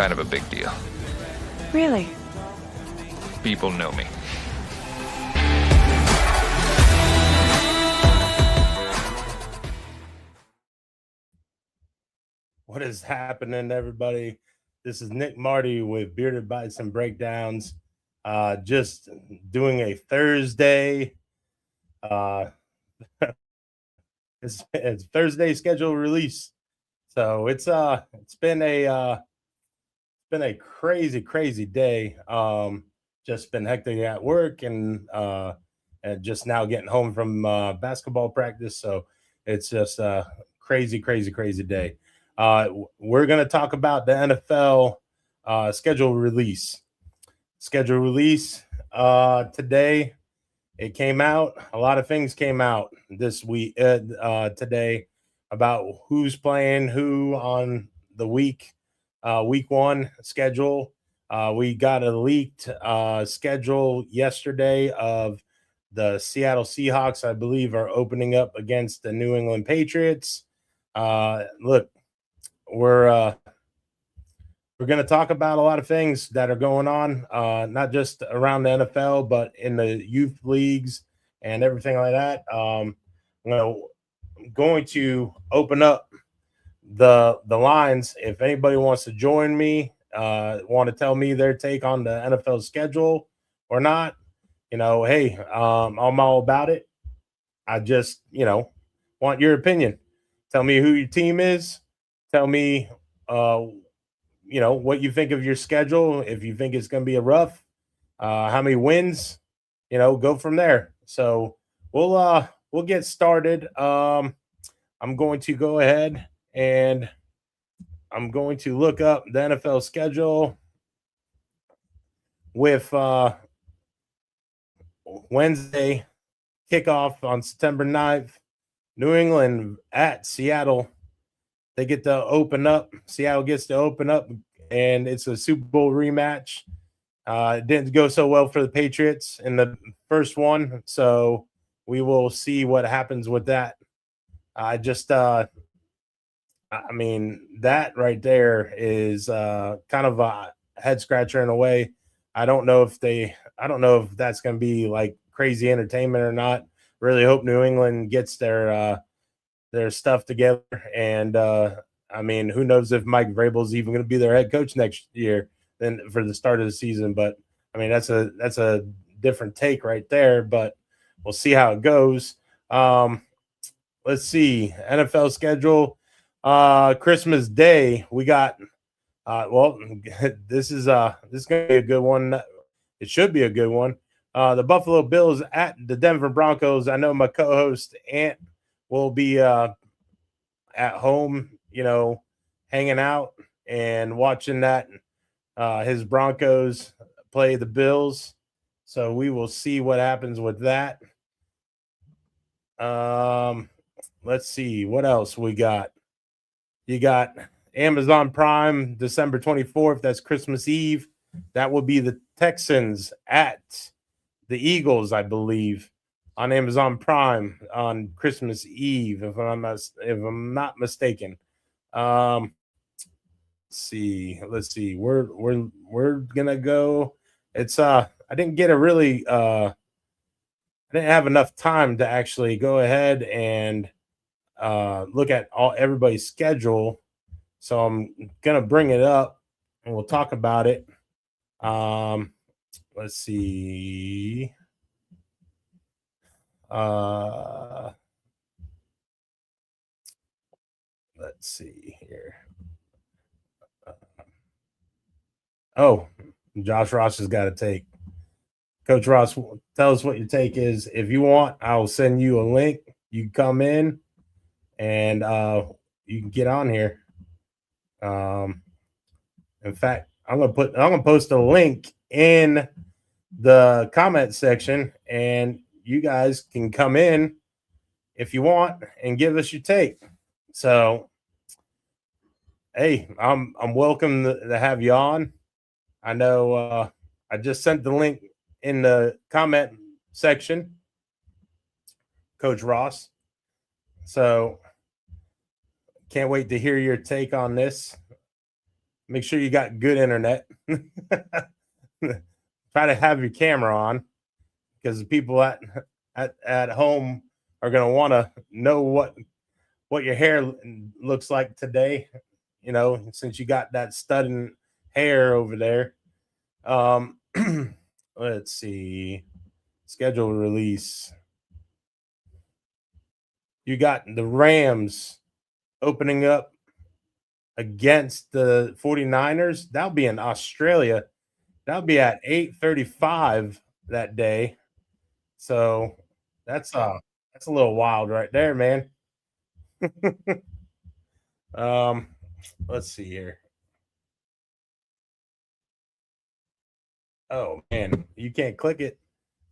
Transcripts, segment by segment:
kind of a big deal. Really? People know me. What is happening, everybody? This is Nick Marty with Bearded Bison Breakdowns. Just doing a Thursday. It's Thursday schedule release. So it's been a crazy day. Just been hectic at work and just now getting home from basketball practice. So it's just a crazy day. We're going to talk about the NFL schedule release. Today, it came out. A lot of things came out this week, today, about who's playing who on the week one schedule. We got a leaked schedule yesterday of the Seattle Seahawks, I believe, are opening up against the New England Patriots. Look, we're going to talk about a lot of things that are going on, not just around the NFL, but in the youth leagues and everything like that. I'm going to open up the lines. If anybody wants to join me, want to tell me their take on the NFL schedule or not, hey, I'm all about it. I just, want your opinion. Tell me who your team is. Tell me, what you think of your schedule. If you think it's going to be a rough, how many wins, go from there. So we'll get started. I'm going to go ahead and I'm going to look up the NFL schedule with Wednesday kickoff on September 9th. New England at Seattle. They get to open up. Seattle gets to open up, and it's a Super Bowl rematch. It didn't go so well for the Patriots in the first one, so we will see what happens with that. That right there is kind of a head scratcher in a way. I don't know if that's going to be like crazy entertainment or not. Really hope New England gets their stuff together. And who knows if Mike Vrabel is even going to be their head coach next year than for the start of the season. But that's a different take right there. But we'll see how it goes. Let's see, NFL schedule. Christmas Day, we got. This is going to be a good one. It should be a good one. The Buffalo Bills at the Denver Broncos. I know my co-host Ant will be at home, hanging out and watching that his Broncos play the Bills. So we will see what happens with that. Let's see what else we got. You got Amazon Prime, December 24th. That's Christmas Eve. That will be the Texans at the Eagles, I believe, on Amazon Prime on Christmas Eve, if I'm not mistaken. Let's see. We're gonna go. It's I didn't get a really I didn't have enough time to actually go ahead and look at everybody's schedule. So I'm gonna bring it up and we'll talk about it. Let's see. Let's see here. Josh Ross has got a take. Coach Ross, tell us what your take is. If you want, I'll send you a link. You can come in and you can get on here. In fact, I'm gonna post a link in the comment section, and you guys can come in if you want and give us your take. So, hey, I'm welcome to have you on. I know I just sent the link in the comment section, Coach Ross. So, can't wait to hear your take on this. Make sure you got good internet. Try to have your camera on, because the people at home are going to want to know what your hair looks like today. Since you got that studding hair over there. Let's see. Schedule release. You got the Rams opening up against the 49ers. That'll be in Australia. That'll be at 8:35 that day. So that's a little wild right there, man. Let's see here. Oh man, you can't click it.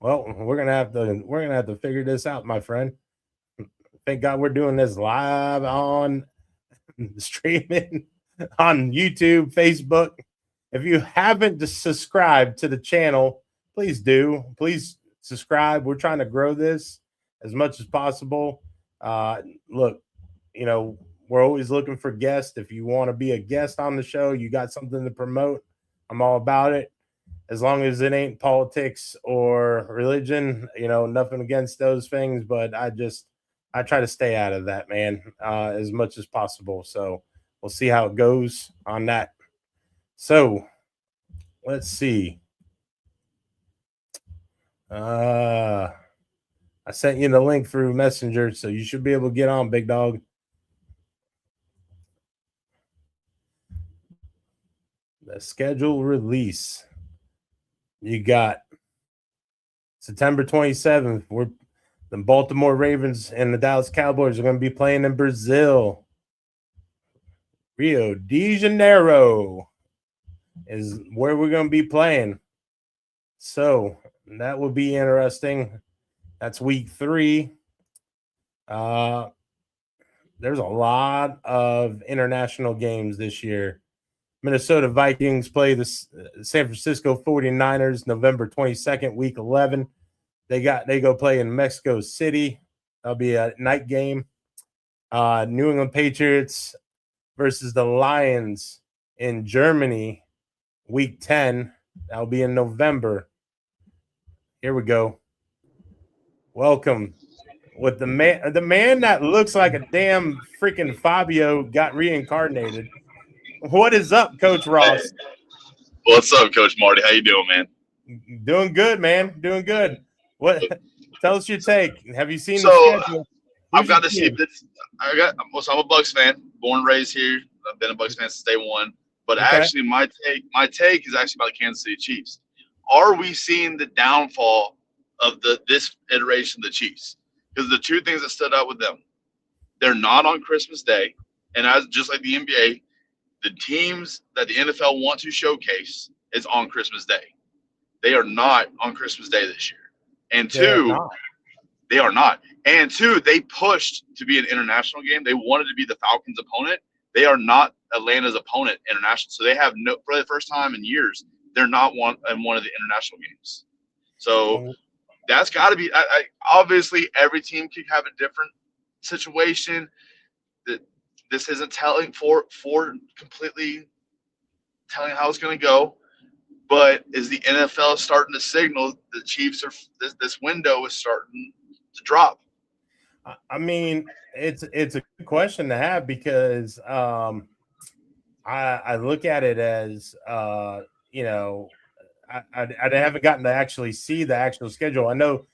Well, we're gonna have to figure this out, my friend. Thank God we're doing this live on streaming on YouTube, Facebook. If you haven't subscribed to the channel, please do. Please subscribe. We're trying to grow this as much as possible. Look, we're always looking for guests. If you want to be a guest on the show, you got something to promote, I'm all about it. As long as it ain't politics or religion, nothing against those things, but I try to stay out of that, man, as much as possible. So we'll see how it goes on that. So let's see. I sent you the link through Messenger, so you should be able to get on, big dog. The schedule release. You got September 27th. The Baltimore Ravens and the Dallas Cowboys are going to be playing in Brazil. Rio de Janeiro is where we're going to be playing. So that will be interesting. That's week 3. There's a lot of international games this year. Minnesota Vikings play the San Francisco 49ers November 22nd, week 11. They go play in Mexico City. That'll be a night game. New England Patriots versus the Lions in Germany, week 10. That'll be in November. Here we go. Welcome with the man that looks like a damn freaking Fabio got reincarnated. What is up, Coach Ross? Hey. What's up, Coach Marty? How you doing, man? Doing good, man. Doing good. What? Tell us your take. Have you seen the schedule? I've got to see this. I'm a Bucs fan, born and raised here. I've been a Bucs fan since day one. But actually, my take is actually about the Kansas City Chiefs. Are we seeing the downfall of this iteration of the Chiefs? Because the two things that stood out with them, they're not on Christmas Day, and just like the NBA, the teams that the NFL want to showcase is on Christmas Day. They are not on Christmas Day this year. And they are not. And two, they pushed to be an international game. They wanted to be the Falcons' opponent. They are not Atlanta's opponent international. So they have for the first time in years, they're not one of the international games. So that's got to be obviously every team could have a different situation. This isn't telling for completely telling how it's going to go, but is the NFL starting to signal the Chiefs are this window is starting to drop? I mean, it's a good question to have because I look at it as I haven't gotten to actually see the actual schedule. I know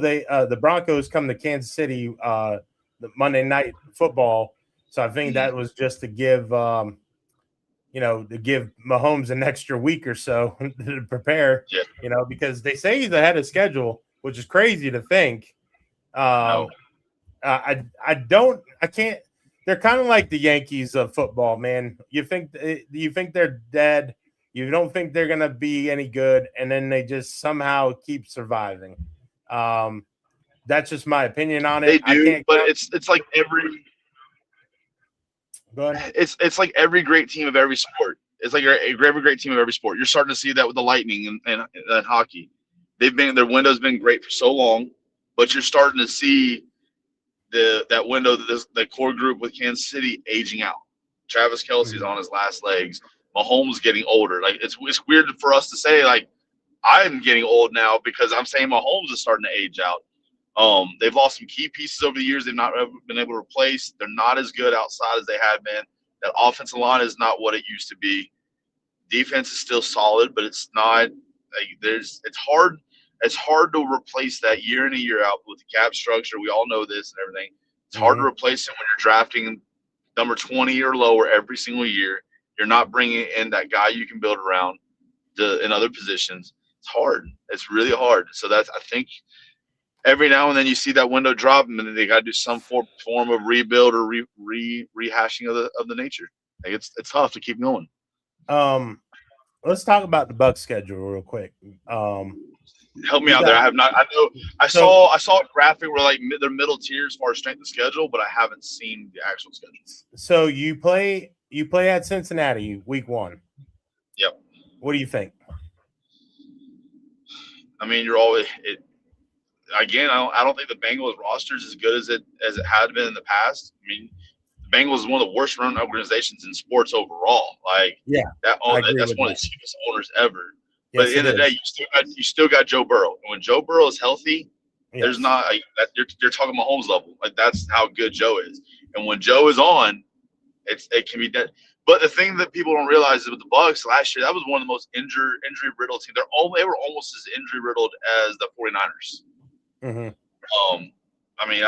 they the Broncos come to Kansas City the Monday Night Football. So I think that was just to give, to give Mahomes an extra week or so to prepare, because they say he's ahead of schedule, which is crazy to think. I can't. They're kind of like the Yankees of football, man. You think they're dead. You don't think they're gonna be any good, and then they just somehow keep surviving. That's just my opinion on it. They do, but it's like every. It's like every great team of every sport. It's like every great team of every sport. You're starting to see that with the Lightning and hockey. Their window's been great for so long, but you're starting to see that window, the core group with Kansas City aging out. Travis Kelce's on his last legs. Mahomes getting older. Like it's weird for us to say like I'm getting old now because I'm saying Mahomes is starting to age out. They've lost some key pieces over the years. They've not been able to replace. They're not as good outside as they have been. That offensive line is not what it used to be. Defense is still solid, but it's not. It's hard. It's hard to replace that year in and year out with the cap structure. We all know this and everything. It's hard to replace it when you're drafting number 20 or lower every single year. You're not bringing in that guy you can build around in other positions. It's hard. It's really hard. So I think every now and then you see that window drop, and then they got to do some form of rebuild or rehashing of the nature. Like it's tough to keep going. Let's talk about the Bucs schedule real quick. Help me out there. I have not. I know. I saw a graphic where like their middle tier as far as strength of schedule, but I haven't seen the actual schedule. So you play at Cincinnati week 1. Yep. What do you think? I mean, you're always again. I don't think the Bengals roster is as good as it had been in the past. I mean, the Bengals is one of the worst run organizations in sports overall. Like, that's one of the cheapest owners ever. But at the end of the day, you still got Joe Burrow, and when Joe Burrow is healthy, there's not you're talking Mahomes level. Like that's how good Joe is. And when Joe is on, it can be dead. But the thing that people don't realize is with the Bucs last year, that was one of the most injury riddled teams. They were almost as injury riddled as the 49ers. Mm-hmm. I mean,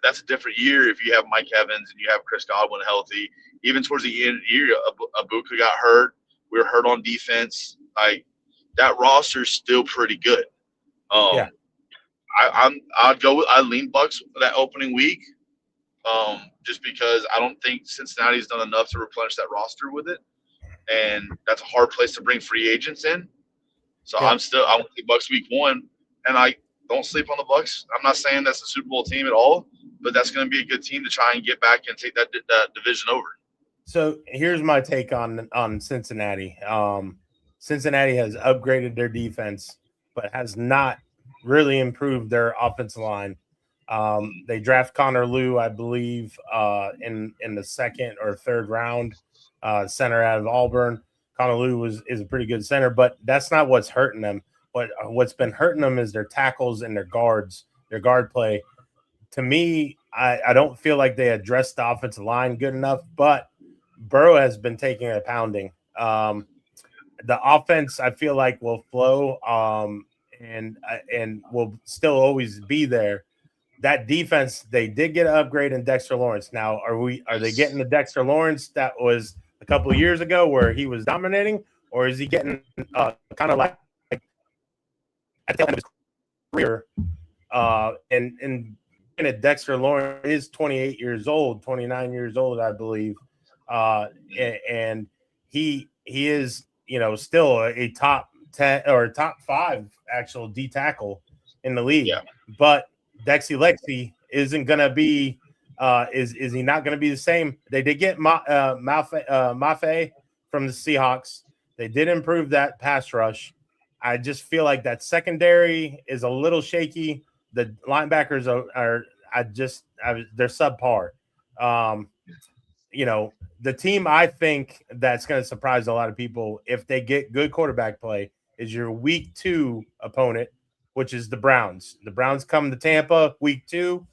that's a different year if you have Mike Evans and you have Chris Godwin healthy. Even towards the end of the year, Ibuka got hurt. We were hurt on defense. Like that roster is still pretty good. I lean Bucs that opening week. Just because I don't think Cincinnati's done enough to replenish that roster with it, and that's a hard place to bring free agents in. So I want the Bucs week 1, and I don't sleep on the Bucs. I'm not saying that's a Super Bowl team at all, but that's going to be a good team to try and get back and take that division over. So here's my take on Cincinnati. Cincinnati has upgraded their defense, but has not really improved their offensive line. They draft Connor Lew, I believe, in the 2nd or 3rd round, center out of Auburn. Connor Lew is a pretty good center, but that's not what's hurting them. What's been hurting them is their tackles and their guards, their guard play. To me, I don't feel like they addressed the offensive line good enough, but Burrow has been taking a pounding. The offense, I feel like, will flow and will still always be there. That defense, they did get an upgrade in Dexter Lawrence. Now, are they getting the Dexter Lawrence that was a couple of years ago where he was dominating, or is he getting kind of like at the end of his career? And Dexter Lawrence is 28 years old, 29 years old, I believe, and he is still a top 10 or top 5 actual D tackle in the league, but Dexy Lexi isn't going to be is he not going to be the same? They did get Mafe from the Seahawks. They did improve that pass rush. I just feel like that secondary is a little shaky. The linebackers are they're subpar. The team I think that's going to surprise a lot of people if they get good quarterback play is your week 2 opponent, which is the Browns. The Browns come to Tampa week 2.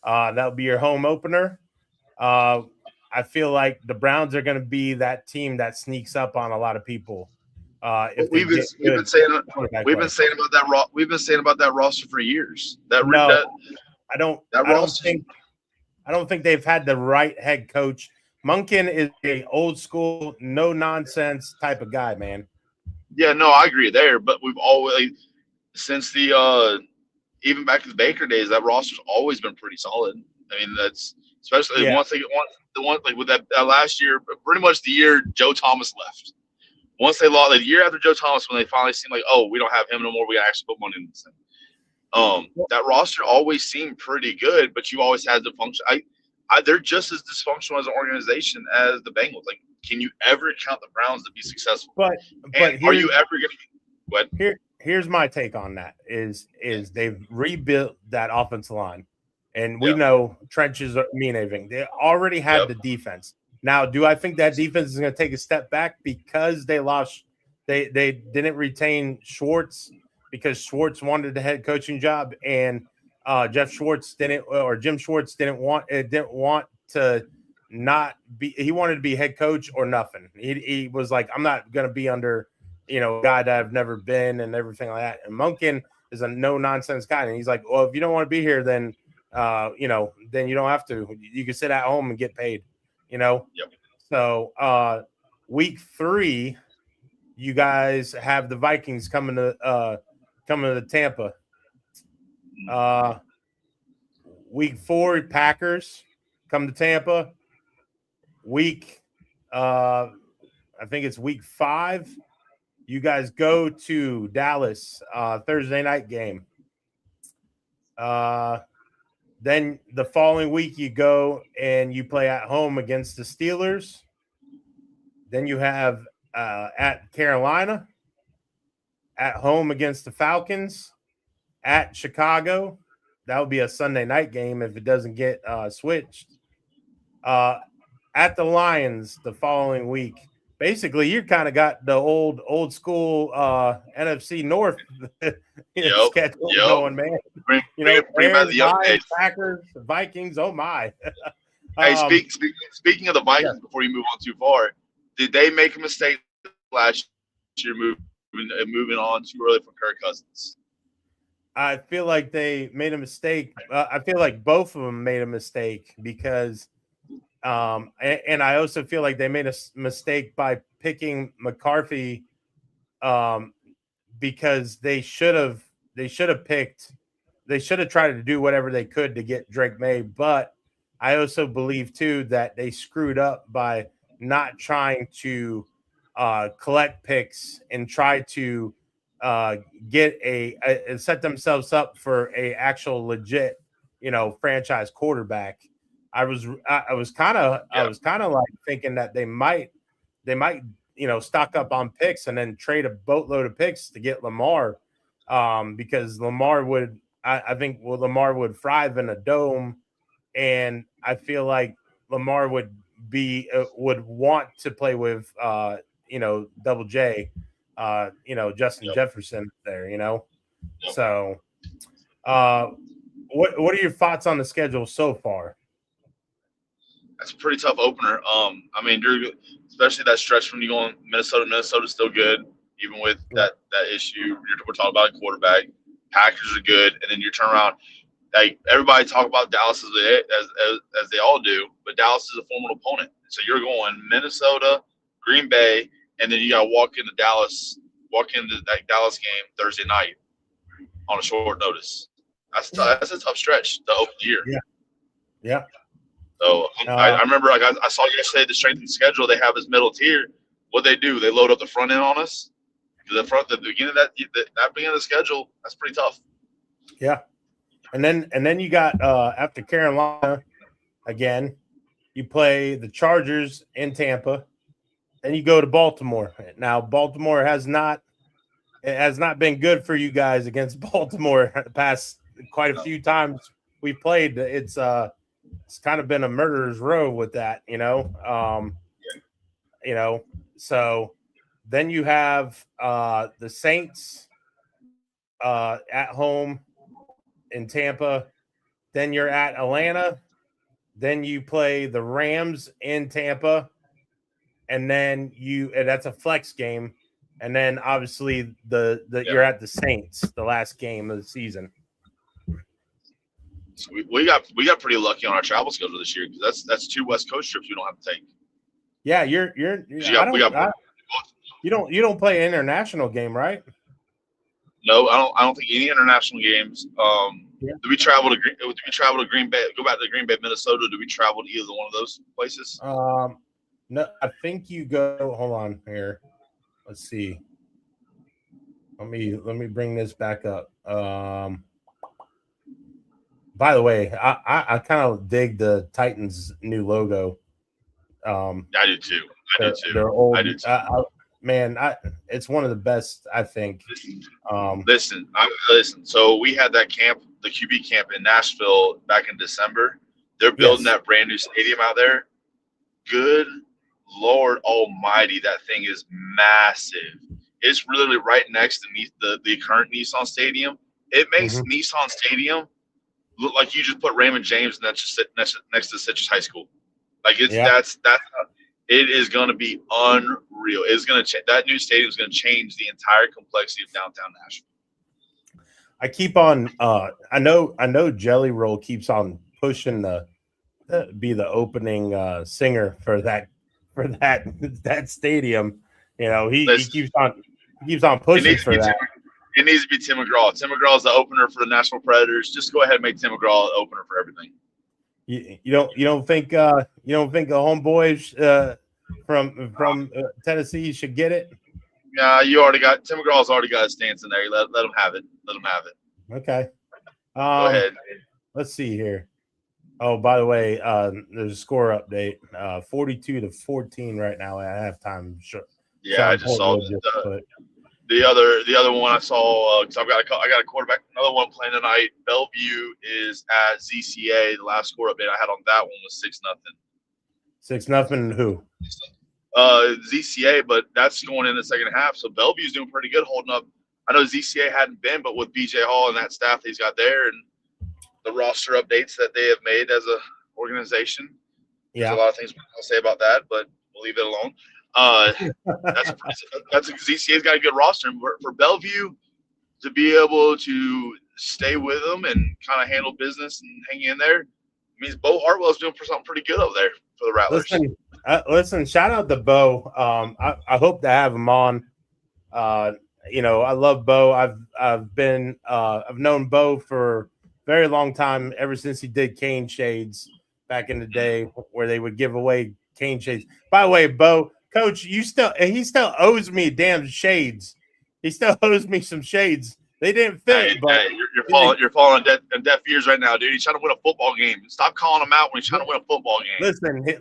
That'll be your home opener. I feel like the Browns are going to be that team that sneaks up on a lot of people. We've been saying about that roster for years. I don't think they've had the right head coach. Monken is a old school, no nonsense type of guy, man. Yeah, no, I agree there. But we've always, since the even back to the Baker days, that roster's always been pretty solid. I mean, that's especially once they get the one like with that last year, pretty much the year Joe Thomas left. Once they lost the year after Joe Thomas, when they finally seemed like, oh, we don't have him no more, we gotta actually put money in this thing. That roster always seemed pretty good, but you always had the function. They're just as dysfunctional as an organization as the Bengals. Like, can you ever count the Browns to be successful? But are you ever going to? What? Here's my take on that: is they've rebuilt that offensive line, and we know trenches mean anything. They already had the defense. Now, do I think that defense is going to take a step back because they lost? They didn't retain Schwartz because Schwartz wanted the head coaching job, and Jim Schwartz didn't want to not be. He wanted to be head coach or nothing. He was like, I'm not going to be under a guy that I've never been and everything like that. And Monken is a no nonsense guy, and he's like, well, if you don't want to be here, then then you don't have to. You can sit at home and get paid. Yep. So week 3, you guys have the Vikings coming to Tampa. Week 4, Packers come to Tampa. I think it's week 5. You guys go to Dallas, Thursday night game. Then the following week, you go and you play at home against the Steelers. Then you have at Carolina, at home against the Falcons, at Chicago. That would be a Sunday night game if it doesn't get switched. At the Lions the following week. Basically, you kind of got the old school NFC North schedule going, man. Bring back the young days. Packers, Vikings. Oh my! Hey, speaking of the Vikings, before you move on too far, did they make a mistake last year moving on too early from Kirk Cousins? I feel like they made a mistake. I feel like both of them made a mistake because. And I also feel like they made a mistake by picking McCarthy because they should have tried to do whatever they could to get Drake May. But I also believe too that they screwed up by not trying to collect picks and try to get and set themselves up for a actual legit, franchise quarterback. I was kind of like thinking that they might stock up on picks and then trade a boatload of picks to get Lamar, because Lamar would thrive in a dome, and I feel like Lamar would want to play with Double J, Justin Jefferson there, So what are your thoughts on the schedule so far? That's a pretty tough opener. I mean, especially that stretch when you go on Minnesota. Minnesota's still good, even with that issue. We're talking about a quarterback. Packers are good, and then you turn around. Like everybody talk about Dallas as they all do, but Dallas is a formidable opponent. So you're going Minnesota, Green Bay, and then you got to walk into that Dallas game Thursday night on a short notice. That's a tough stretch to open the year. Yeah. So I remember, like I saw yesterday, the strength and schedule they have is middle tier. What they do, they load up the front end on us. The beginning of that beginning of the schedule, that's pretty tough. Yeah, and then you got after Carolina again, you play the Chargers in Tampa, then you go to Baltimore. Now Baltimore has not been good for you guys against Baltimore the past quite a few times we played. It's kind of been a murderer's row with that, So then you have the Saints at home in Tampa. Then you're at Atlanta. Then you play the Rams in Tampa, and then that's a flex game. And then obviously you're at the Saints, the last game of the season. So we got pretty lucky on our travel schedule this year because that's 2 West Coast trips we don't have to take. Yeah, you don't play an international game, right? No, I don't think any international games. Do we travel to Green Bay? Go back to Green Bay, Minnesota. Do we travel to either one of those places? No, I think you go. Hold on here. Let's see. Let me bring this back up. By the way, I kind of dig the Titans' new logo. I do too. They're old. I do too. It's one of the best, I think. Listen. So we had that camp, the QB camp in Nashville back in December. They're building that brand new stadium out there. Good Lord Almighty, that thing is massive. It's literally right next to the current Nissan Stadium. It makes Nissan Stadium look like you just put Raymond James and that's just next to Citrus High School. Like that's it is going to be unreal. It's going to that new stadium is going to change the entire complexity of downtown Nashville. I keep on. I know Jelly Roll keeps on pushing the be the opening singer for that stadium. You know, he keeps on pushing for that. It needs to be Tim McGraw. Tim McGraw is the opener for the Nashville Predators. Just go ahead and make Tim McGraw the opener for everything. You don't think a homeboy from Tennessee should get it? Yeah, Tim McGraw's already got his stance in there. Let him have it. Let him have it. Okay. Go ahead. Let's see here. Oh, by the way, there's a score update. 42-14 right now at halftime. Sure. Yeah, I just saw the other one I saw because I got a quarterback. Another one playing tonight. Bellevue is at ZCA. The last score update I had on that one was 6-0. 6-0. Who? ZCA, but that's going in the second half. So Bellevue's doing pretty good, holding up. I know ZCA hadn't been, but with BJ Hall and that staff he's got there, and the roster updates that they have made as a organization, there's a lot of things I'll say about that, but we'll leave it alone. That's ZCA's got a good roster, and for Bellevue to be able to stay with them and kind of handle business and hang in there means Bo Hartwell's doing something pretty good over there for the Rattlers. Listen, shout out to Bo. I hope to have him on. You know, I love Bo. I've known Bo for a very long time, ever since he did Cane Shades back in the day, where they would give away Cane Shades. By the way, Bo, Coach, he still owes me damn shades. He still owes me some shades. They didn't fit. You're falling on deaf ears right now, dude. He's trying to win a football game. Stop calling him out when he's trying to win a football game.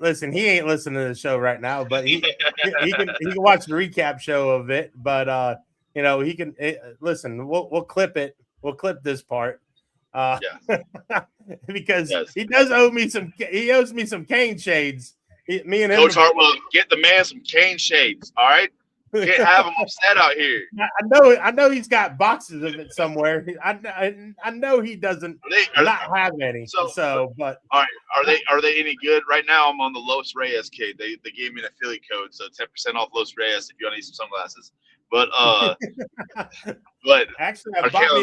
Listen. He ain't listening to the show right now, but he can watch the recap show of it. But you know, he can listen. We'll clip it. We'll clip this part. Because he does owe me some. He owes me some cane shades. Me and him. Coach Hartwell, get the man some cane shades. All right. Can't have him upset out here. I know he's got boxes of it somewhere. I know he doesn't have any. But all right, are they any good? Right now I'm on the Los Reyes kid. They gave me an affiliate code, so 10% off Los Reyes if you want to need some sunglasses. But actually I bought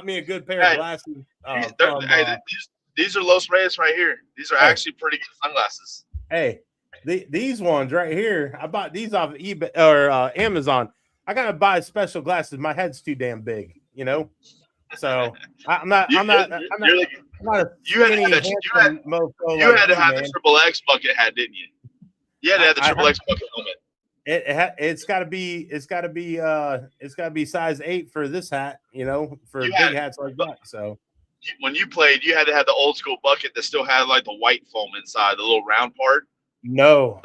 me a good pair of glasses. of glasses. These are Los Reyes right here. These are actually pretty good sunglasses. Hey. These ones right here, I bought these off of eBay or Amazon. I gotta buy special glasses. My head's too damn big, you know. So I'm not. You had to have the Triple X bucket hat, didn't you? You had to have the Triple X bucket helmet. It's gotta be size 8 for this hat, you know, for big hats like that. So when you played, you had to have the old school bucket that still had like the white foam inside, the little round part. No.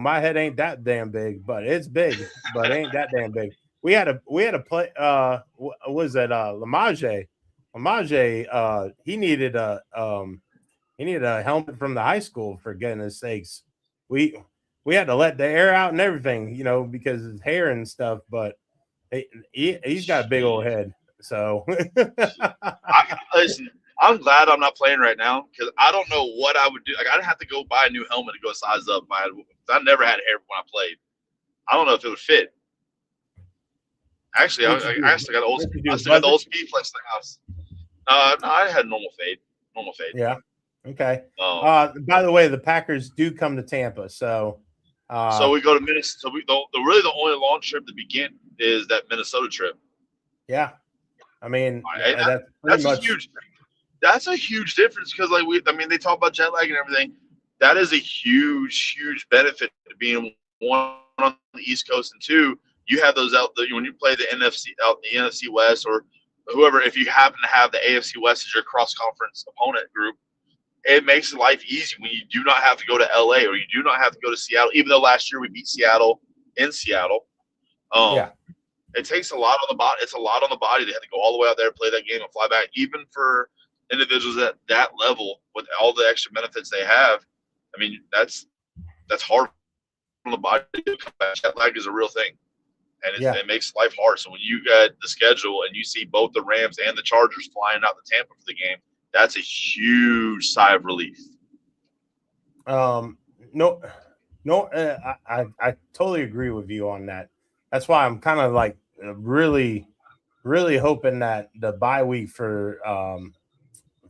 My head ain't that damn big, but it's big, but it ain't that damn big. We had a play. What was that? Lamage, he needed a helmet from the high school, for goodness sakes. We had to let the air out and everything, you know, because his hair and stuff. But he's got a big old head, so. Listen. I'm glad I'm not playing right now because I don't know what I would do. Like, I'd have to go buy a new helmet to go size up. I never had hair when I played. I don't know if it would fit. Actually, I actually got old. I still got the old Speed Flex in the house. No, I had normal fade. Yeah. Okay. By the way, the Packers do come to Tampa, so. So we go to Minnesota. So the only long trip to begin is that Minnesota trip. Yeah. I mean, that's a huge. That's a huge difference because, they talk about jet lag and everything. That is a huge, huge benefit to being one on the East Coast, and two, you have those out there when you play the NFC West or whoever. If you happen to have the AFC West as your cross-conference opponent group, it makes life easy when you do not have to go to LA or you do not have to go to Seattle. Even though last year we beat Seattle in Seattle, it takes a lot on the body. It's a lot on the body. They had to go all the way out there, play that game, and fly back. Even for individuals at that level with all the extra benefits they have, I mean, that's hard on the body. Jet lag is a real thing, and it makes life hard. So when you got the schedule and you see both the Rams and the Chargers flying out to Tampa for the game, that's a huge sigh of relief. I totally agree with you on that. That's why I'm kind of like really hoping that the bye week for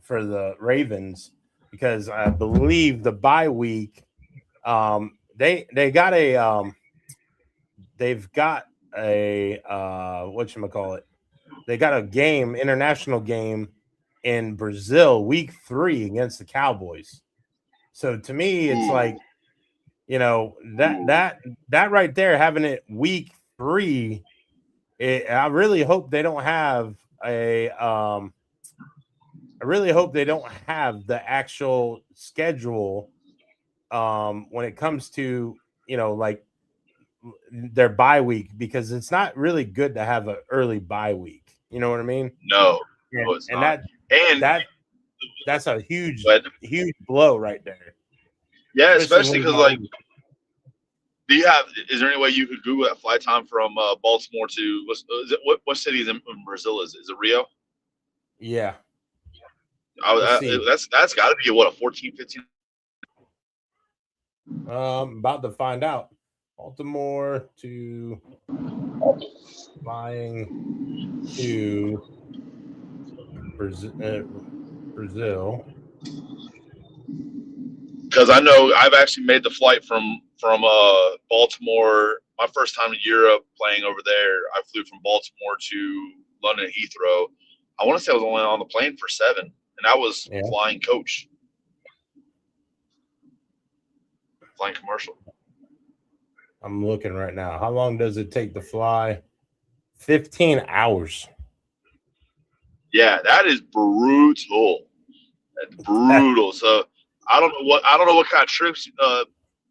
the Ravens, because I believe the bye week they've got a whatchamacallit, they got a game, international game in Brazil week 3 against the Cowboys. So to me, it's like, that right there, having it week 3, I really hope they don't have the actual schedule when it comes to, like their bye week, because it's not really good to have an early bye week. You know what I mean? No, it's and not. That's a huge blow right there. Yeah, especially because like, is there any way you could Google that flight time from Baltimore to what city is in Brazil? Is it Rio? Yeah. That's got to be a 14, 15. About to find out. Baltimore to flying to Brazil. Because I know I've actually made the flight from Baltimore. My first time in Europe playing over there, I flew from Baltimore to London Heathrow. I want to say I was only on the plane for 7, and I was flying coach, flying commercial. I'm looking right now. How long does it take to fly? 15 hours. Yeah, that is brutal. That's brutal. So I don't know what kind of trips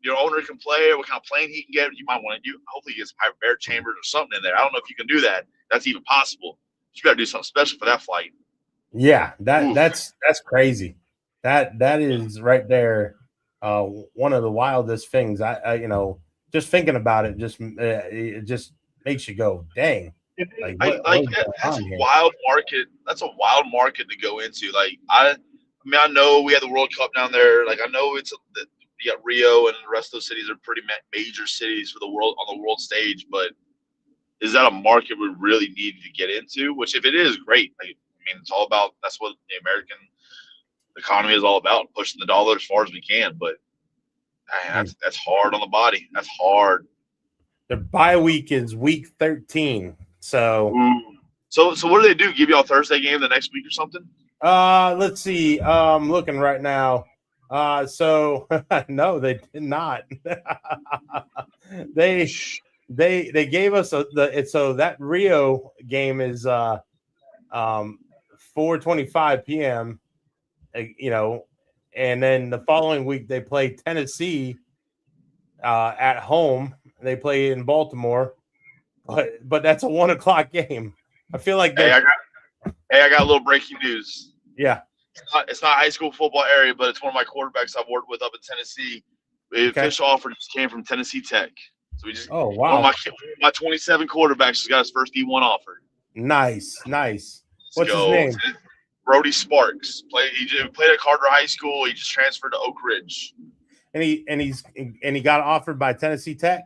your owner can play, or what kind of plane he can get. You might want to hopefully he gets air chambers or something in there. I don't know if you can do that. That's even possible. You got to do something special for that flight. Yeah, that's crazy. That is right there. One of the wildest things. I just thinking about it, it just makes you go, dang. That's a wild market. That's a wild market to go into. Like I know we had the World Cup down there. Like I know you got Rio, and the rest of those cities are pretty major cities for the world on the world stage. But is that a market we really need to get into? Which, if it is, great. It's all about, that's what the American economy is all about, pushing the dollar as far as we can. But that's hard on the body. That's hard. Their bye week is week 13. So what do they do? Give y'all Thursday game the next week or something? Let's see. I'm looking right now. So no, they did not. They gave us so that Rio game is 4:25 p.m. And then the following week they play Tennessee at home. They play in Baltimore, but that's a 1:00 game. I feel like I got a little breaking news. Yeah, it's not high school football area, but it's one of my quarterbacks I've worked with up in Tennessee. The official offer just came from Tennessee Tech. So we just wow. One of my 27 quarterbacks just got his first D1 offer. Nice. What's his name? Brody Sparks. He played at Carter High School. He just transferred to Oak Ridge. And he got offered by Tennessee Tech.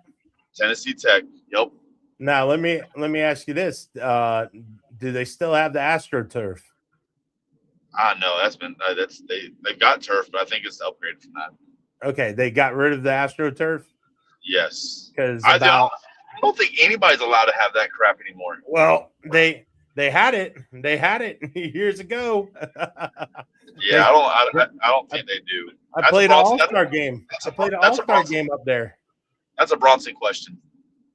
Tennessee Tech. Yep. Now let me ask you this: do they still have the AstroTurf? No, they've got turf, but I think it's upgraded from that. Okay, they got rid of the AstroTurf. Yes, because I don't think anybody's allowed to have that crap anymore. Well, they had it. They had it years ago. Yeah, I don't think they do. I played an All-Star game. I played an All-Star game up there. That's a Bronson question.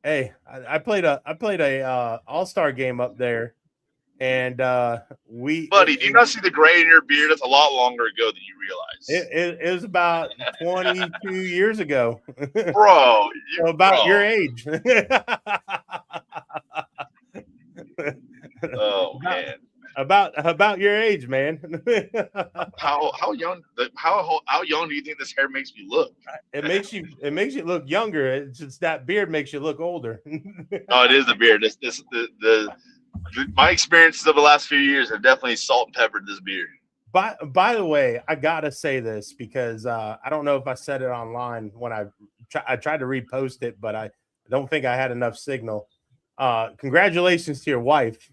Hey, I played a All-Star game up there, and Buddy, do you not see the gray in your beard? That's a lot longer ago than you realize. It was about 22 years ago, bro. Your age. Oh man. about your age, man. How young do you think this hair makes me look? It makes you look younger. It's just that beard makes you look older. Oh, it is the beard. My experiences of the last few years have definitely salt and peppered this beard. By the way, I gotta say this because I don't know if I said it online when I tried to repost it, but I don't think I had enough signal. Congratulations to your wife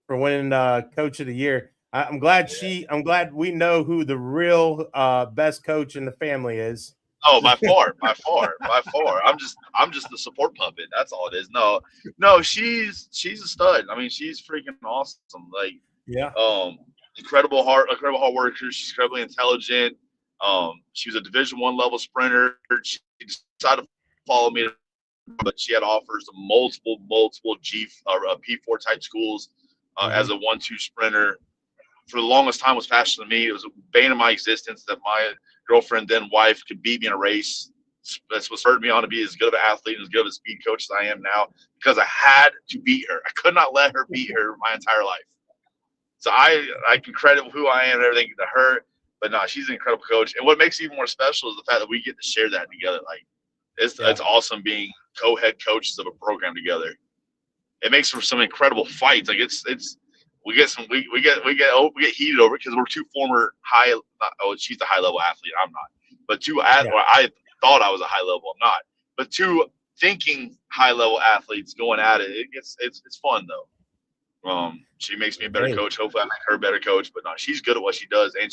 for winning Coach of the Year. I'm glad we know who the real best coach in the family is. Oh, by far. I'm just the support puppet. That's all it is. No, she's a stud. I mean, she's freaking awesome. Like, yeah. Incredible hard worker. She's incredibly intelligent. She was a Division I level sprinter. She decided to follow me, but she had offers to multiple P4 type schools as a 1-2 sprinter. For the longest time, was faster than me. It was a bane of my existence that my girlfriend, then wife, could beat me in a race. That's what spurred me on to be as good of an athlete and as good of a speed coach as I am now, because I had to beat her. I could not let her beat her my entire life. So I can credit who I am and everything to her, but no, she's an incredible coach. And what makes it even more special is the fact that we get to share that together. Like, it's awesome being co-head coaches of a program together. It makes for some incredible fights. Like we get heated over it because we're two former she's a high level athlete. I'm not, but I thought I was a high level. I'm not, but two thinking high level athletes going at it. It's fun though. She makes me a better coach. Hopefully I make her a better coach, but no, she's good at what she does. And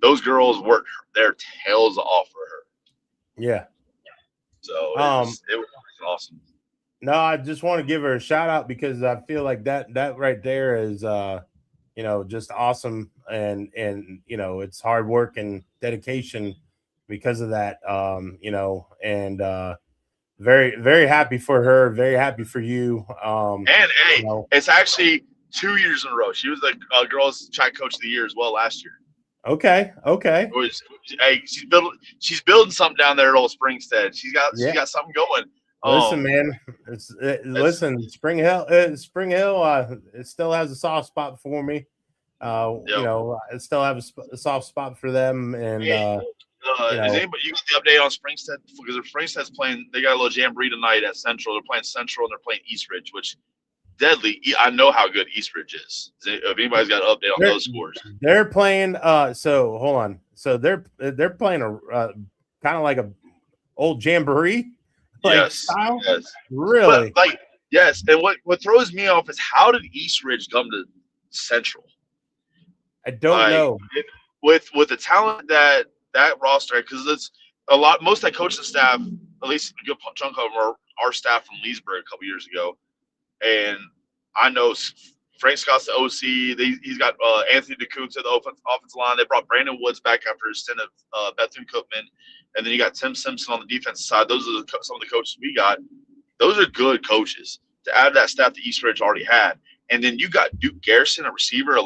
those girls work their tails off for her. Yeah. So it was awesome. No, I just want to give her a shout out because I feel like that right there is, just awesome. And, it's hard work and dedication because of that, and, very, very happy for her. Very happy for you. It's actually 2 years in a row. She was the girls' track coach of the year as well last year. Okay. She's building something down there at Old Springstead. She's got something going. Listen, man. Listen, Spring Hill. It still has a soft spot for me. I still have a soft spot for them, and. Is anybody you got the update on Springstead? Because if Springstead's playing, they got a little jamboree tonight at Central. They're playing Central and they're playing Eastridge, which deadly. I know how good Eastridge is. If anybody's got an update on those scores, they're playing. So hold on. So they're playing a kind of like a old jamboree style. Yes, really. But, yes. And what throws me off is how did Eastridge come to Central? I don't know. With the talent that roster, because it's a lot. Most of that coaching staff, at least a good chunk of them, are our staff from Leesburg a couple years ago. And I know Frank Scott's the OC. He's got Anthony DeCoon to the offensive line. They brought Brandon Woods back after his stint of Bethune-Cookman. And then you got Tim Simpson on the defensive side. Those are some of the coaches we got. Those are good coaches to add that staff that Eastridge already had. And then you got Duke Garrison, a receiver.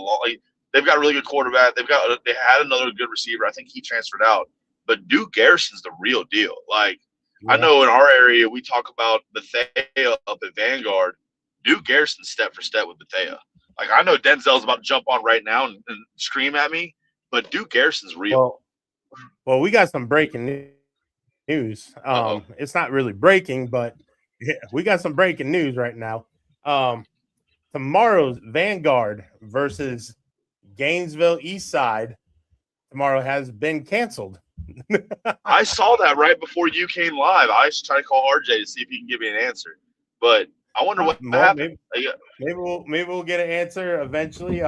They've got a really good quarterback. They had another good receiver. I think he transferred out. But Duke Garrison's the real deal. I know in our area we talk about Bethea up at Vanguard. Duke Garrison's step for step with Bethea. I know Denzel's about to jump on right now and scream at me, but Duke Garrison's real. Well, we got some breaking news. It's not really breaking, but we got some breaking news right now. Tomorrow's Vanguard versus Gainesville Eastside tomorrow has been canceled. I saw that right before you came live. I was trying to call RJ to see if he can give me an answer, but I wonder what happened. Maybe we'll get an answer eventually.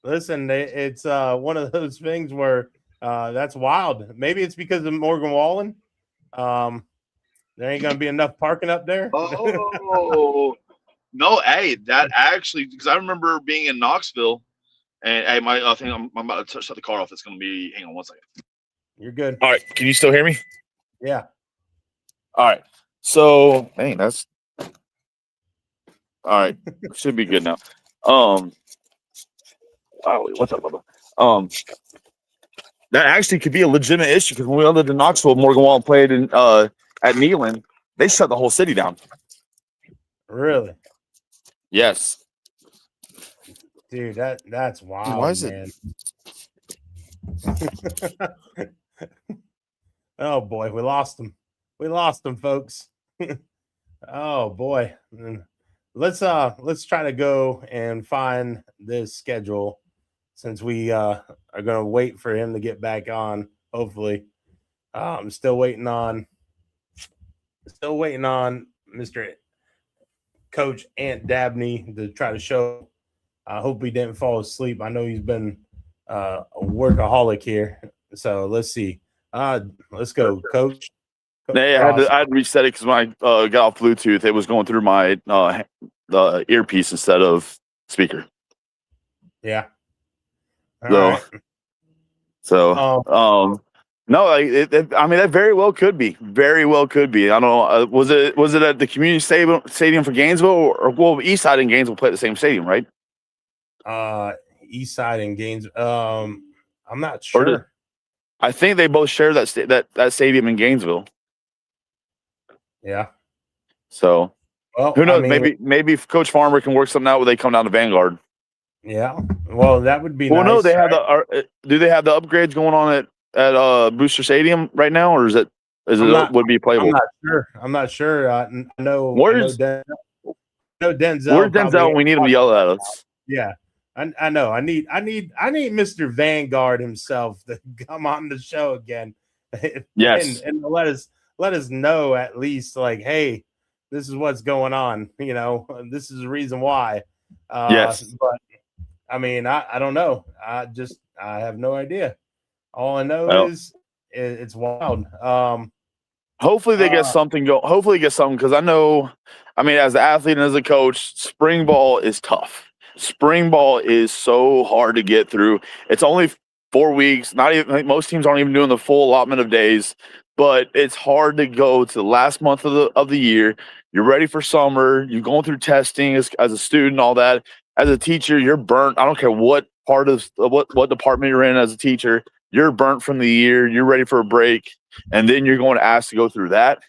Listen, it's one of those things where that's wild. Maybe it's because of Morgan Wallen. There ain't gonna be enough parking up there. Oh no, that actually, because I remember being in Knoxville. And I think I'm about to shut the car off. It's going to be. Hang on one second. You're good. All right. Can you still hear me? Yeah. All right. So, that's all right. Should be good now. What's up, Bubba? That actually could be a legitimate issue because when we lived in Knoxville, Morgan Wallen played at Neyland. They shut the whole city down. Really? Yes. Dude, that's wild, Why is man. Oh boy, we lost him. We lost him, folks. Oh boy. Let's try to go and find this schedule since we are gonna wait for him to get back on, hopefully. I'm still waiting on Mr. Coach Ant Dabney to try to show. I hope he didn't fall asleep. I know he's been a workaholic here. So let's see. Let's go, Coach. I had to reset it because when I got off Bluetooth, it was going through my the earpiece instead of speaker. Yeah. All So, right. so no, I mean that very well could be. Very well could be. I don't know. Was it at the community stadium for Gainesville or well, East Side and Gainesville play at the same stadium, right? East Side and Gainesville. I'm not sure. I think they both share that stadium in Gainesville. Yeah. So Well, who knows? I mean, maybe if Coach Farmer can work something out where they come down to Vanguard. yeah. Well, that would be Well, nice. no, they right? have do they have the upgrades going on at Booster Stadium right now, or would be playable? I'm not sure. I know. Where's Denzel. Denzel? Where's Denzel? We need him to yell at us. Yeah. I know. I need Mr. Vanguard himself to come on the show again. Yes. and let us know at least like, hey, this is what's going on. You know, this is the reason why. Yes. But I mean, I don't know. I have no idea. All I know Well, is it's wild. Hopefully they get something go. Hopefully they get something because I know. I mean, as an athlete and as a coach, spring ball is tough. Spring ball is so hard to get through. It's only 4 weeks. Not even like, most teams aren't even doing the full allotment of days, but it's hard to go to the last month of the year. You're ready for summer. You're going through testing as a student, all that. As a teacher, you're burnt. I don't care what part of what department you're in as a teacher. You're burnt from the year. You're ready for a break, and then you're going to ask to go through that.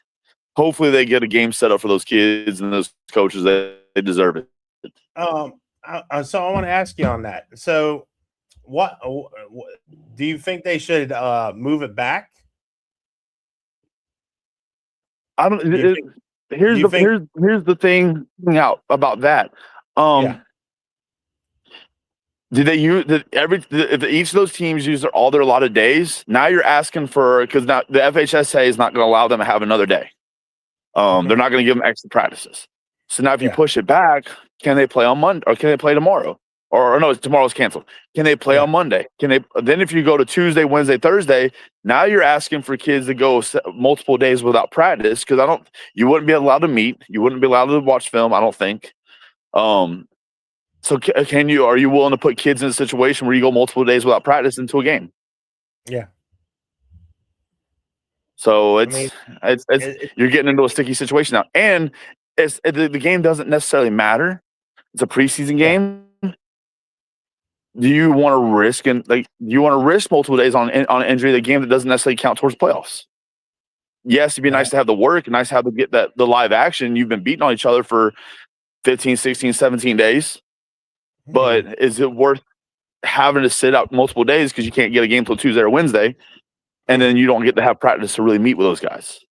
Hopefully, they get a game set up for those kids and those coaches. They deserve it. So I want to ask you on that. So, what do you think they should move it back? I don't. Here's the thing out about that. Did each of those teams use all their allotted days? Now you're asking for because now the FHSA is not going to allow them to have another day. They're not going to give them extra practices. So now if you push it back, can they play on Monday or can they play tomorrow? Or no, tomorrow's canceled. Can they play on Monday? Can they? Then if you go to Tuesday, Wednesday, Thursday, now you're asking for kids to go multiple days without practice because you wouldn't be allowed to meet. You wouldn't be allowed to watch film. I don't think. So are you willing to put kids in a situation where you go multiple days without practice into a game? Yeah. So you're getting into a sticky situation now, and the game doesn't necessarily matter. It's a preseason game. Do you want to risk multiple days on an injury, the game that doesn't necessarily count towards playoffs? Yes, it'd be nice to have the work, nice to have to get the live action. You've been beating on each other for 15, 16, 17 days. But is it worth having to sit out multiple days because you can't get a game till Tuesday or Wednesday, and then you don't get to have practice to really meet with those guys?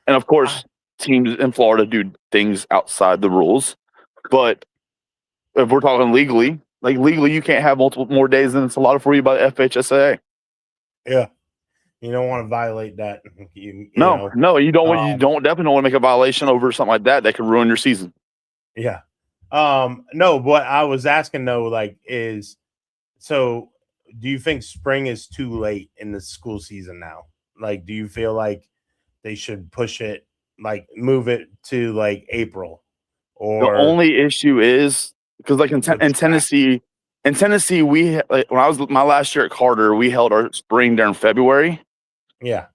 And of course, teams in Florida do things outside the rules. But if we're talking legally, you can't have multiple more days than it's allotted for you by the FHSAA. Yeah, you don't want to violate that. You don't. You definitely don't want to make a violation over something like that could ruin your season. Yeah. No, what I was asking though, do you think spring is too late in the school season now? Like, do you feel like they should push it, move it to April? Or the only issue is because in Tennessee, we when I was my last year at Carter, we held our spring during February. Yeah.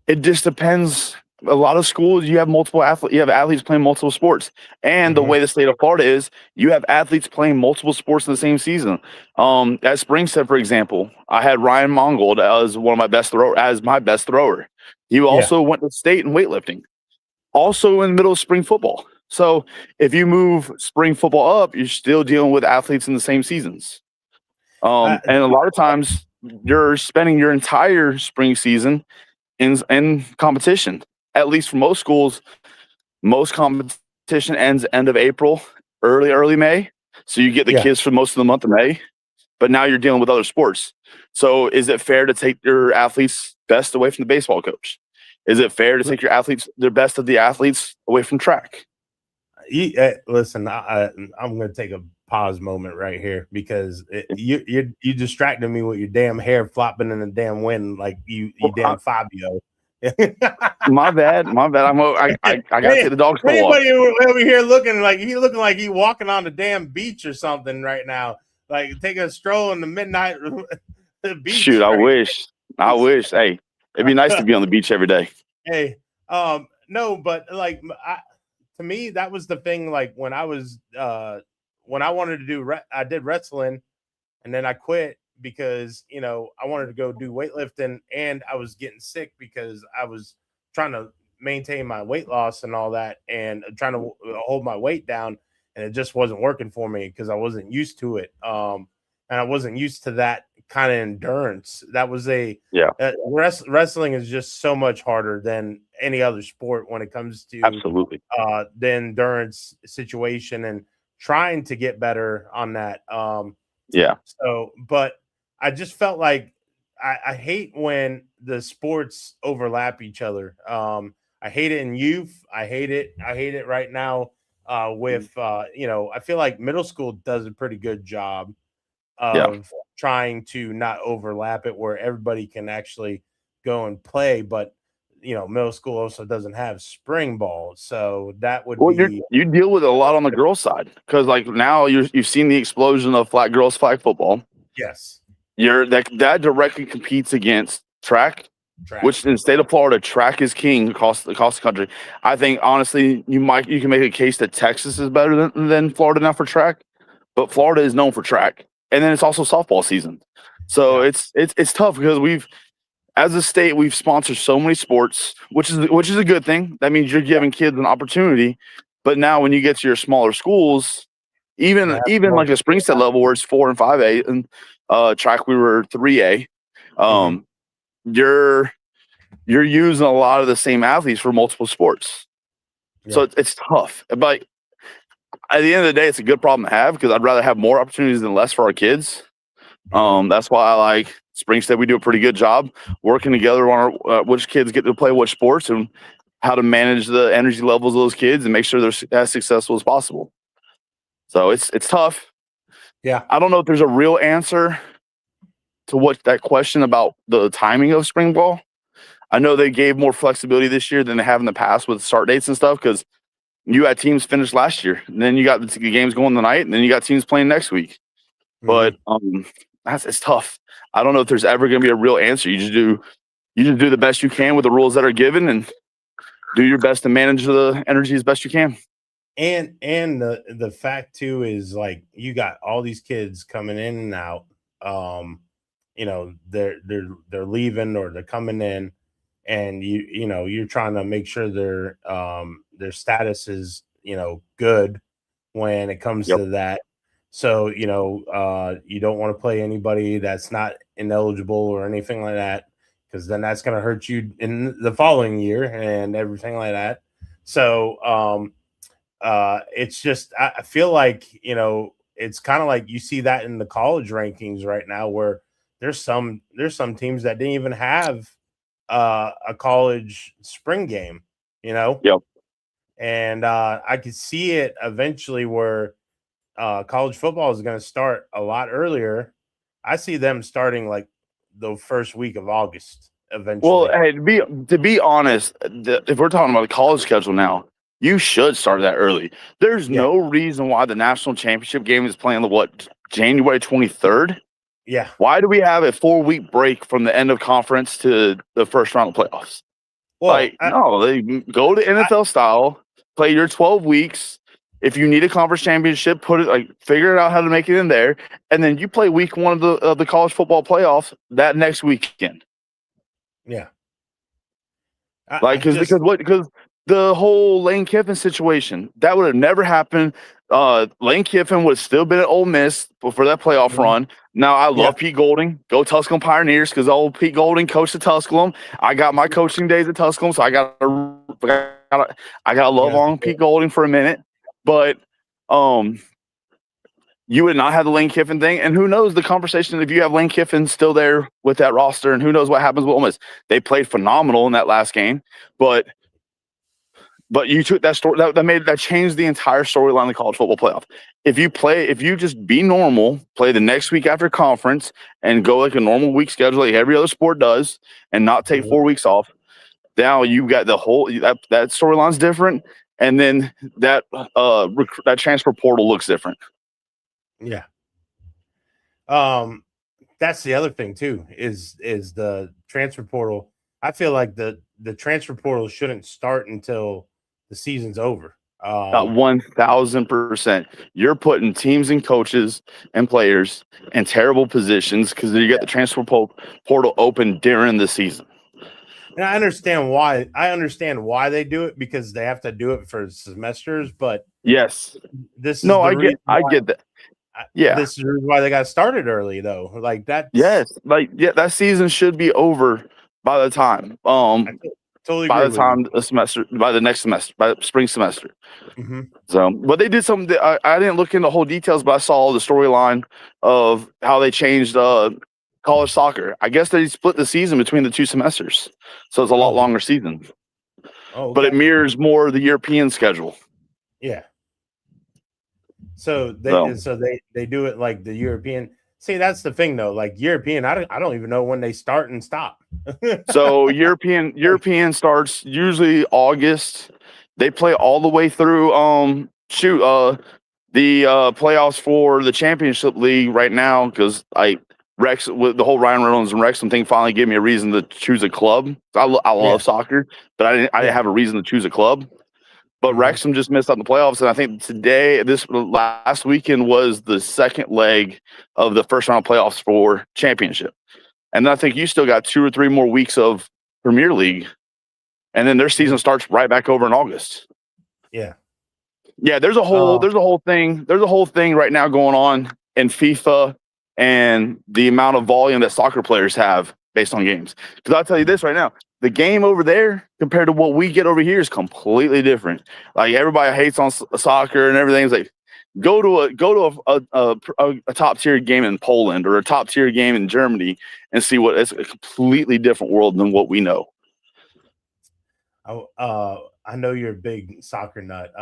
It just depends. A lot of schools, you have multiple athletes. You have athletes playing multiple sports, and the way the state of Florida is, you have athletes playing multiple sports in the same season. At Springstead, for example, I had Ryan Mongold as my best thrower. He also went to state in weightlifting, also in the middle of spring football. So if you move spring football up, you're still dealing with athletes in the same seasons. And a lot of times you're spending your entire spring season in competition. At least for most schools, most competition ends end of April, early May. So you get the kids for most of the month of May, but now you're dealing with other sports. So is it fair to take your athletes' best away from the baseball coach? Is it fair to take your athletes, their best of the athletes, away from track? Listen, I'm going to take a pause moment right here because you distracted me with your damn hair flopping in the damn wind like you damn Fabio. My bad. I got to take the dogs for a walk. Anybody over here looking like he walking on the damn beach or something right now, like taking a stroll in the midnight beach. Shoot, I wish. Hey, it'd be nice to be on the beach every day. Hey, no, but like to me, that was the thing. Like when I was when I wanted to do, I did wrestling, and then I quit because I wanted to go do weightlifting, and I was getting sick because I was trying to maintain my weight loss and all that, and trying to hold my weight down, and it just wasn't working for me because I wasn't used to it. And I wasn't used to that kind of endurance. That was wrestling is just so much harder than any other sport when it comes to absolutely the endurance situation and trying to get better on that. So, but I just felt like I hate when the sports overlap each other. I hate it in youth. I hate it right now with I feel like middle school does a pretty good job of trying to not overlap it where everybody can actually go and play, but middle school also doesn't have spring ball, so that would be you deal with it a lot on the girls' side because like now you've seen the explosion of girls flag football. Yes, that directly competes against track, which in the state of Florida, track is king across the country. I think honestly, you can make a case that Texas is better than Florida now for track, but Florida is known for track, and then it's also softball season, so it's tough because as a state, we've sponsored so many sports, which is a good thing. That means you're giving kids an opportunity. But now when you get to your smaller schools, even like a Springstead level where it's 4 and 5A and track we were 3A, you're using a lot of the same athletes for multiple sports. So it's tough. But at the end of the day, it's a good problem to have because I'd rather have more opportunities than less for our kids. That's why I like Springstead. We do a pretty good job working together on our which kids get to play what sports and how to manage the energy levels of those kids and make sure they're as successful as possible. So it's tough. Yeah. I don't know if there's a real answer to what that question about the timing of spring ball. I know they gave more flexibility this year than they have in the past with start dates and stuff because you had teams finish last year, and then you got the games going tonight, and then you got teams playing next week. But it's tough. I don't know if there's ever going to be a real answer. You just do the best you can with the rules that are given, and do your best to manage the energy as best you can. And the fact too is like you got all these kids coming in and out. They're leaving or they're coming in, and you're trying to make sure their status is good when it comes to that. So, you don't want to play anybody that's not ineligible or anything like that, because then that's going to hurt you in the following year and everything like that. So, it's just, I feel like, it's kind of like you see that in the college rankings right now where there's some teams that didn't even have a college spring game, and I could see it eventually where college football is going to start a lot earlier. I see them starting like the first week of August eventually. Well, hey, to be honest, if we're talking about the college schedule now, you should start that early. There's no reason why the national championship game is playing January 23rd. Yeah. Why do we have a 4-week break from the end of conference to the first round of playoffs? Well, they go to NFL style, play your 12 weeks. If you need a conference championship, figure it out how to make it in there, and then you play week 1 of the college football playoffs that next weekend. Yeah. Because the whole Lane Kiffin situation. That would have never happened. Lane Kiffin would have still been at Ole Miss for that playoff run. Now, I love Pete Golding. Go Tusculum Pioneers, because old Pete Golding coached at Tusculum. I got my coaching days at Tusculum, so I got love on Pete Golding for a minute. But you would not have the Lane Kiffin thing. And who knows the conversation if you have Lane Kiffin still there with that roster, and who knows what happens with Ole Miss. They played phenomenal in that last game, but you took that story that changed the entire storyline of the college football playoff. If you just be normal, play the next week after conference, and go like a normal week schedule like every other sport does, and not take 4 weeks off, now you got the whole that storyline's different, and then that transfer portal looks different. Yeah. That's the other thing too, is the transfer portal. I feel like the transfer portal shouldn't start until the season's over. 1,000%. You're putting teams and coaches and players in terrible positions because you get the transfer portal open during the season. And I understand why. I understand why they do it, because they have to do it for semesters. But yes, this is I get that. Yeah, this is why they got started early, though. Like that. Yes, that season should be over by the time. By the next semester, by the spring semester. Mm-hmm. So, but they did something that I didn't look into the whole details, but I saw the storyline of how they changed college soccer. I guess they split the season between the 2 semesters, so it's a lot longer season. Oh, okay. But it mirrors more the European schedule. Yeah. So they do it like the European. See, that's the thing though. Like European, I don't even know when they start and stop. So European starts usually August. They play all the way through the playoffs for the championship league right now, because Rex with the whole Ryan Reynolds and Wrexham thing finally gave me a reason to choose a club. I love soccer, but I didn't have a reason to choose a club. But Wrexham just missed out on the playoffs, and I think this last weekend was the second leg of the first round of playoffs for championship. And then I think you still got 2 or 3 more weeks of Premier League, and then their season starts right back over in August. Yeah, yeah. There's a whole thing right now going on in FIFA and the amount of volume that soccer players have based on games. Because I'll tell you this right now. The game over there compared to what we get over here is completely different. Like everybody hates on soccer and everything. It's like go to a top tier game in Poland or a top tier game in Germany and see what it's a completely different world than what we know. I know you're a big soccer nut.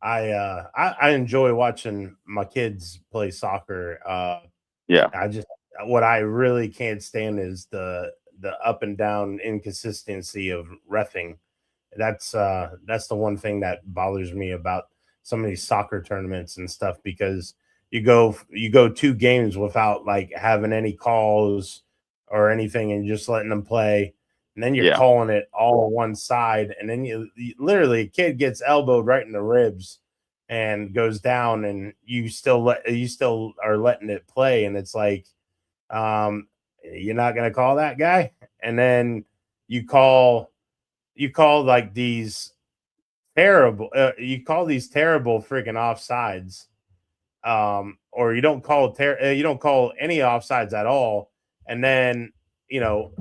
I enjoy watching my kids play soccer. What I really can't stand is the up and down inconsistency of reffing. That's the one thing that bothers me about some of these soccer tournaments and stuff, because you go 2 games without like having any calls or anything and just letting them play, and then you're calling it all on one side, and then you literally a kid gets elbowed right in the ribs and goes down, and you still are letting it play, and it's like you're not going to call that guy. And then you call like these terrible freaking offsides, or you don't call any offsides at all. And then,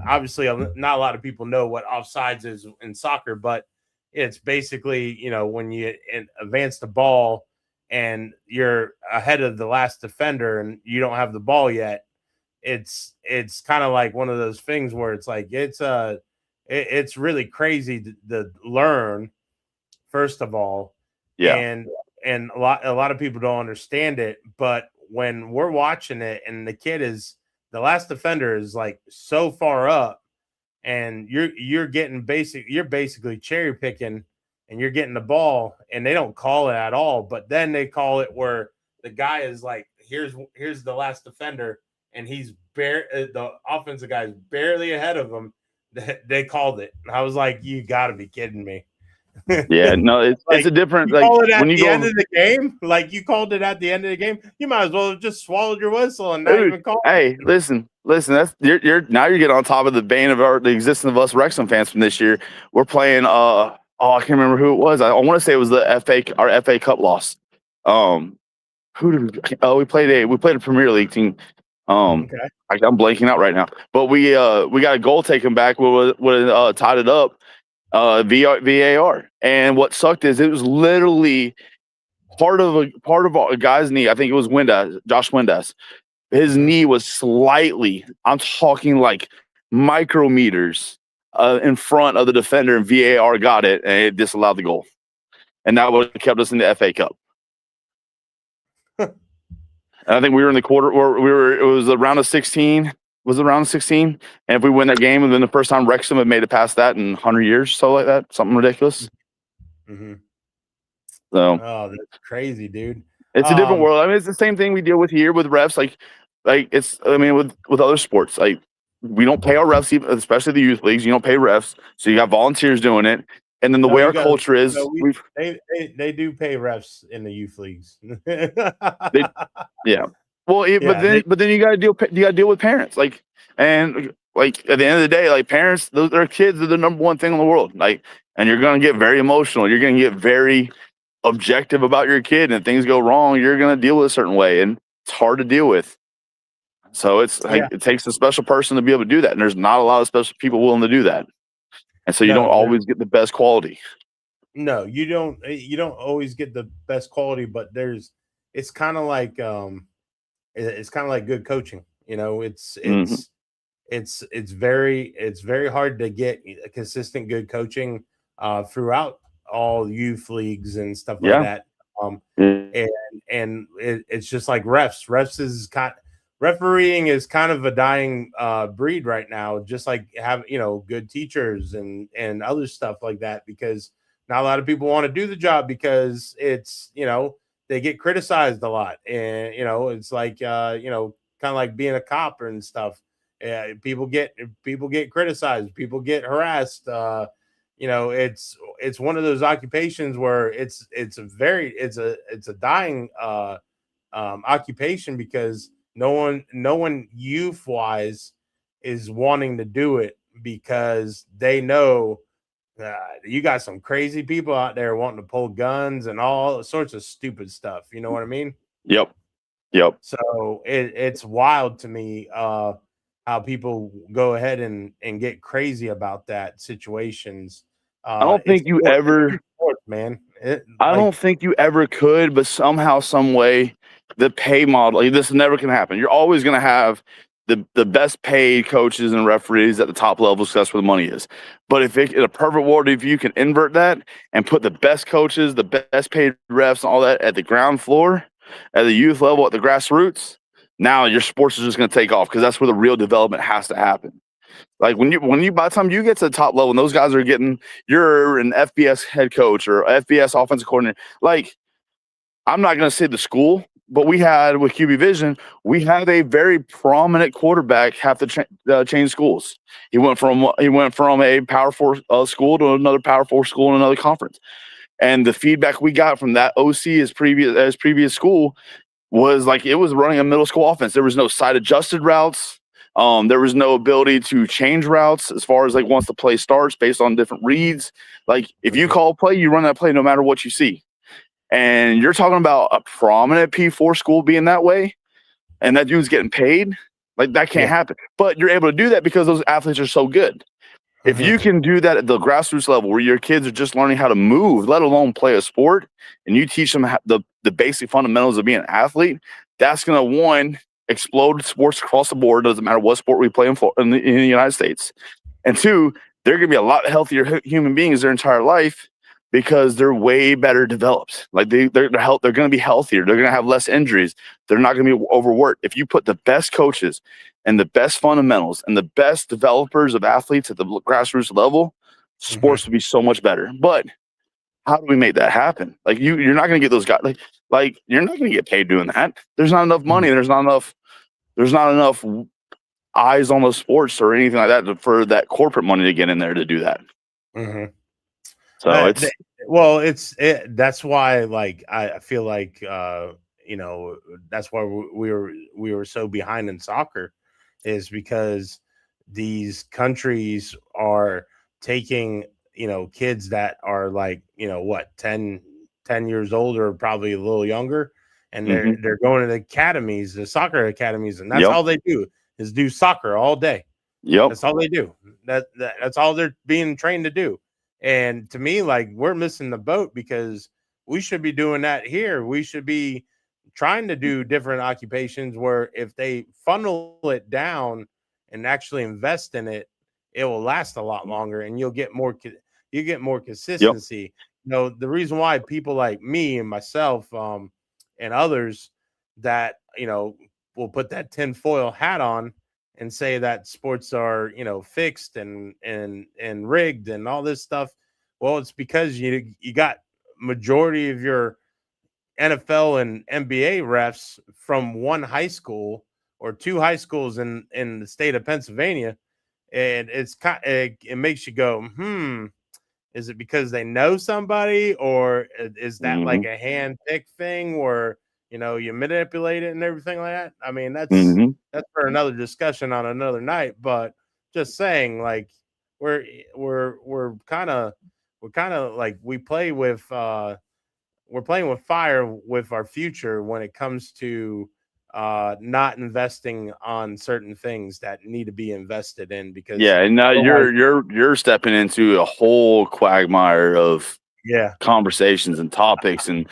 obviously not a lot of people know what offsides is in soccer, but it's basically, when you advance the ball and you're ahead of the last defender and you don't have the ball yet. It's kind of like one of those things where it's like it's really crazy to learn, first of all. And a lot of people don't understand it, but when we're watching it and the last defender is like so far up, and you're basically cherry picking, and you're getting the ball, and they don't call it at all, but then they call it where the guy is like, here's the last defender, and he's the offensive guy is barely ahead of him. They called it. I was like, you got to be kidding me. Yeah, no, it's a different. You call it at the end of the game. Like you called it at the end of the game. You might as well have just swallowed your whistle and not even call. Hey, listen. That's you're getting on top of the bane of the existence of us Wrexham fans from this year. We're playing Oh, I can't remember who it was. I want to say it was our FA Cup loss. Who did we? Oh, we played a Premier League team. Okay. I'm blanking out right now. But we got a goal taken back. Would tied it up. VAR. And what sucked is it was literally part of a guy's knee. I think it was Josh Windass. His knee was slightly, I'm talking like micrometers in front of the defender, and VAR got it, and it disallowed the goal. And that would have kept us in the FA Cup. And I think we were in the quarter, or it was the round of 16. Was the round of 16? And if we win that game, and then the first time Wrexham had made it past that in 100 years, so like that, something ridiculous. Mm-hmm. So, oh, that's crazy, dude. It's a different world. I mean, it's the same thing we deal with here with refs. Like it's. I mean, with other sports, like we don't pay our refs, especially the youth leagues. You don't pay refs, so you got volunteers doing it. And then the way our culture is, they do pay refs in the youth leagues. Yeah. Well, but then you got to deal with parents, and at the end of the day, like parents, their kids are the number one thing in the world. Like, and you're gonna get very emotional. You're gonna get very objective about your kid, and if things go wrong, you're gonna deal with a certain way, and it's hard to deal with. So it takes a special person to be able to do that, and there's not a lot of special people willing to do that, and so you don't always get the best quality. No, you don't. You don't always get the best quality, but it's kind of like good coaching. You know, it's very hard to get a consistent good coaching throughout all youth leagues and stuff like that. And it's just like refereeing is kind of a dying breed right now, just like good teachers and other stuff like that, because not a lot of people want to do the job because it's, they get criticized a lot. And, it's like, kind of like being a cop and stuff. People get criticized, people get harassed. It's one of those occupations where it's a dying occupation, because no one youth wise is wanting to do it, because they know you got some crazy people out there wanting to pull guns and all sorts of stupid stuff. You know what I mean? Yep. So it's wild to me how people go ahead and get crazy about that situations. I don't think you ever, man. I don't think you ever could, but somehow, some way, the pay model, this never can happen. You're always going to have the best paid coaches and referees at the top levels, because that's where the money is. But if in a perfect world, if you can invert that and put the best coaches, the best paid refs, and all that at the ground floor, at the youth level, at the grassroots, now your sports is just going to take off, because that's where the real development has to happen. Like when you by the time you get to the top level and those guys are you're an FBS head coach or FBS offensive coordinator. Like, I'm not going to say the school, but we had with QB Vision, we had a very prominent quarterback have to change schools. He went from a Power 4 school to another Power 4 school in another conference. And the feedback we got from that OC as previous school was like, it was running a middle school offense. There was no side adjusted routes. There was no ability to change routes as far as like once the play starts based on different reads. Like, if you call a play, you run that play no matter what you see. And you're talking about a prominent P4 school being that way, and that dude's getting paid. Like, that can't happen. But you're able to do that because those athletes are so good. If you can do that at the grassroots level, where your kids are just learning how to move, let alone play a sport, and you teach them the basic fundamentals of being an athlete, that's going to, one, explode sports across the board. Doesn't matter what sport we play in the United States. And two, they're going to be a lot healthier human beings their entire life, because they're way better developed. Like, they're going to be healthier. They're going to have less injuries. They're not going to be overworked. If you put the best coaches and the best fundamentals and the best developers of athletes at the grassroots level, sports would be so much better. But how do we make that happen? Like, you're not going to get those guys. Like you're not going to get paid doing that. There's not enough money. There's not enough eyes on the sports or anything like that for that corporate money to get in there to do that. So that's why, like, I feel like that's why we were so behind in soccer, is because these countries are taking kids that are like, what, 10 years old or probably a little younger. And they're going to the academies, the soccer academies. And that's all they do is do soccer all day. Yep. That's all they do. That's all they're being trained to do. And to me, like, we're missing the boat because we should be doing that here. We should be trying to do different occupations where if they funnel it down and actually invest in it, it will last a lot longer and you'll get more consistency. The reason why people like me and myself and others that, will put that tinfoil hat on and say that sports are, fixed and rigged and all this stuff. Well, it's because you got majority of your NFL and NBA refs from one high school or two high schools in the state of Pennsylvania. And it makes you go, is it because they know somebody, or is that like a hand-picked thing where, you manipulate it and everything like that? I mean, that's for another discussion on another night, but just saying, like, we're kind of like we're playing with fire with our future when it comes to not investing on certain things that need to be invested in, because and now you're stepping into a whole quagmire of conversations and topics and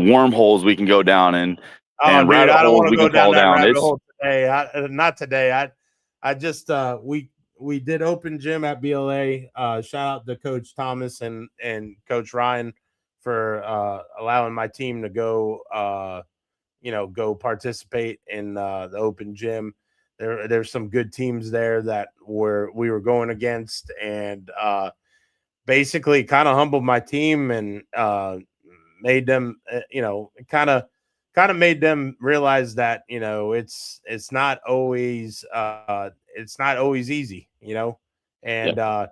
wormholes we can go down and rabbit holes we can fall down. Not today. I just we did open gym at BLA. Shout out to Coach Thomas and Coach Ryan for allowing my team to go go participate in the open gym. There's some good teams there that we were going against, and basically kind of humbled my team and made them kind of made them realize that it's not always easy, and I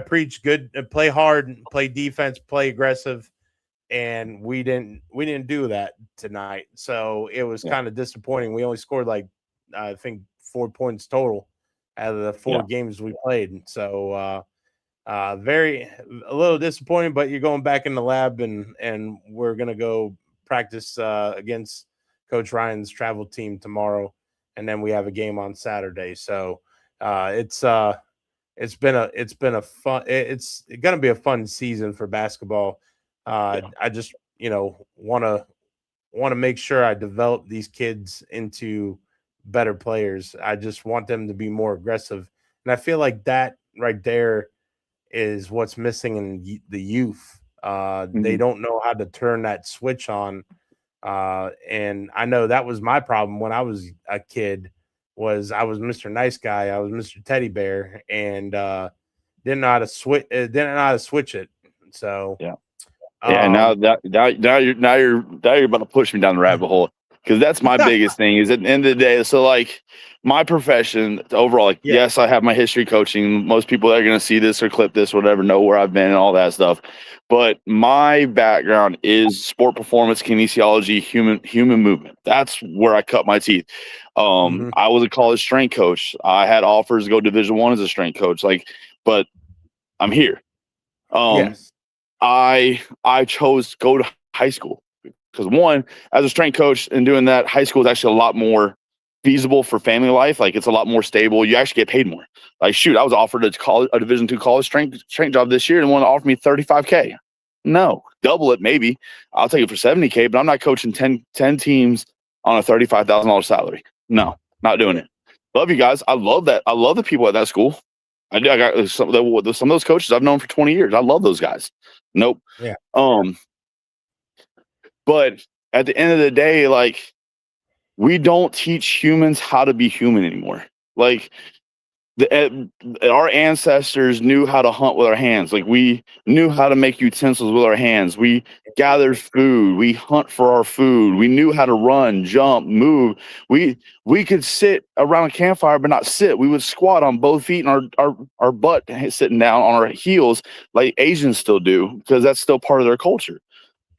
preach good, play hard, play defense, play aggressive. And we didn't do that tonight. So it was kind of disappointing. We only scored like, I think 4 points total out of the 4 games we played. So a little disappointing, but you're going back in the lab and we're going to go practice against Coach Ryan's travel team tomorrow. And then we have a game on Saturday. So it's going to be a fun season for basketball. I just, want to make sure I develop these kids into better players. I just want them to be more aggressive. And I feel like that right there is what's missing in the youth. They don't know how to turn that switch on. And I know that was my problem when I was a kid. I was Mr. Nice Guy. I was Mr. Teddy Bear, and didn't know how to switch it. So now you're about to push me down the rabbit hole, because that's my biggest thing. Is at the end of the day, so like my profession overall, like yes, I have my history coaching. Most people that are going to see this or clip this, or whatever, know where I've been and all that stuff. But my background is sport performance, kinesiology, human movement. That's where I cut my teeth. I was a college strength coach. I had offers to go Division I as a strength coach. But I'm here. I chose to go to high school because, one, as a strength coach and doing that, high school is actually a lot more feasible for family life. Like, it's a lot more stable. You actually get paid more. Like, shoot, I was offered a Division II college strength job this year, and one offered me $35K. No, double it maybe. I'll take it for $70K, but I'm not coaching 10 teams on a $35,000 salary. No, not doing it. Love you guys. I love that. I love the people at that school. I got some of those coaches I've known for 20 years. I love those guys. Nope. Yeah. But at the end of the day, like, we don't teach humans how to be human anymore. Like, our ancestors knew how to hunt with our hands. Like, we knew how to make utensils with our hands. We gathered food. We hunt for our food. We knew how to run, jump, move. We could sit around a campfire, but not sit. We would squat on both feet and our butt sitting down on our heels, like Asians still do, because that's still part of their culture.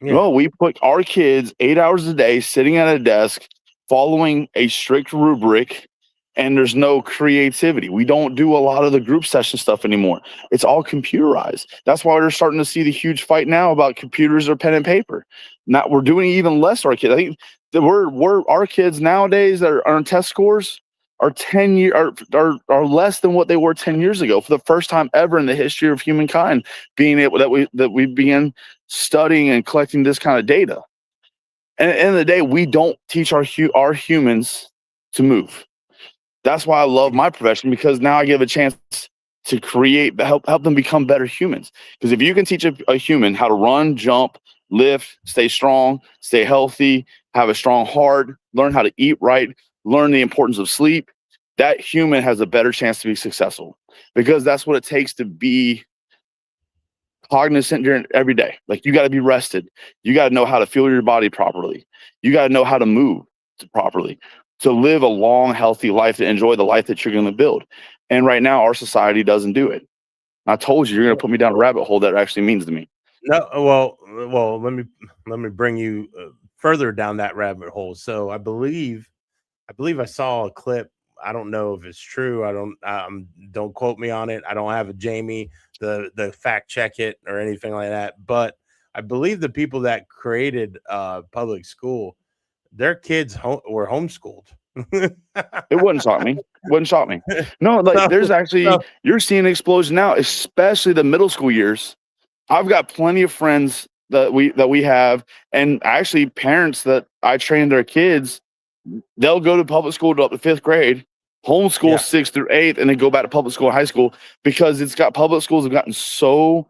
Yeah. Well, we put our kids 8 hours a day sitting at a desk, following a strict rubric, and there's no creativity. We don't do a lot of the group session stuff anymore. It's all computerized. That's why we're starting to see the huge fight now about computers or pen and paper. Not we're doing even less to our kids. I think that we're our kids nowadays that are on test scores are 10 year are less than what they were 10 years ago, for the first time ever in the history of humankind, being able that we began studying and collecting this kind of data. And at the end of the day, we don't teach our humans to move. That's why I love my profession, because now I give a chance to help them become better humans. Because if you can teach a human how to run, jump, lift, stay strong, stay healthy, have a strong heart, learn how to eat right, learn the importance of sleep, that human has a better chance to be successful, because that's what it takes to be cognizant during every day. Like, you got to be rested. You got to know how to fuel your body properly. You got to know how to move properly to live a long, healthy life, to enjoy the life that you're going to build. And right now, our society doesn't do it. I told you, you're going to put me down a rabbit hole that actually means to me. No, well, let me bring you further down that rabbit hole. So I believe I saw a clip. I don't know if it's true. Don't quote me on it. I don't have a Jamie the fact check it or anything like that. But I believe the people that created public school, their kids were homeschooled. It wouldn't shock me. No, like there's actually you're seeing an explosion now, especially the middle school years. I've got plenty of friends that we have, and actually parents that I train their kids. They'll go to public school up to 5th grade, homeschool 6th through 8th, and then go back to public school and high school, because public schools have gotten so,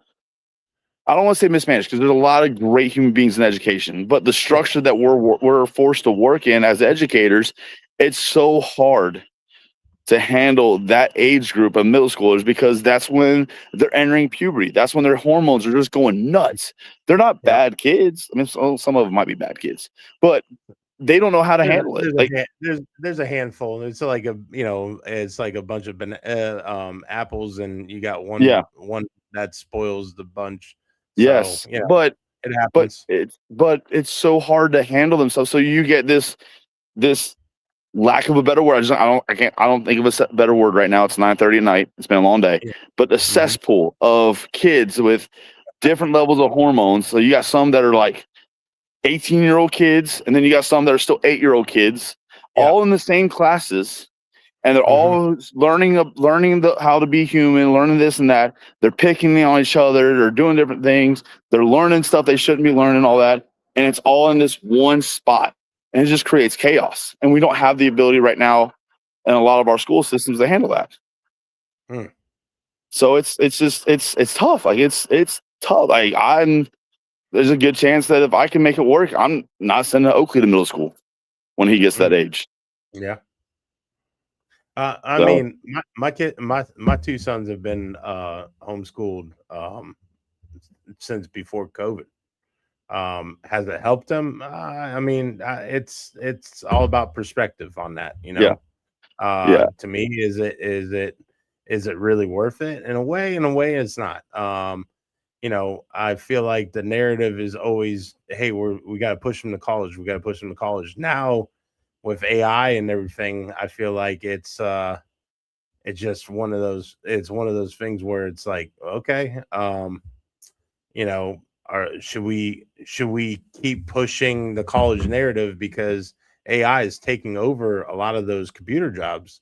I don't want to say mismanaged, because there's a lot of great human beings in education, but the structure that we're forced to work in as educators, it's so hard to handle that age group of middle schoolers, because that's when they're entering puberty. That's when their hormones are just going nuts. They're not bad kids. I mean, some of them might be bad kids, but they don't know how to handle it. Like, there's a handful. It's like it's like a bunch of apples, and you got one that spoils the bunch. Yes, so, but it happens. But it's so hard to handle themselves. So you get this lack of a better word. I don't think of a better word right now. It's 9:30 at night. It's been a long day. Yeah. But the cesspool of kids with different levels of hormones. So you got some that are like 18-year-old kids, and then you got some that are still 8-year-old kids, all in the same classes, and they're all learning how to be human, learning this and that. They're picking on each other. They're doing different things. They're learning stuff they shouldn't be learning, all that, and it's all in this one spot, and it just creates chaos. And we don't have the ability right now in a lot of our school systems to handle that. So it's tough. Like it's tough. Like there's a good chance that if I can make it work, I'm not sending Oakley to middle school when he gets that age. Yeah. I mean, my two sons have been homeschooled since before COVID. Has it helped them? I mean, it's all about perspective on that, To me, is it really worth it? In a way, it's not. I feel like the narrative is always, hey, we got to push them to college. We got to push them to college. Now with AI and everything, I feel like it's just one of those things where it's like, okay, should we keep pushing the college narrative, because AI is taking over a lot of those computer jobs?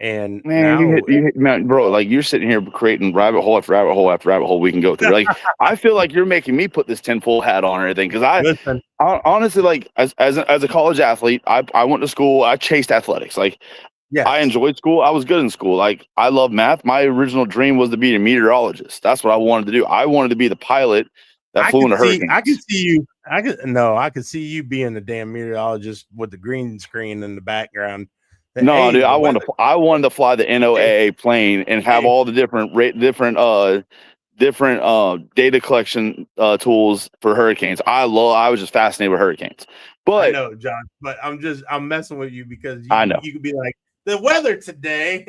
And man, bro, like you're sitting here creating rabbit hole after rabbit hole after rabbit hole we can go through. Like, I feel like you're making me put this tinfoil hat on or anything, because I honestly, like, as a college athlete, I went to school. I chased athletics. Like, I enjoyed school. I was good in school. Like, I love math. My original dream was to be a meteorologist. That's what I wanted to do. I wanted to be the pilot that flew into hurricanes. I could see you being the damn meteorologist with the green screen in the background. No, dude, I wanted to fly the NOAA plane and have all the different data collection tools for hurricanes. I was just fascinated with hurricanes. But I know, John, but I'm messing with you, because I know you could be like, the weather today.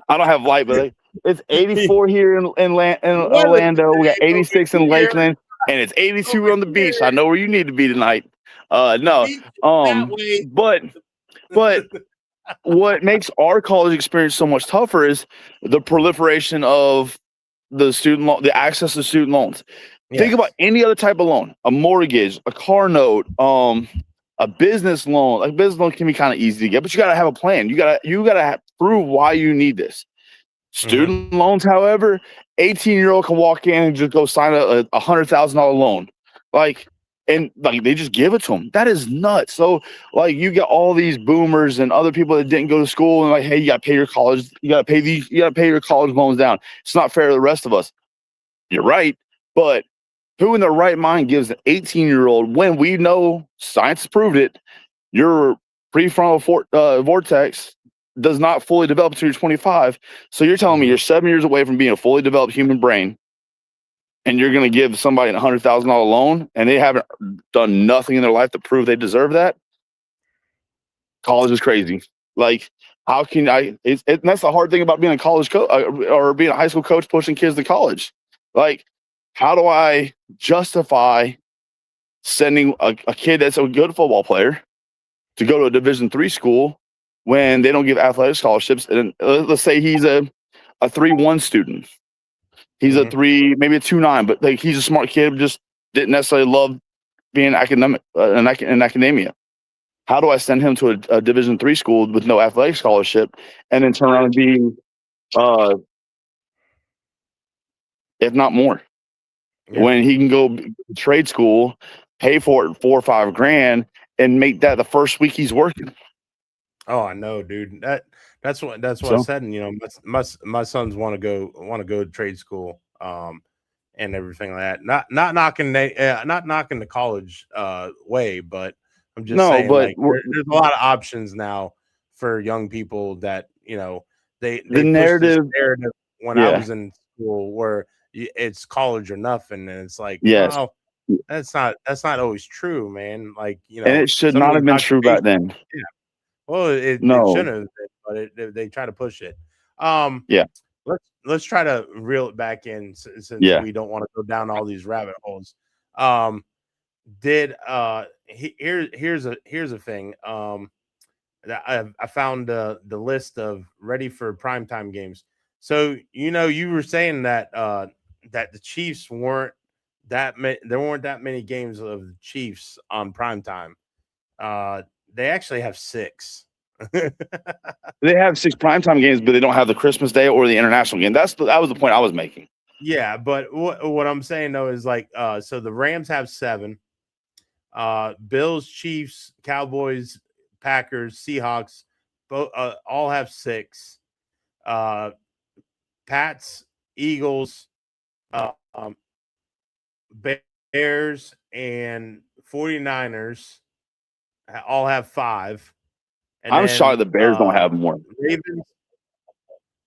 I don't have light, but it's 84 here in Orlando. We got 86 in Lakeland, and it's 82 on the beach. I know where you need to be tonight. But But what makes our college experience so much tougher is the proliferation of the access to student loans. Think about any other type of loan: a mortgage, a car note, a business loan. A business loan can be kind of easy to get, but you got to have a plan. You gotta prove why you need this. Student loans, however, 18-year-old can walk in and just go sign a $100,000 loan, and they just give it to them. That is nuts. So you get all these boomers and other people that didn't go to school and hey, you got to pay your college, you got to pay your college loans down. It's not fair to the rest of us. You're right, but who in their right mind gives an 18-year-old, when we know science has proved it, your prefrontal vortex does not fully develop until you're 25. So you're telling me you're 7 years away from being a fully developed human brain, and you're going to give somebody a $100,000 loan and they haven't done nothing in their life to prove they deserve that? College is crazy. How can I? And that's the hard thing about being a college coach or being a high school coach pushing kids to college. How do I justify sending a kid that's a good football player to go to a Division III school when they don't give athletic scholarships? And let's say he's a 3-1 student. He's a 3, maybe a 2-9, but he's a smart kid, just didn't necessarily love being academic in academia. How do I send him to a Division III school with no athletic scholarship and then turn around and be, if not more? When he can go to trade school, pay for it $4 or $5 grand, and make that the first week he's working. Oh, I know, dude. That's what I said. And my sons want to go to trade school, and everything like that. Not knocking the college way, but I'm just saying, there's a lot of options now for young people that the narrative when I was in school where it's college or nothing, and it's oh, that's not always true, man. And it should not have been true back then. Yeah. Well, it shouldn't have been, but they try to push it. Let's try to reel it back in since we don't want to go down all these rabbit holes. Here's a thing. That I found the list of ready for primetime games. So you were saying that that the Chiefs weren't that many. There weren't that many games of the Chiefs on primetime. They actually have 6. They have 6 primetime games, but they don't have the Christmas Day or the international game. That was the point I was making. Yeah, but what I'm saying though is so the Rams have 7. Bills, Chiefs, Cowboys, Packers, Seahawks, both all have 6. Pats, Eagles, Bears, and 49ers all have 5. And I'm shocked the Bears don't have more. Ravens.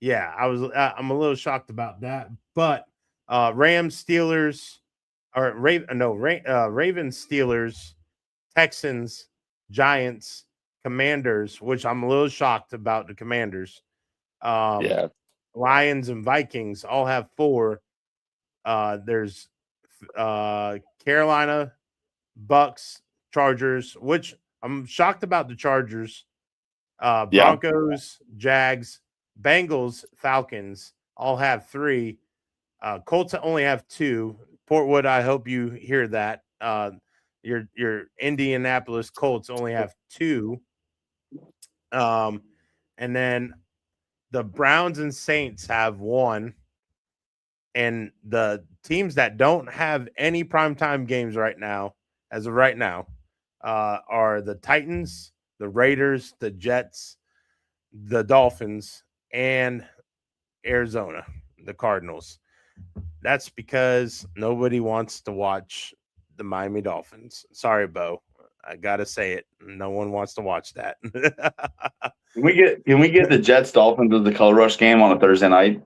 Yeah, I'm a little shocked about that. But Rams, Steelers, Ravens, Steelers, Texans, Giants, Commanders, which I'm a little shocked about the Commanders. Lions and Vikings all have 4. There's Carolina, Bucks, Chargers, which I'm shocked about the Chargers. Broncos, Jags, Bengals, Falcons all have 3. Colts only have 2. Portwood, I hope you hear that. Your Indianapolis Colts only have 2. And then the Browns and Saints have 1. And the teams that don't have any primetime games right now, as of right now, are the Titans, the Raiders, the Jets, the Dolphins, and Arizona, the Cardinals. That's because nobody wants to watch the Miami Dolphins. Sorry, Bo. I gotta say it. No one wants to watch that. Can we get the Jets Dolphins of the Color Rush game on a Thursday night?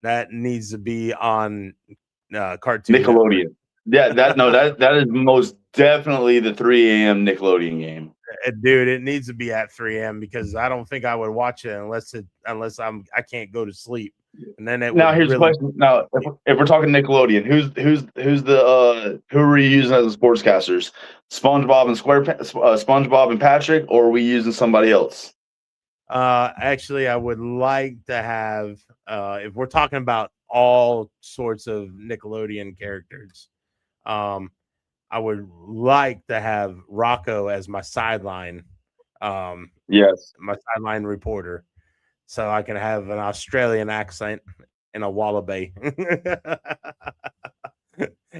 That needs to be on Cartoon Nickelodeon. Network. That is most definitely the 3 a.m. Nickelodeon game. Dude, it needs to be at 3 a.m. because I don't think I would watch it unless I can't go to sleep. and then it Now would here's the really. question. Now, if we're talking Nickelodeon, who are we using as the sportscasters? SpongeBob and SpongeBob and Patrick, or are we using somebody else? Actually, I would like to have, if we're talking about all sorts of Nickelodeon characters, I would like to have Rocco as my sideline, Yes. my sideline reporter, so I can have an Australian accent and a wallaby.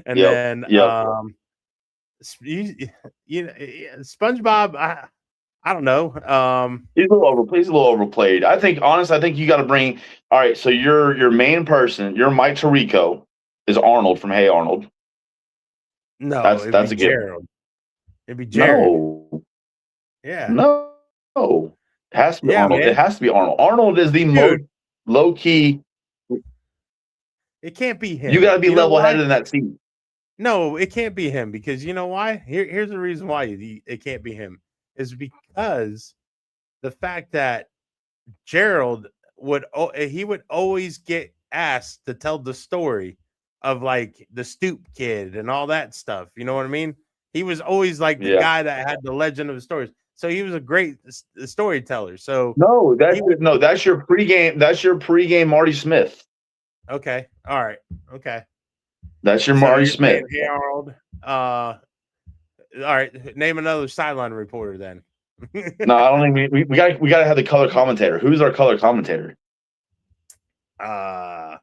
And then, SpongeBob, I don't know. He's a little overplayed. I think you got to bring. All right, so your main person, your Mike Tirico, is Arnold from Hey Arnold. No, that's it'd a be given. Gerald. It'd be Jared. No, Yeah. no, it has to be Arnold. Man. It has to be Arnold. Arnold is the most low key. It can't be him. You got to be level headed in that scene. No, it can't be him because you know why? Here's the reason why it can't be him is because the fact that Gerald would always get asked to tell the story of like the Stoop Kid and all that stuff. You know what I mean? He was always like the guy that had the legend of the stories. So he was a great storyteller. So that's your pregame. That's your pregame Marty Smith. Okay. All right. Okay. That's your Marty Smith. Hey, Arnold. All right. Name another sideline reporter then. No, I don't think we got to have the color commentator. Who's our color commentator? I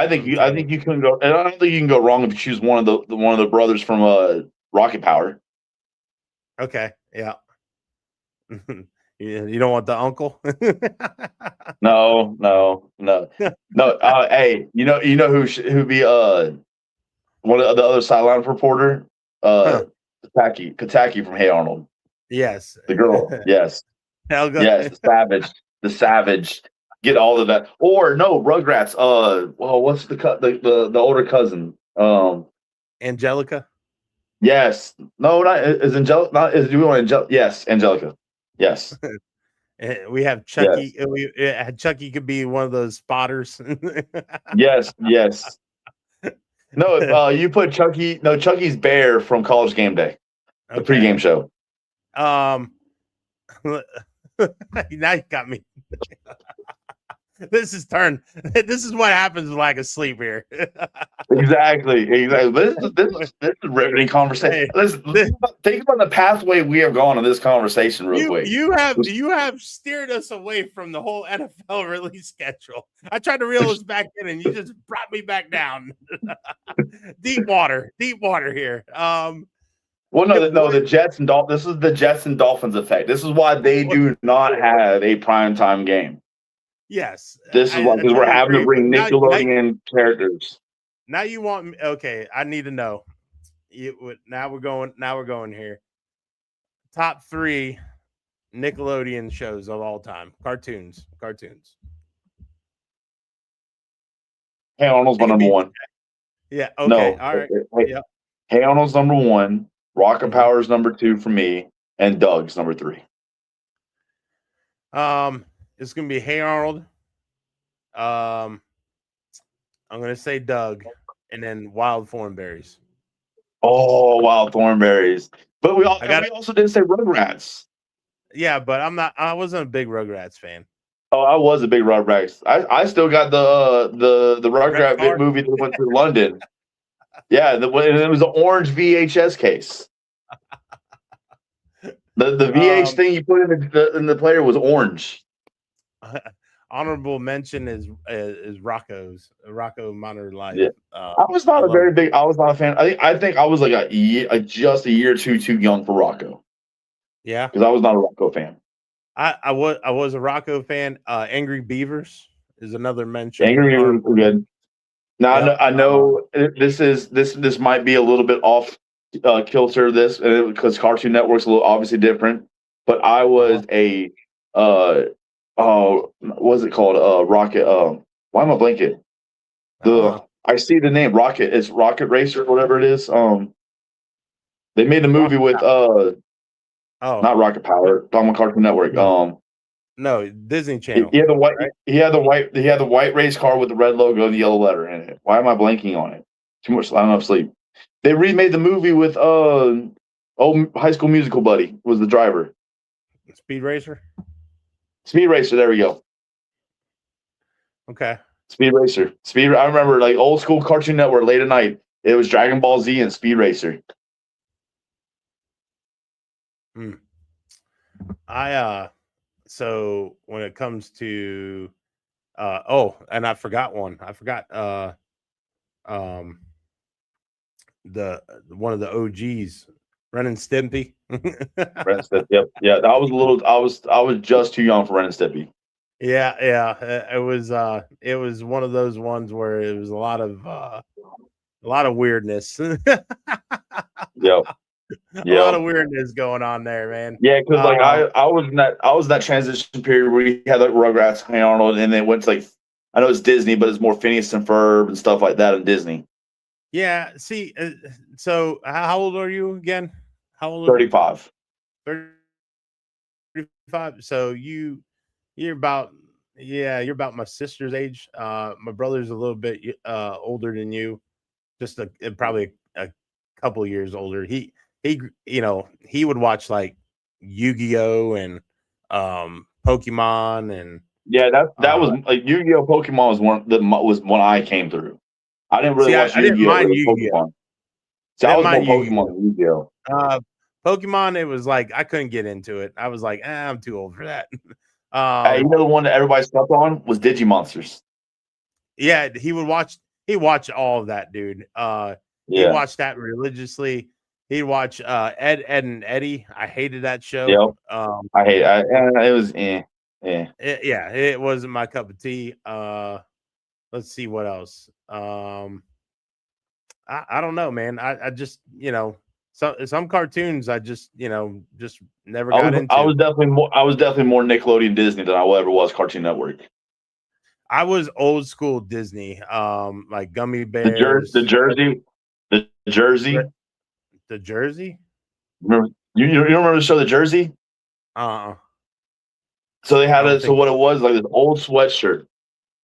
think you can go. And I don't think you can go wrong if you choose one of the brothers from Rocket Power. Okay. Yeah. You don't want the uncle? No. Hey, you know who be one of the other sideline reporter? Kataki from Hey Arnold. Yes. The girl. Yes. Helga. Yes. The savage. Get all of that. Or no, Rugrats. What's the older cousin? Angelica. Yes. No, not is Angelica. Not is do we want Angelica? Yes, Angelica. Yes. We have Chucky. Yes. Chucky could be one of those spotters. Yes. No, you put Chucky. No, Chucky's Bear from College Game Day, the pregame show. Now you got me. This is what happens when I can sleep here. Exactly. This is riveting conversation. Think about the pathway we have gone in this conversation real quick. You have steered us away from the whole NFL release schedule. I tried to reel us back in, and you just brought me back down. Deep water here. The Jets and Dolphins. This is the Jets and Dolphins effect. This is why they do not have a primetime game. Yes. This is why, because we're having to bring Nickelodeon characters. Now you want me? Okay, I need to know. Now we're going here. Top 3 Nickelodeon shows of all time. Cartoons. Hey Arnold's my number 1. Yeah. Okay. No. All right. Yep. Hey Arnold's number 1. Rocket Power's number 2 for me, and Doug's number 3. It's gonna be Hey Arnold. I'm gonna say Doug, and then Wild Thornberries. Oh, Wild Thornberries! But we also didn't say Rugrats. Yeah, but I wasn't a big Rugrats fan. Oh, I was a big Rugrats. I still got the Rugrat movie that went to London. Yeah, it was an orange VHS case. The VH thing you put in the player was orange. Honorable mention is Rocco Modern Life. Yeah. I was not a fan. I think I was like just a year or two too young for Rocco. Yeah, because I was not a Rocco fan. I was a Rocco fan. Angry Beavers is another mention. Angry Beavers were good. Now I know this might be a little bit off kilter because Cartoon Network's a little obviously different. But I was a what's it called? Rocket. Why am I blanking? I see the name Rocket. It's Rocket Racer, whatever it is. They made a movie with not Rocket Power. Talking about Cartoon Network. No, Disney Channel. He had the white. right? He had the white. He had the white race car with the red logo and the yellow letter in it. Why am I blanking on it? Too much. I don't have sleep. They remade the movie with old High School Musical buddy was the driver. Speed Racer. Speed Racer. There we go. Okay. Speed Racer. Speed. I remember like old school Cartoon Network late at night. It was Dragon Ball Z and Speed Racer. So when it comes to and I forgot one. I forgot the one of the OGs, Ren and Stimpy. Ren and Stimpy. Yep. Yeah. I was just too young for Ren and Stimpy. Yeah. It was one of those ones where it was a lot of weirdness. Yep. A lot of weirdness going on there, man. Yeah, because like I was in that transition period where you had like Rugrats, Hey Arnold, and then went to like I know it's Disney, but it's more Phineas and Ferb and stuff like that in Disney. Yeah. See, so how old are you again? How old? 35. 35. So you're about my sister's age. My brother's a little bit older than you, just probably a couple years older. He would watch like Yu-Gi-Oh and Pokemon and that was like Yu-Gi-Oh! Pokemon was one I came through. I didn't really watch Yu-Gi-Oh! I didn't mind Yu-Gi-Oh. I was more Pokemon than Yu-Gi-Oh. Pokemon, it was like I couldn't get into it. I was like, I'm too old for that. The one that everybody slept on was Digimonsters. Yeah, he watched all of that, dude. He watched that religiously. He'd watch Ed, and Eddie. I hated that show. Yep. I hate it. It was it wasn't my cup of tea. Let's see what else. I don't know, man. I just some cartoons I just just never got into. I was definitely more Nickelodeon Disney than I ever was Cartoon Network. I was old school Disney, like Gummy Bears, the Jersey. The Jersey. Remember you remember the show The Jersey? So they had so what it was like this old sweatshirt,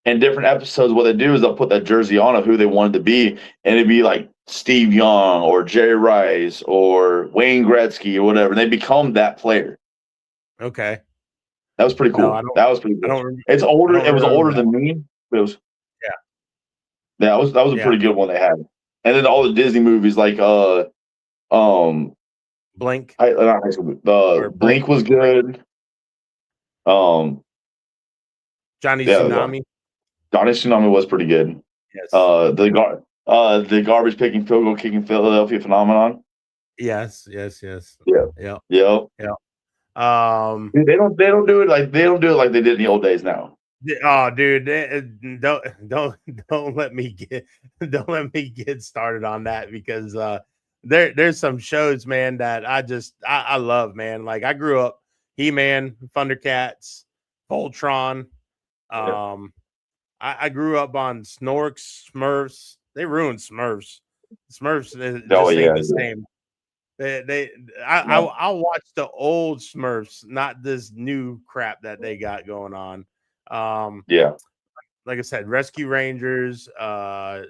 and different episodes. What they do is they'll put that jersey on of who they wanted to be, and it'd be like Steve Young or Jerry Rice or Wayne Gretzky or whatever. And they become that player. Okay, that was pretty cool. That was pretty cool. It's older. It was older than me. But it was that was a pretty good one they had. And then all the Disney movies like Blink. Not High School. Blink was good. Johnny Tsunami. Johnny Tsunami was pretty good. Yes. The garbage picking, field goal kicking Philadelphia phenomenon. Yes. Yeah. Yeah. Dude, they don't do it like they did in the old days now. Oh, dude, don't let me get started on that because there's some shows, man, that I love, man. Like I grew up He-Man, Thundercats, Voltron. I grew up on Snorks, Smurfs. They ruined Smurfs. Smurfs ain't the same. I'll watch the old Smurfs, not this new crap that they got going on. Like I said, Rescue Rangers. I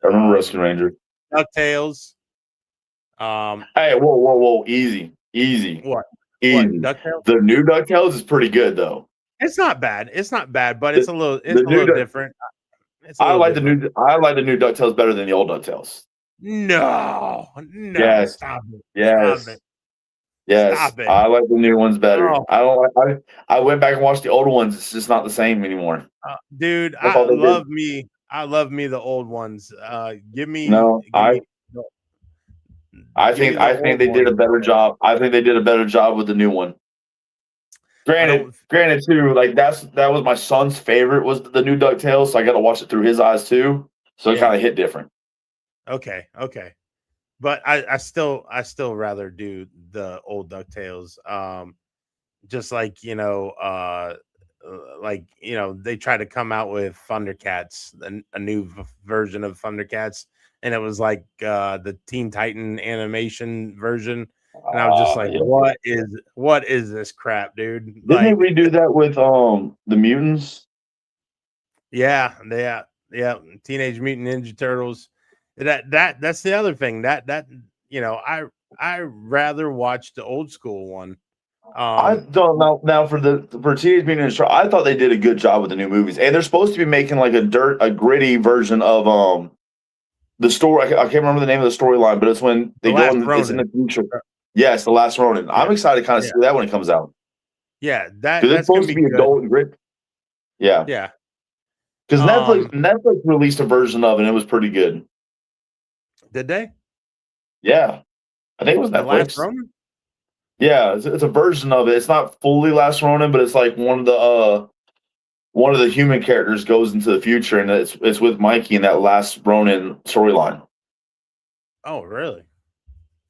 remember Rescue Rangers. DuckTales. Hey, whoa, easy. What? Easy. DuckTales? The new DuckTales is pretty good though. It's not bad, but it's a little different. I like the new DuckTales better than the old DuckTales. No. Yes. Stop it. Yes. Stop it. Yes. Stop it. I like the new ones better. Oh. I went back and watched the old ones. It's just not the same anymore. Dude, I love me the old ones. I think they did a better job. I think they did a better job with the new one. Granted too, like that was my son's favorite was the new DuckTales, so I got to watch it through his eyes too. So it kind of hit different. Okay. But I still rather do the old DuckTales. Just like, they try to come out with Thundercats, a new version of Thundercats. And it was like the Teen Titan animation version. and I was just like, Yeah. what is this crap, dude? Didn't Like, they redo that with the mutants? yeah, Teenage Mutant Ninja Turtles. That's the other thing that I rather watch the old school one. I don't know now for Teenage Mutant Ninja Turtles. I thought they did a good job with the new movies, and they're supposed to be making like a gritty version of the story. I can't remember the name of the storyline, but it's when they The go Last in. It's in the Ronin. future. Yes, The Last Ronin. I'm excited to kind of Yeah. see that when it comes out. Yeah, Because that's it's supposed to be good. adult and grit. Yeah. Yeah. Because Netflix released a version of it, and it was pretty good. Did they? Yeah. I think it was The Last Netflix. Ronin? Yeah, it's a version of it. It's not fully Last Ronin, but it's like one of the human characters goes into the future, and it's with Mikey in that Last Ronin storyline. Oh, really?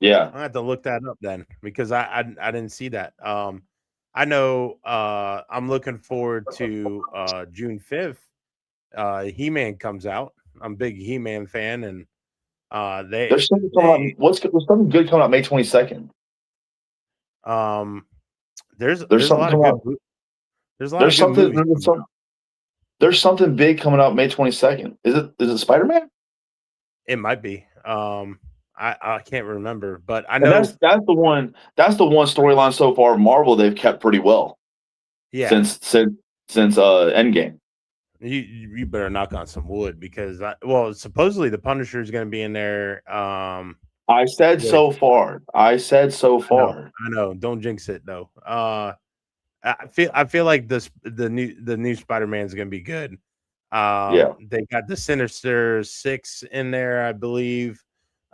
Yeah. I have to look that up then because I didn't see that. I know I'm looking forward to June 5th. He-Man comes out. I'm a big He-Man fan, and There's something coming out. There's something good coming out May 22nd. There's a something lot of coming good. out. There's a lot of good movies. There's something big coming out May 22nd. Is it Spider-Man? It might be. I can't remember, but I know that's the one storyline so far of Marvel they've kept pretty well. Yeah. Since Endgame. You better knock on some wood because supposedly the Punisher is going to be in there. I said so far. I know. Don't jinx it though. I feel like the new Spider-Man is going to be good. They got the Sinister Six in there, I believe.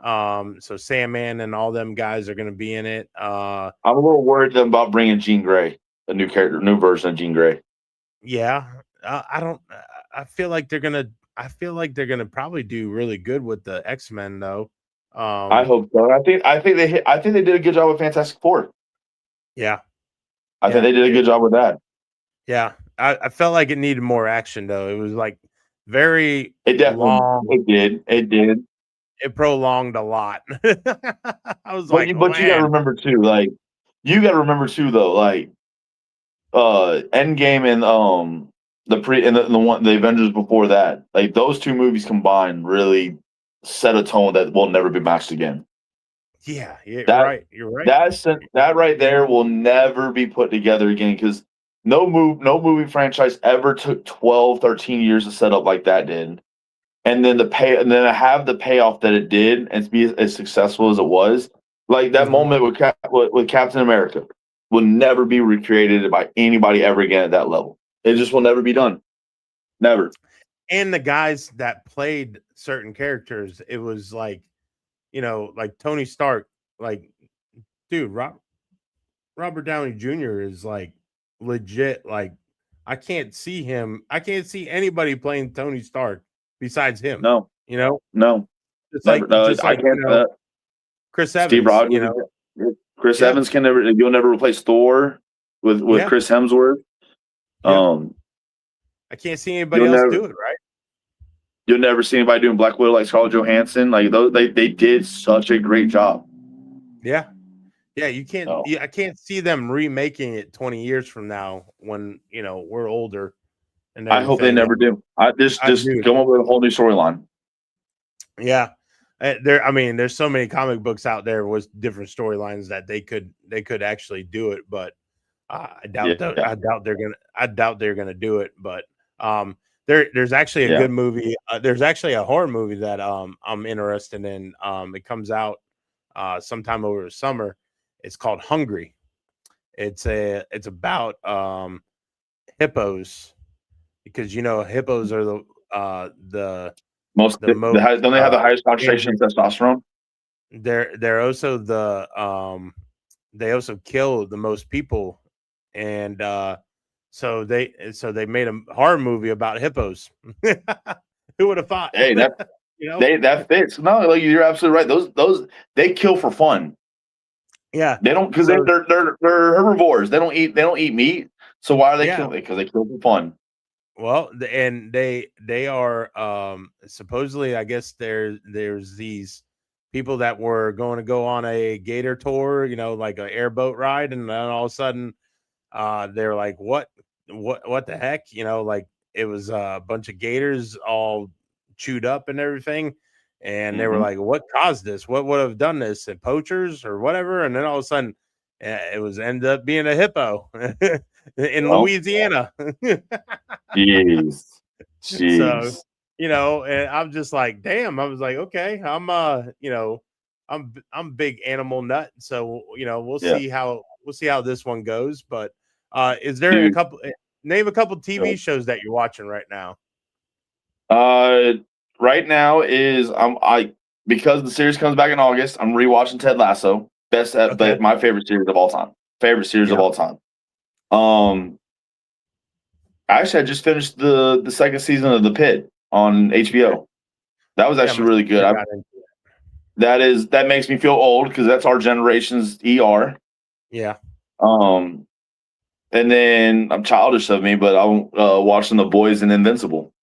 So Sandman and all them guys are going to be in it. I'm a little worried about bringing Jean Grey, a new version of Jean Grey. Yeah, I feel like they're gonna probably do really good with the X-Men though. I hope so. I think they did a good job with Fantastic Four. Yeah, I think they did a good job with that. Yeah, I felt like it needed more action though. It was like very long. It did. It prolonged a lot. I was but you gotta remember too, though, like Endgame and the Avengers before that, like those two movies combined really set a tone that will never be matched again. Yeah, you're right. That right there will never be put together again because no movie franchise ever took 12, 13 years to set up like that did. And then to have the payoff that it did and to be as successful as it was, like that moment with Captain America will never be recreated by anybody ever again at that level. It just will never be done. Never. And the guys that played certain characters, it was like, like Tony Stark, like, dude, Robert Downey Jr. is like legit. Like, I can't see anybody playing Tony Stark besides him. No. No. It's like, I can't. Chris Evans. Steve Rogers. Chris Evans you'll never replace Thor with Chris Hemsworth. Yeah. I can't see anybody else do it, right? You'll never see anybody doing Black Widow like Scarlett Johansson. Like those, they did such a great job. Yeah. Yeah, you can't. I can't see them remaking it 20 years from now when we're older. And I hope they never do. Just come up with a whole new storyline. Yeah, there's so many comic books out there with different storylines that they could actually do it, but I doubt they're gonna do it. But there's actually a good movie. There's actually a horror movie that I'm interested in. It comes out sometime over the summer. It's called Hungry. It's about hippos, because hippos are the most. Don't they have the highest concentration of testosterone? They're also they also kill the most people, and so they made a horror movie about hippos. Who would have thought? Hey, that fits. No, like you're absolutely right. Those they kill for fun. Yeah, they don't, because they're herbivores. They don't eat meat. So why are they killing? Because they kill for fun. Well, and they are supposedly, I guess there's these people that were going to go on a gator tour, like an airboat ride, and then all of a sudden, they're like, what the heck? Like it was a bunch of gators all chewed up and everything. And they were like, what caused this? What would have done this? And poachers or whatever. And then all of a sudden, it was ended up being a hippo in Louisiana. Jeez. So, and I'm just like, damn. I was like, okay, I'm I'm big animal nut. So, we'll see how this one goes. But is there name a couple TV shows that you're watching right now? Right now is because the series comes back in August, I'm rewatching Ted Lasso. My favorite series of all time. Of all time. Actually, I just finished the second season of The Pitt on HBO. That was actually really good. That makes me feel old because that's our generation's ER. Yeah. And then I'm childish of me, but I'm watching The Boys and Invincible.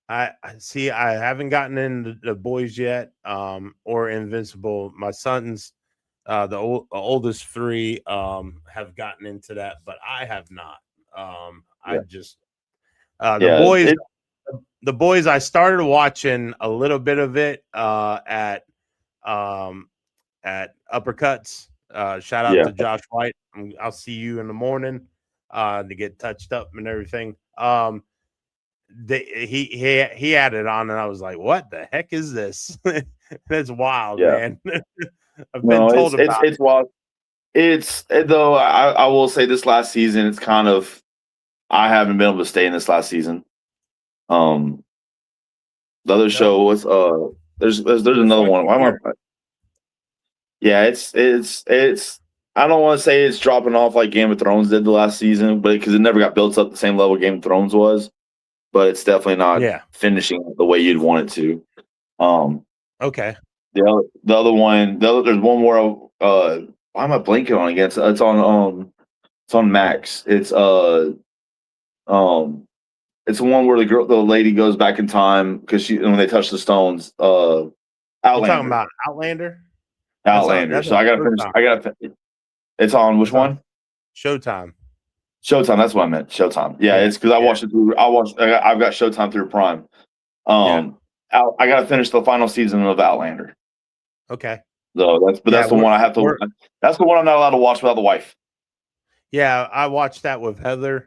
I see. I haven't gotten into The Boys yet, or Invincible. My sons, the oldest three, have gotten into that, but I have not. I just The Boys. I started watching a little bit of it at Uppercuts. Shout out to Josh White. I'll see you in the morning to get touched up and everything. He had it on, and I was like, "What the heck is this?" That's wild, man. I've been told about it's wild. Though I will say this last season, it's kind of I haven't been able to stay in this last season. The other show was there's another one. Why am I? Yeah, it's I don't want to say it's dropping off like Game of Thrones did the last season, but because it never got built up the same level Game of Thrones was. But it's definitely not finishing the way you'd want it to. Okay. The other one, there's one more. Why am I blanking on again? It's on Max. It's the one where the lady goes back in time because when they touch the stones. Outlander. You're talking about Outlander. Outlander. So I gotta finish. It's on which one? Showtime. That's what I meant. Showtime. Yeah, it's because I watched it through. I've got Showtime through Prime. I got to finish the final season of Outlander. Okay. So that's the one I have to. That's the one I'm not allowed to watch without the wife. Yeah, I watched that with Heather.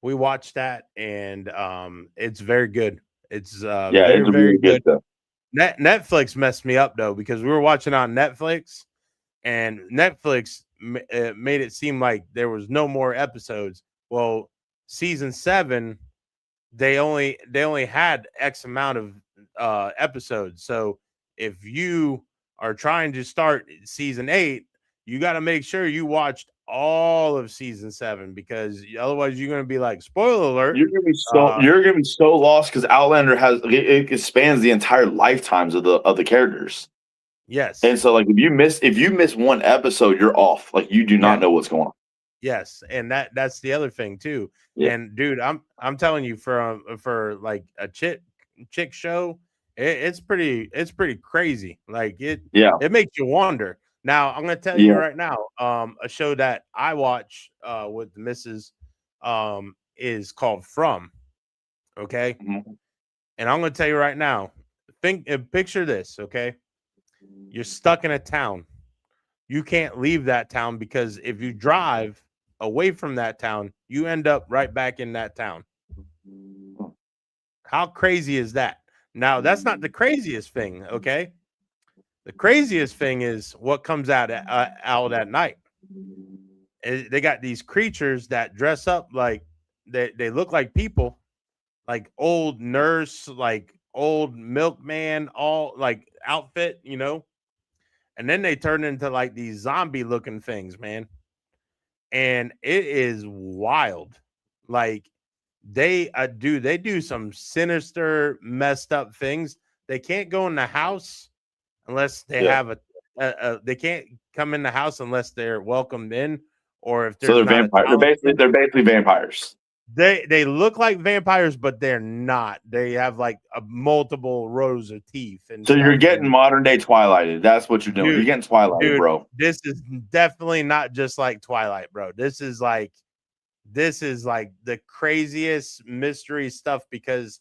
We watched that, and it's very good. It's very, very good. Netflix messed me up though because we were watching on Netflix, and Netflix made it seem like there was no more episodes. Well, season 7, they only had X amount of episodes. So if you are trying to start season 8, you got to make sure you watched all of season 7 because otherwise you're going to be like, spoiler alert. You're going to be so lost because Outlander it spans the entire lifetimes of the characters. Yes. And so like if you miss one episode, you're off. Like you do not know what's going on. Yes, and that's the other thing too. Yeah. And dude, I'm telling you for like a chick show, it's pretty crazy. Like it makes you wonder. Now, I'm going to tell you right now, a show that I watch with the missus is called From. Okay? Mm-hmm. And I'm going to tell you right now, picture this, okay? You're stuck in a town. You can't leave that town because if you drive away from that town, you end up right back in that town. How crazy is that? Now, that's not the craziest thing, okay? The craziest thing is what comes out at night. They got these creatures that dress up like they look like people, like old nurse, like old milkman, all like outfit, and then they turn into like these zombie looking things, man. And it is wild. Like they do some sinister, messed up things. They can't go in the house unless they have they can't come in the house unless they're welcomed in, or if there's they're vampires. They're basically vampires. They look like vampires, but they're not. They have like multiple rows of teeth. And So you're stuff. getting modern day Twilighted. That's what you're doing. Dude, You're getting Twilighted, dude, bro. This is definitely not just like Twilight, bro. This is like the craziest mystery stuff because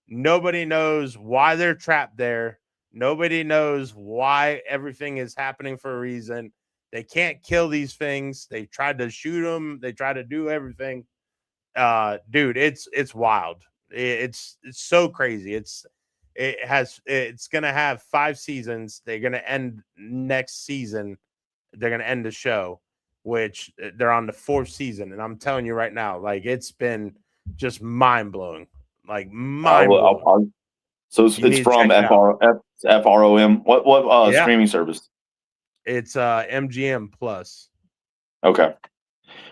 nobody knows why they're trapped there. Nobody knows why everything is happening for a reason. They can't kill these things. They tried to shoot them. They try to do everything. Dude, it's wild. It's so crazy. It's gonna have 5 seasons. They're gonna end next season. They're gonna end the show, which they're on the 4th season. And I'm telling you right now, like it's been just mind blowing. Like mind blowing. So it's from FROM. What Yeah. streaming service? It's MGM Plus. Okay.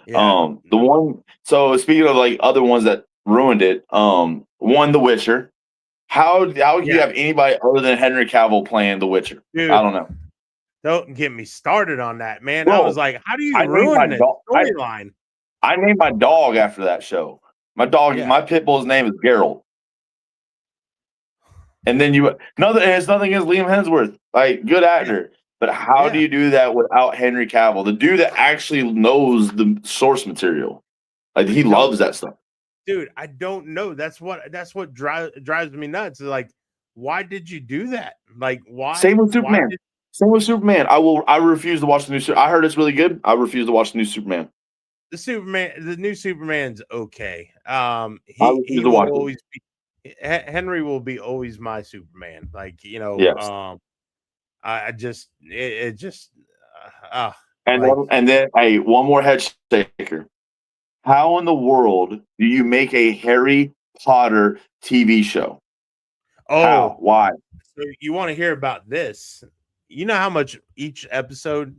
Yeah. The one. So speaking of like other ones that ruined it, one The Witcher. How do you have anybody other than Henry Cavill playing The Witcher? Dude, I don't know. Don't get me started on that, man. Bro, I was like, how do you ruin the storyline? I named my dog after that show. My dog, my pit bull's name is Geralt. And then it's nothing against Liam Hemsworth, like good actor. But how do you do that without Henry Cavill, the dude that actually knows the source material? Like he loves that stuff. Dude, I don't know. That's what drives me nuts. Like, why did you do that? Like, why? Same with Superman. Same with Superman. I refuse to watch the new. I heard it's really good. I refuse to watch the new Superman. The new Superman's okay. He will always be. Henry will be always my Superman. Like, you know, yes. and then hey, one more head shaker. How in the world do you make a Harry Potter TV show? Oh, how? Why? So you want to hear about this? You know how much each episode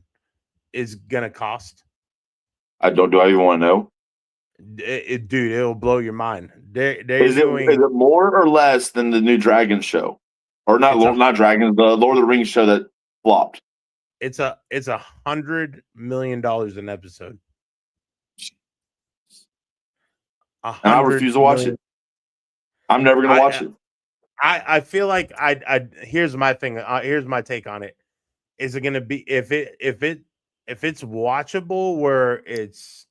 is gonna cost? Do I even want to know? Dude, it'll blow your mind. Is it more or less than the new Dragons show, or not Dragons, the Lord of the Rings show that flopped? It's $100 million an episode. And I refuse to watch it. I'm never gonna watch it. I feel like here's my thing. Here's my take on it. Is it gonna be if it's watchable where it's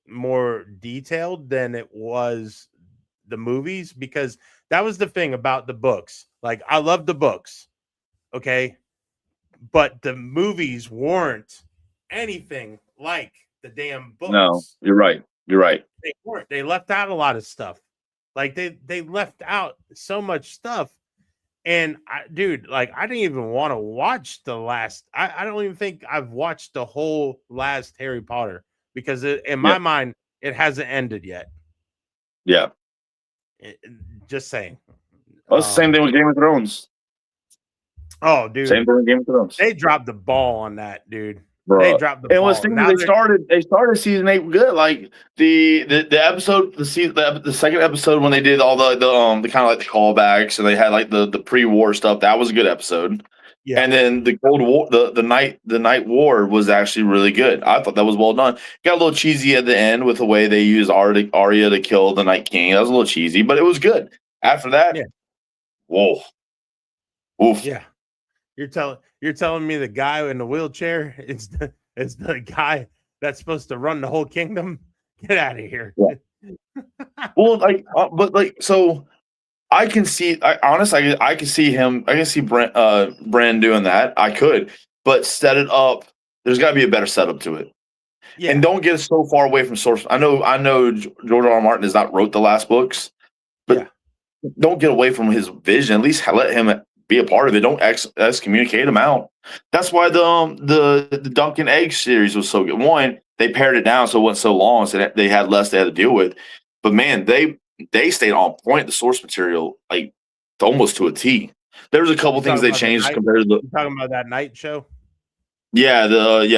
more detailed than it was the movies? Because that was the thing about the books. Like I love the books, okay, but the movies weren't anything like the damn books. No, you're right. You're right. They weren't. They left out a lot of stuff. Like they left out so much stuff. And I didn't even want to watch the last. I don't even think I've watched the whole last Harry Potter because in my mind it hasn't ended yet. Yeah. Just saying. Well, it's the same thing with Game of Thrones. Oh, dude. Same thing with Game of Thrones. They dropped the ball on that, dude. Bro. They dropped the ball. They started season 8 good. Like the episode, the second episode when they did all the kind of like the callbacks and they had like the pre-war stuff. That was a good episode. Yeah. And then the Cold War, the night war was actually really good. I thought that was well done. Got a little cheesy at the end with the way they used Arya to kill the Night King. That was a little cheesy, but it was good. After that, whoa, oof. Yeah. You're telling me the guy in the wheelchair is the guy that's supposed to run the whole kingdom? Get out of here. Yeah. Well, so I can see. Honestly, I can see him. I can see Bran doing that. I could, but set it up. There's got to be a better setup to it. Yeah. And don't get so far away from source. I know George R. Martin has not wrote the last books, but don't get away from his vision. At least let him be a part of it. Don't excommunicate him out. That's why the Duncan Egg series was so good. One, they pared it down so it wasn't so long, so they had less they had to deal with. But man, they stayed on point. The source material, like almost to a T. There was a couple things they changed compared to the. You talking about that night show? Yeah, the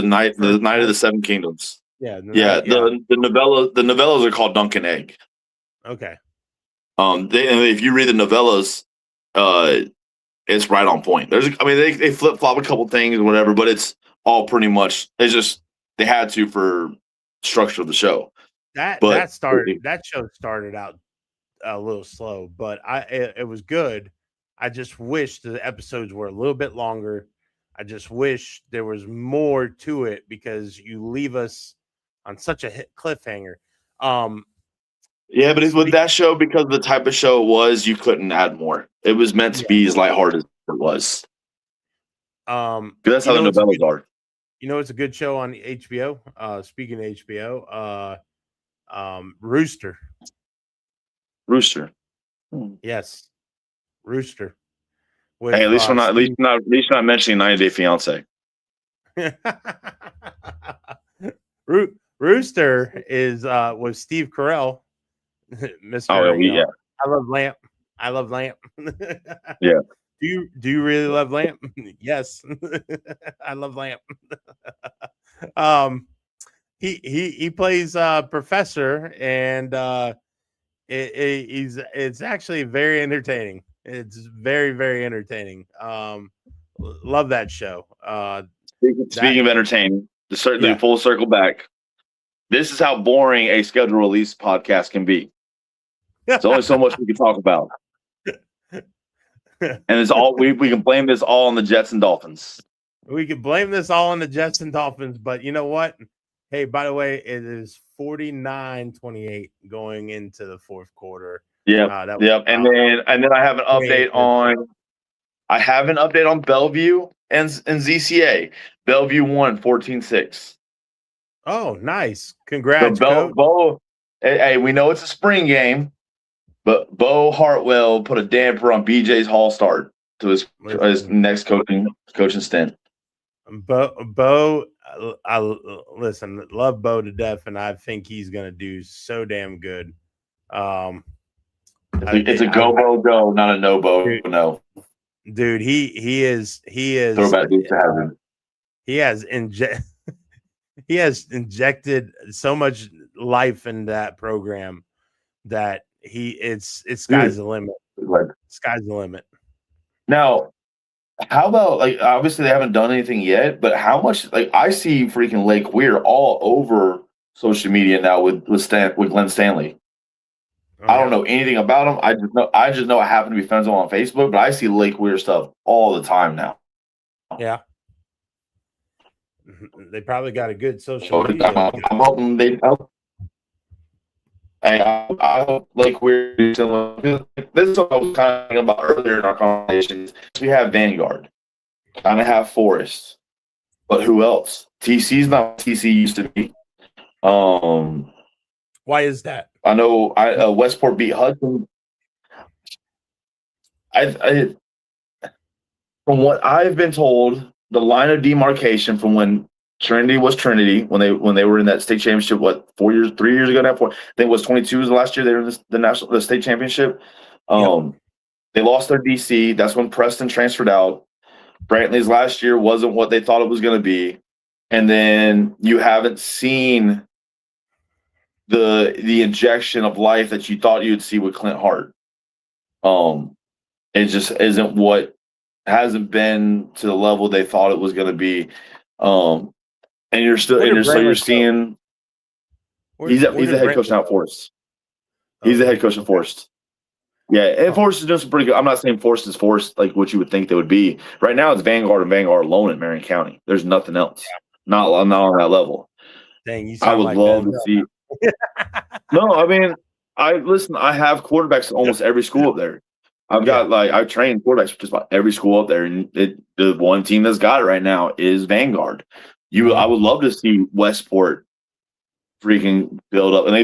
night of the Seven Kingdoms. Yeah, the novellas are called Duncan Egg. Okay. If you read the novellas, it's right on point. They flip flop a couple things or whatever, but it's all pretty much. It's just they had to for structure of the show. That show started out a little slow, but it was good. I just wish the episodes were a little bit longer. I just wish there was more to it because you leave us on such a cliffhanger. Yeah, but with that show, because of the type of show it was, you couldn't add more. It was meant to be as lighthearted as it was. Because that's how the novellas are. You know, it's a good show on HBO. Speaking of HBO, Rooster. Rooster. Yes, Rooster. With, hey, at least we're not mentioning 90 Day Fiance. Rooster is was Steve Carell. Mr. Oh yeah. I love Lamp. Yeah. Do you really love Lamp? Yes. I love Lamp. He plays Professor, and it's actually very entertaining. It's very, very entertaining. Love that show. Speaking of entertaining, certainly full circle back. This is how boring a schedule release podcast can be. There's only so much we can talk about. And it's all we can blame this all on the Jets and Dolphins. We can blame this all on the Jets and Dolphins, but you know what? Hey, by the way, it is 49-28 going into the fourth quarter. Yeah. And then I have an update on Bellevue and ZCA. Bellevue won 14-6. Oh, nice. Congrats. Bo, hey, we know it's a spring game, but Bo Hartwell put a damper on BJ's Hall start to his next coaching stint. Bo, I listen, love Bo to death, and I think he's going to do so damn good. It's a go, not a no Bo. No, dude, he is throwback to heaven. He has injected so much life in that program that it's sky's the limit. Sky's the limit. Now, how about obviously they haven't done anything yet, but how much I see freaking Lake Weir all over social media now with Glenn Stanley. I don't know anything about him. I just know I happen to be friends with him on Facebook, but I see Lake Weir stuff all the time now. Yeah. They probably got a good social media. I'm hoping they help. I hope Lake Weir. This is what I was kind of thinking about earlier in our conversations. We have Vanguard, kind of have Forest, but who else? TC's not what TC used to be. Why is that? I know Westport beat Hudson. From what I've been told, the line of demarcation from when Trinity was Trinity, when they were in that state championship, 3 years ago now? I think it was 22 was the last year they were in the state championship. They lost their DC. That's when Preston transferred out. Brantley's last year wasn't what they thought it was going to be, and then you haven't seen the injection of life that you thought you'd see with Clint Hart. It just hasn't been to the level they thought it was going to be. And you're seeing he's the head coach now at Forest. He's the head coach at Forest. Yeah, and Forest is doing some pretty good. I'm not saying Forest is Forest like what you would think they would be. Right now it's Vanguard and Vanguard alone in Marion County. There's nothing else. Not on that level. Dang, I would love to see. No, I mean, I have quarterbacks at almost every school up there. I've got I've trained quarterbacks for just about every school up there, and the one team that's got it right now is Vanguard. I would love to see Westport freaking build up, and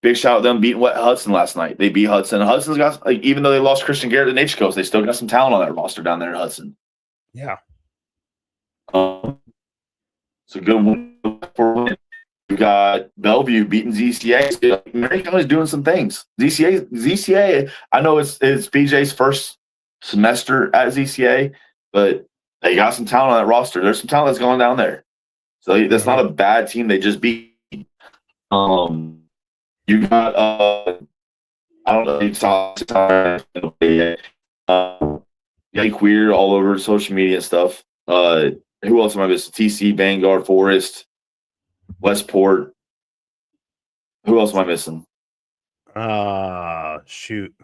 big shout out to them beating Hudson last night. They beat Hudson. Hudson's got even though they lost Christian Garrett to Nature Coast, they still got some talent on that roster down there in Hudson. Yeah, it's a good one for win. We got Bellevue beating ZCA. Marion County's doing some things. ZCA. I know it's BJ's first semester at ZCA, but they got some talent on that roster. There's some talent that's going down there. So that's not a bad team. They just beat. You got I don't know. You saw Lake Weir all over social media and stuff. Who else am I missing? TC, Vanguard, Forest. Westport. Who else am I missing? Shoot.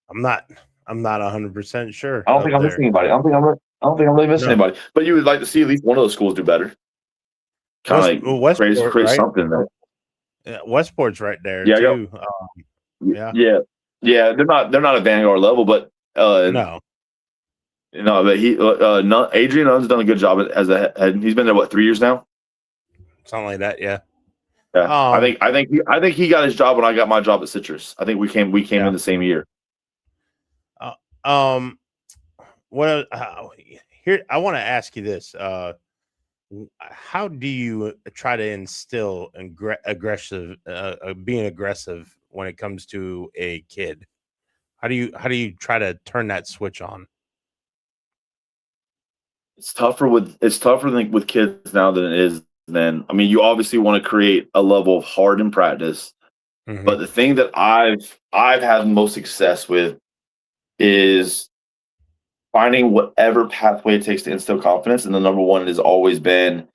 I'm not 100% sure I don't up think I'm there. missing anybody. I don't think I'm really missing No. anybody. But you would like to see at least one of those schools do better. Kind of Westport, create right? something there. Yeah, Westport's right there Yeah, too. yeah, Yeah. yeah. They're not at Vanguard level, but No. but Adrian Nunn's done a good job as a head. He's been there 3 years now. Something like that, yeah. Yeah, I think he got his job when I got my job at Citrus. I think we came Yeah. in the same year. What here? I want to ask you this: how do you try to instill aggressive, being aggressive when it comes to a kid? How do you try to turn that switch on? It's tougher with kids now than it is then. I mean, you obviously want to create a level of hard in practice, but the thing that I've had the most success with is finding whatever pathway it takes to instill confidence. And the number one has always been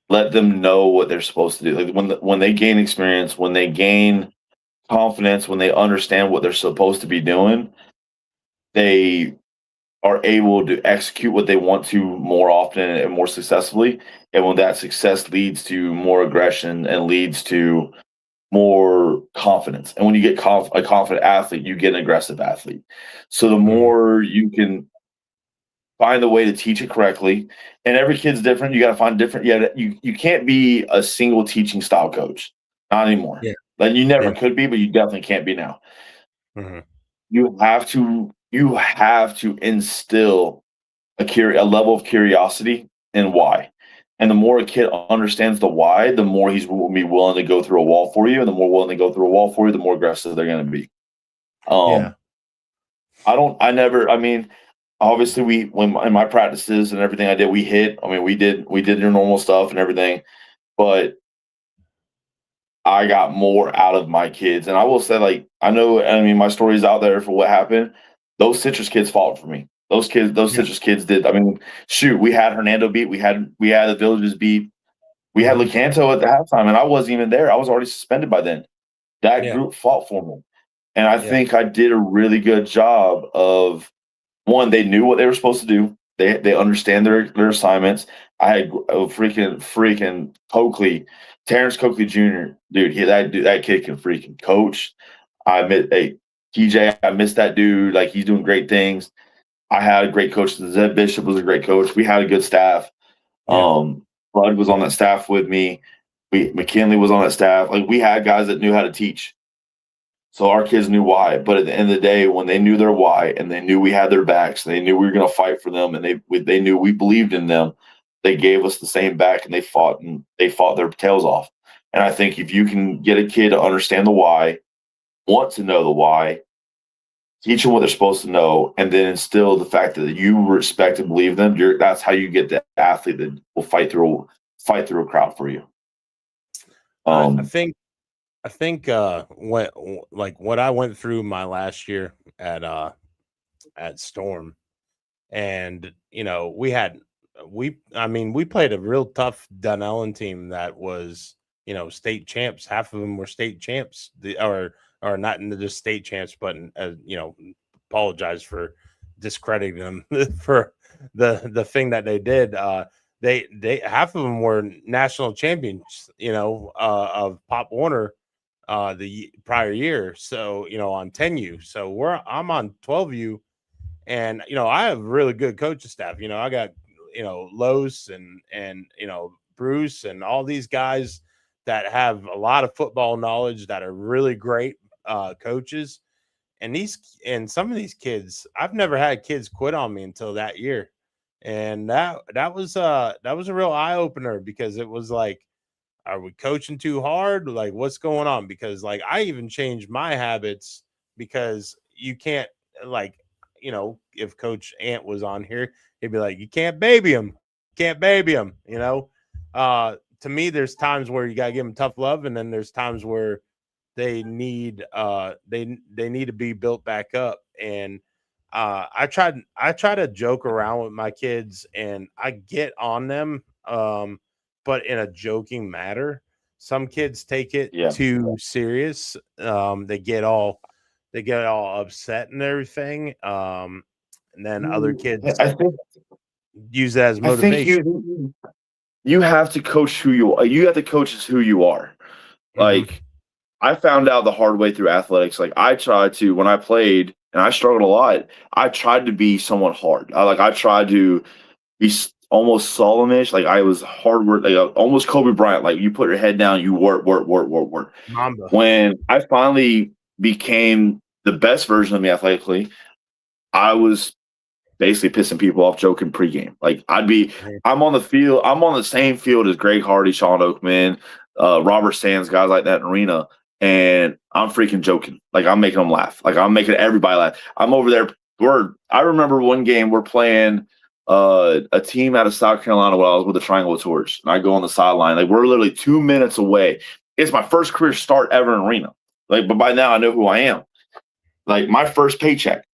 let them know what they're supposed to do. Like when they gain experience, when they gain confidence, when they understand what they're supposed to be doing, they are able to execute what they want to more often and more successfully. And when that success leads to more aggression and leads to more confidence. And when you get a confident athlete, you get an aggressive athlete. So the more you can find the way to teach it correctly, and every kid's different. You got to find different. You can't be a single teaching style coach, not anymore. Yeah, like you never could be, but you definitely can't be now. You have to instill a level of curiosity and why. And the more a kid understands the why, the more he's will be willing to go through a wall for you, and the more willing to go through a wall for you, the more aggressive they're going to be. I mean, obviously in my practices and everything I did, we hit. I mean, we did your normal stuff and everything, but I got more out of my kids. And I will say, like, I mean, my story's out there for what happened. Those Citrus kids fought for me. Those Citrus kids did. I mean, shoot, we had Hernando beat. We had the Villages beat. We had Lecanto at the halftime, and I wasn't even there. I was already suspended by then. That group fought for me. And I think I did a really good job of, one, they knew what they were supposed to do. They understand their assignments. I had a freaking Coakley, Terrence Coakley Jr. Dude, that kid can freaking coach. TJ, I miss that dude. Like, he's doing great things. I had a great coach. Zed Bishop was a great coach. We had a good staff. Bud was on that staff with me. McKinley was on that staff. Like, we had guys that knew how to teach. So our kids knew why. But at the end of the day, when they knew their why and they knew we had their backs, they knew we were going to fight for them, and they knew we believed in them, they gave us the same back, and they fought their tails off. And I think if you can get a kid to understand the why, want to know the why, teach them what they're supposed to know, and then instill the fact that you respect and believe them, that's how you get the athlete that will fight through a crowd for you. I think what I went through my last year at Storm, and we played a real tough Dunellen team that was state champs. Half of them were state champs, or not in the state champs, but apologize for discrediting them for the thing that they did. They half of them were national champions, of Pop Warner the prior year. So, on 10U. So I'm on 12U, and I have really good coaching staff. I got Los and Bruce and all these guys that have a lot of football knowledge, that are really great coaches. And some of these kids, I've never had kids quit on me until that year. And that was a real eye opener, because it was like, are we coaching too hard? Like, what's going on? Because, like, I even changed my habits, because you can't, like, if Coach Ant was on here, he'd be like, you can't baby him. To me, there's times where you got to give them tough love, and then there's times where they need they need to be built back up. And I try to joke around with my kids, and I get on them but in a joking matter. Some kids take it Yeah. too serious. They get all upset and everything. And then other kids I think use that as I think motivation. you have to coach who you are. You have to coach as who you are. Like I found out the hard way through athletics. Like I tried to when I played and I struggled a lot. I tried to be somewhat hard. I tried to be almost Solomonish. Like I was hard work, like almost Kobe Bryant. Like you put your head down, you work. Mamba. When I finally became the best version of me athletically, I was basically pissing people off joking pregame. Like I'm on the field, I'm on the same field as Greg Hardy, Sean Oakman, Robert Sands, guys like that in arena, and I'm freaking joking. Like I'm making them laugh. Like I'm making everybody laugh. I'm over there. I remember one game we're playing a team out of South Carolina when I was with the Triangle Torch, and I go on the sideline. Like we're literally 2 minutes away. It's my first career start ever in arena. Like, but by now I know who I am. Like my first paycheck.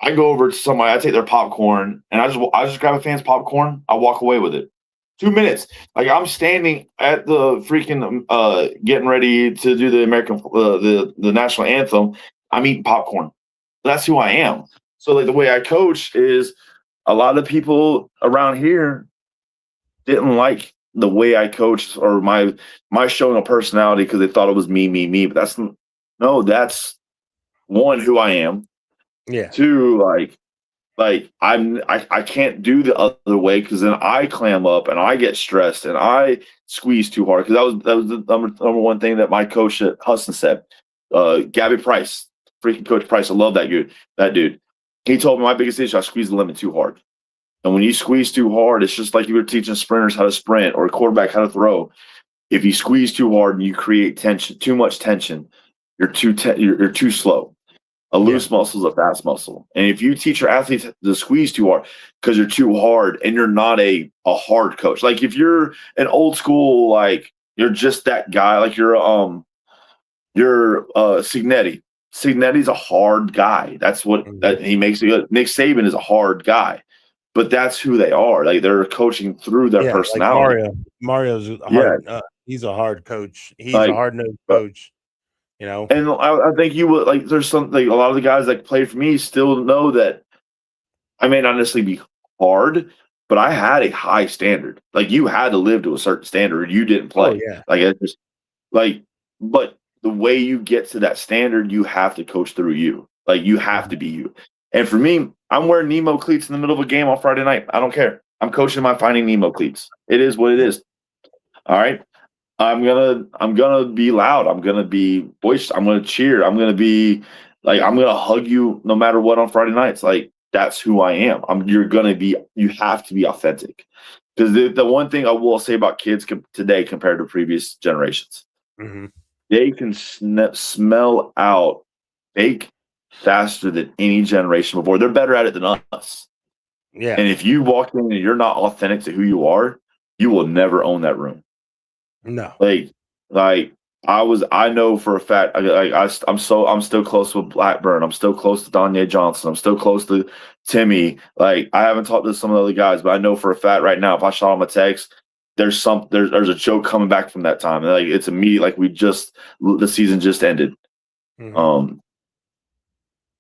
I go over to somebody, I take their popcorn, and I just grab a fan's popcorn. I walk away with it. 2 minutes. Like I'm standing at the freaking getting ready to do the American the national anthem. I'm eating popcorn. That's who I am. So like the way I coach is a lot of people around here didn't like the way I coached or my showing of personality because they thought it was me. But that's one, who I am. Yeah. Two, like I can't do the other way because then I clam up and I get stressed and I squeeze too hard because that was the number one thing that my coach at Huston said. Gabby Price, freaking Coach Price, I love that dude. He told me my biggest issue, I squeeze the limit too hard. And when you squeeze too hard, it's just like you were teaching sprinters how to sprint or a quarterback how to throw. If you squeeze too hard and you create tension, too much tension, you're too slow. A loose muscle is a fast muscle. And if you teach your athletes to squeeze too hard because you're too hard and you're not a hard coach, like if you're an old school, like you're just that guy, like you're Cignetti. Cignetti's a hard guy. That's what that he makes it good. Nick Saban is a hard guy, but that's who they are. Like they're coaching through their personality. Like Mario's a hard, he's a hard coach. He's a hard-nosed coach. You know, and I think you would like. There's something. A lot of the guys that played for me still know that I may not necessarily be hard, but I had a high standard. Like you had to live to a certain standard, or you didn't play. Oh, yeah. Like it's just like, but the way you get to that standard, you have to coach through you. Like you have to be you. And for me, I'm wearing Nemo cleats in the middle of a game on Friday night. I don't care. I'm coaching my Finding Nemo cleats. It is what it is. All right. I'm gonna be loud. I'm gonna be boisterous. I'm gonna cheer. I'm gonna be like I'm gonna hug you no matter what on Friday nights. Like that's who I am. You have to be authentic. Because the one thing I will say about kids today compared to previous generations, they can smell out fake faster than any generation before. They're better at it than us. Yeah. And if you walk in and you're not authentic to who you are, you will never own that room. No. Like I know for a fact. I'm still close with Blackburn. I'm still close to Donye Johnson. I'm still close to Timmy. Like I haven't talked to some of the other guys, but I know for a fact right now, if I shot him a text, there's a joke coming back from that time. Like it's immediate. Like the season just ended.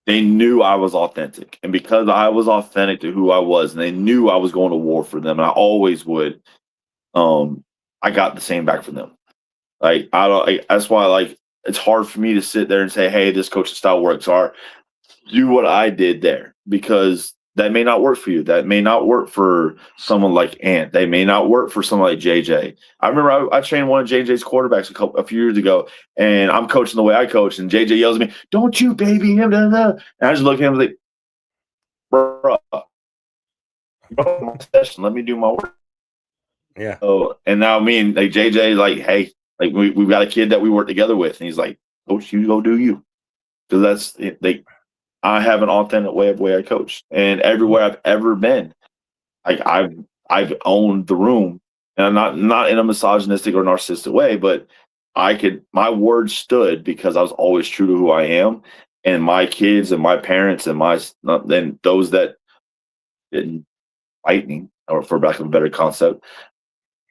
They knew I was authentic, and because I was authentic to who I was, and they knew I was going to war for them, and I always would. I got the same back from them. Like that's why like it's hard for me to sit there and say, "Hey, this coaching style works." Or do what I did there because that may not work for you. That may not work for someone like Ant. They may not work for someone like JJ. I remember I trained one of JJ's quarterbacks a few years ago, and I'm coaching the way I coach, and JJ yells at me, "Don't you baby him!" And I just look at him like, "Bro, let me do my work." Yeah. So, and now me and like JJ, like, hey, like we've got a kid that we work together with, and he's like, "Coach, you go do you," because that's it. I have an authentic way I coach, and everywhere I've ever been, like I've owned the room, and I'm not in a misogynistic or narcissistic way, but my word stood because I was always true to who I am, and my kids and my parents and then those that didn't fight me, or for lack of a better concept,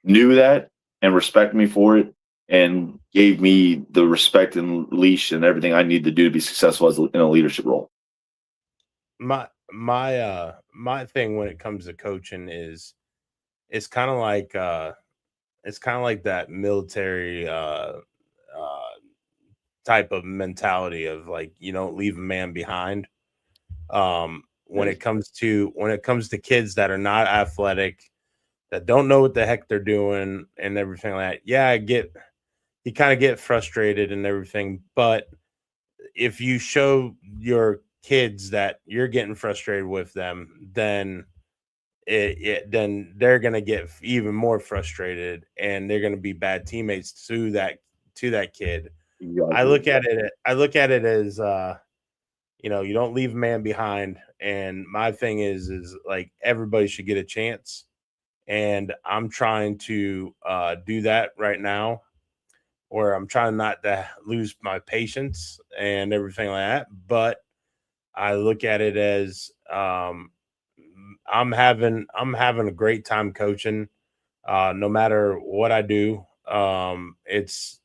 knew that and respected me for it and gave me the respect and leash and everything I need to do to be successful in a leadership role. My thing when it comes to coaching is it's kind of like that military type of mentality of like you don't leave a man behind. When it comes to kids that are not athletic, that don't know what the heck they're doing and everything like that. Yeah, you kind of get frustrated and everything, but if you show your kids that you're getting frustrated with them, then then they're gonna get even more frustrated, and they're gonna be bad teammates to that kid. I look at it as you don't leave a man behind, and my thing is like everybody should get a chance, and I'm trying to do that right now, where I'm trying not to lose my patience and everything like that. But I look at it as I'm having a great time coaching. No matter what I do, it's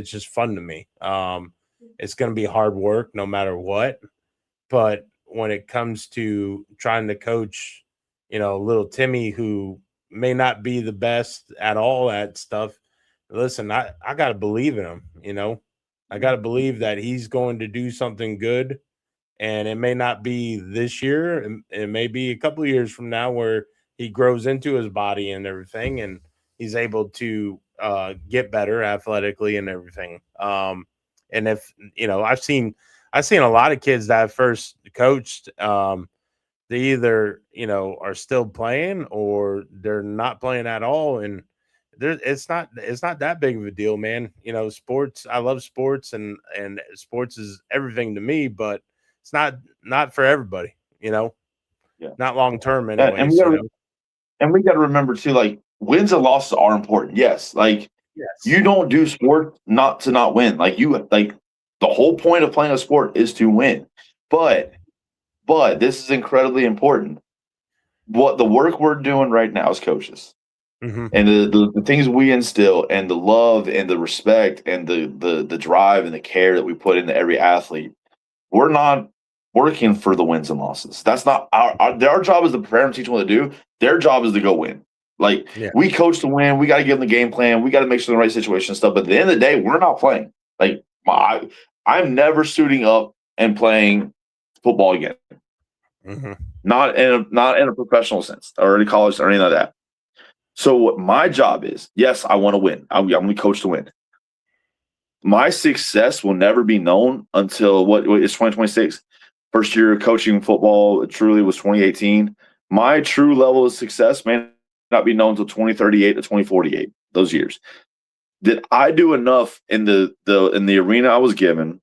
just fun to me. It's going to be hard work no matter what, but when it comes to trying to coach, little Timmy who may not be the best at all at stuff, listen, I got to believe in him. I got to believe that he's going to do something good. And it may not be this year. It may be a couple of years from now where he grows into his body and everything, and he's able to get better athletically and everything. And if I've seen a lot of kids that I first coached. They either are still playing or they're not playing at all, and it's not that big of a deal, man. Sports. I love sports, and sports is everything to me, but it's not for everybody, Yeah. not long term Yeah, anyway. and we got to remember too, like wins and losses are important. Yes, like Yes. you don't do sport not win. Like the whole point of playing a sport is to win. But this is incredibly important. What the work we're doing right now as coaches, Mhm. and the things we instill, and the love and the respect and the drive and the care that we put into every athlete, we're not working for the wins and losses. That's not our job is to prepare them, teach them what to do. Their job is to go win. Like we coach to win. We got to give them the game plan. We got to make sure the right situation and stuff. But at the end of the day, we're not playing. Like I'm never suiting up and playing football again. Mm-hmm. Not in a professional sense or in college or anything like that. So what my job is, yes, I want to win. I'm going to coach to win. My success will never be known until it's 2026. First year of coaching football truly was 2018. My true level of success may not be known until 2038 to 2048. Those years. Did I do enough in the arena I was given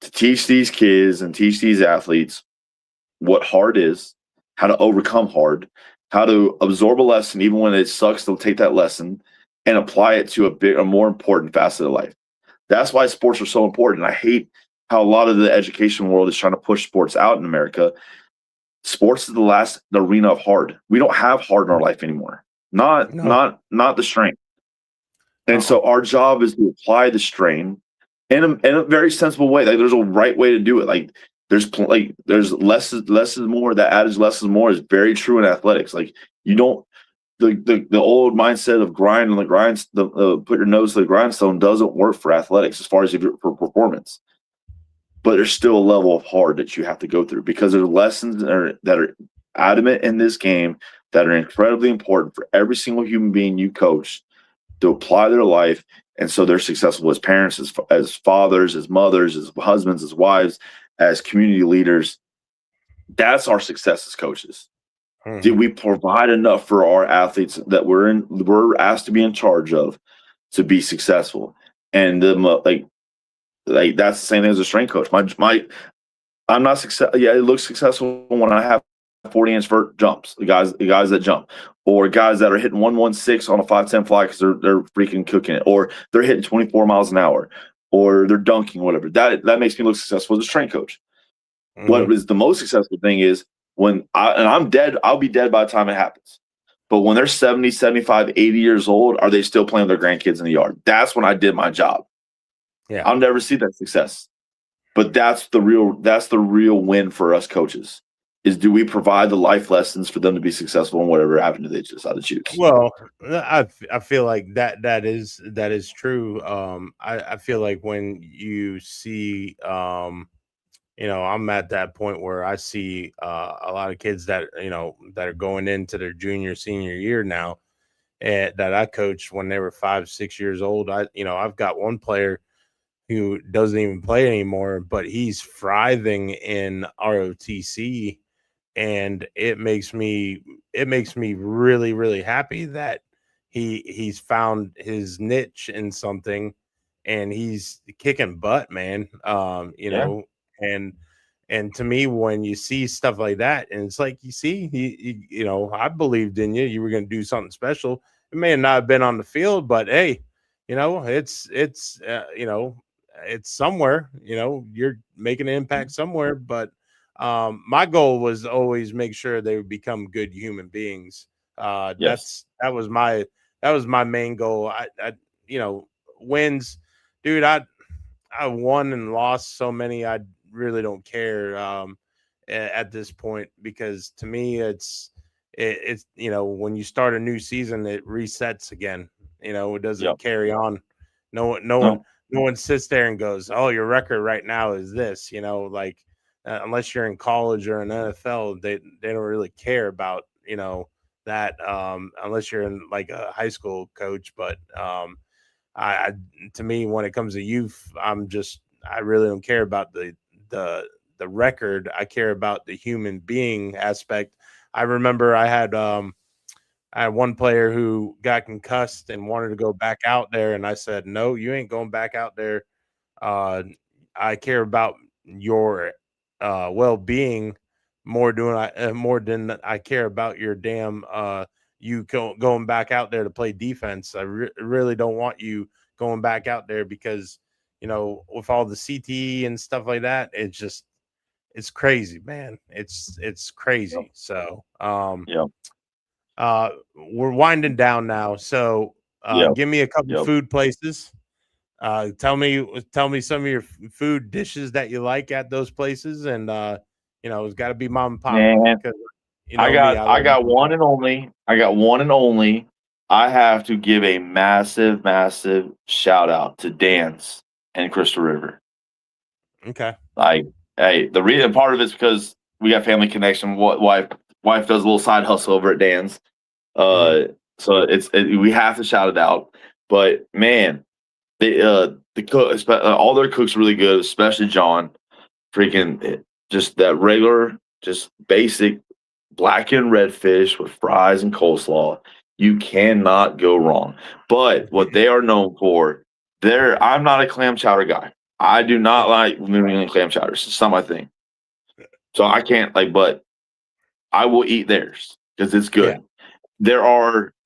to teach these kids and teach these athletes what hard is, how to overcome hard, how to absorb a lesson even when it sucks? They'll take that lesson and apply it to a more important facet of life. That's why sports are so important. I hate how a lot of the education world is trying to push sports out in America. Sports is the arena of hard. We don't have hard in our life anymore. Not the strength. And so our job is to apply the strain in a very sensible way. Like there's a right way to do it. Like there's less is more. That adage less is more is very true in athletics. Like you don't the old mindset of grind on the grind, put your nose to the grindstone doesn't work for athletics as far as for performance. But there's still a level of hard that you have to go through because there's lessons that are adamant in this game that are incredibly important for every single human being you coach to apply their life. And so they're successful as parents, as fathers, as mothers, as husbands, as wives, as community leaders. That's our success as coaches. Mm-hmm. Did we provide enough for our athletes that we're asked to be in charge of to be successful? And like that's the same thing as a strength coach. I'm not success. Yeah, it looks successful when I have 40-inch vert jumps. The guys that jump, or guys that are hitting 116 on a 5'10" fly because they're freaking cooking it, or they're hitting 24 miles an hour, or they're dunking, whatever. That makes me look successful as a strength coach. Mm-hmm. What is the most successful thing is when I'm dead. I'll be dead by the time it happens. But when they're 70, 75, 80 years old, are they still playing with their grandkids in the yard? That's when I did my job. Yeah. I'll never see that success. But that's the real win for us coaches. Is do we provide the life lessons for them to be successful in whatever avenue they decide to choose? Well, I feel like that is true. I feel like when you see, I'm at that point where I see a lot of kids that that are going into their junior, senior year now, and that I coached when they were 5, 6 years old. I've got one player who doesn't even play anymore, but he's thriving in ROTC. And it makes me really, really happy that he's found his niche in something, and he's kicking butt, man. And to me, when you see stuff like that, and it's like, you see, I believed in you. You were going to do something special. It may not have been on the field, but hey, it's somewhere. You're making an impact somewhere, but. My goal was always make sure they would become good human beings. Yes. That was my main goal. Wins, dude. I won and lost so many. I really don't care at this point, because to me, it's when you start a new season, it resets again. It doesn't carry on. No one sits there and goes, "Oh, your record right now is this." Unless you're in college or in NFL, they don't really care about that unless you're in like a high school coach. But to me, when it comes to youth, I really don't care about the record. I care about the human being aspect. I remember I had one player who got concussed and wanted to go back out there, and I said, "No, you ain't going back out there. I care about your well-being more than I care about your damn you going back out there to play defense. I really don't want you going back out there, because with all the CTE and stuff like that, it's crazy, man. It's crazy." So we're winding down now, so give me a couple food places. Tell me some of your food dishes that you like at those places, and it's got to be mom and pop. Man, I got one and only. I have to give a massive, massive shout out to Dan's and Crystal River. Okay. The reason part of it's because we got family connection. Wife does a little side hustle over at Dan's. So we have to shout it out. But man, the cook, all their cooks are really good, especially John. Freaking just that regular, just basic black and red fish with fries and coleslaw. You cannot go wrong. But what they are known for, I'm not a clam chowder guy. I do not like New England clam chowders. It's not my thing. So I can't but I will eat theirs because it's good. Yeah.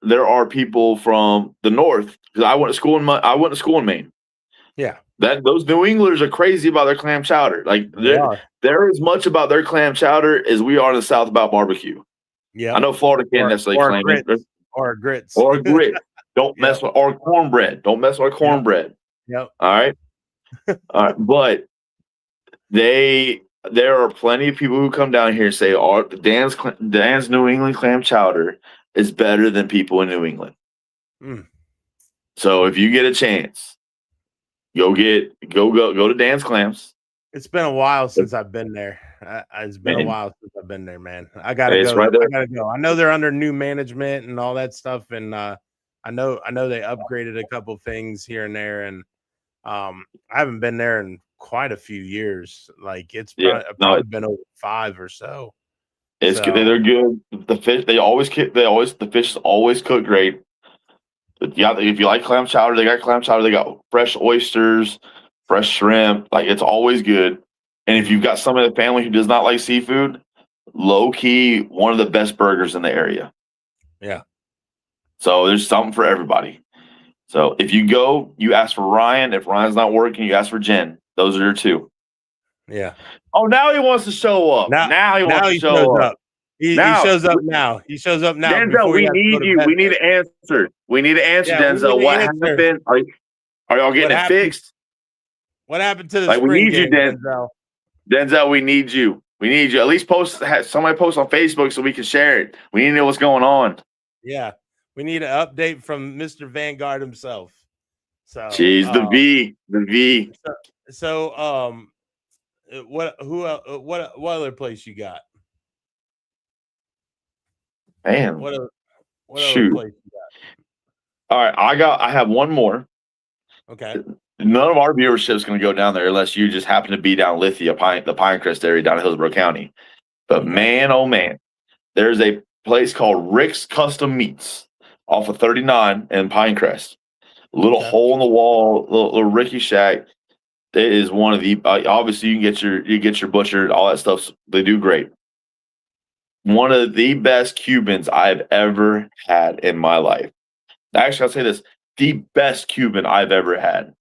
There are people from the north, because I went to school in Maine. Yeah. Those New Englanders are crazy about their clam chowder. Like they're as much about their clam chowder as we are in the South about barbecue. Yeah. I know Florida can't necessarily claim it. Or grits. Or grit. Don't mess with or cornbread. Don't mess with cornbread. Yep. All right. All right. But there are plenty of people who come down here and say, Dan's New England clam chowder is better than people in New England. Mm. So if you get a chance, go to Dan's Clams. It's been a while since I've been there. It's been a while since I've been there, man. I gotta go. Right there. I gotta go. I know they're under new management and all that stuff, and I know they upgraded a couple things here and there, and I haven't been there in quite a few years. Like it's probably been over 5 or so. It's good. They're good. The fish the fish is always cooked great. But yeah, if you like clam chowder, they got clam chowder. They got fresh oysters, fresh shrimp. Like it's always good. And if you've got somebody in the family who does not like seafood, low key, one of the best burgers in the area. Yeah. So there's something for everybody. So if you go, you ask for Ryan. If Ryan's not working, you ask for Jen. Those are your two. Yeah. Oh, now he wants to show up. Now he wants to show up. He Now, shows up now. He shows up now. Denzel, before we he has to go need to you. bed. We need an answer. We need an answer, Yeah, we Denzel. need an What answer. happened? Are y'all getting What it happened? fixed? What happened to the Like, we spring need you, game, Denzel? Denzel, we need you. We need you. At least somebody post on Facebook so we can share it. We need to know what's going on. Yeah, we need an update from Mr. Vanguard himself. So, Jeez, the V. So, what other place you got? Man, What other shoot. place you All right, I have one more. got? Okay. None of our viewership is going to go down there unless you just happen to be down Lithia, the Pinecrest area down in Hillsborough County. But man, oh man, there's a place called Rick's Custom Meats off of 39 in Pinecrest. A little hole in the wall, little Ricky shack. It is one of the obviously you get your butcher, all that stuff. They do great. One of the best Cubans I've ever had in my life. Actually, I'll say this: the best Cuban I've ever had.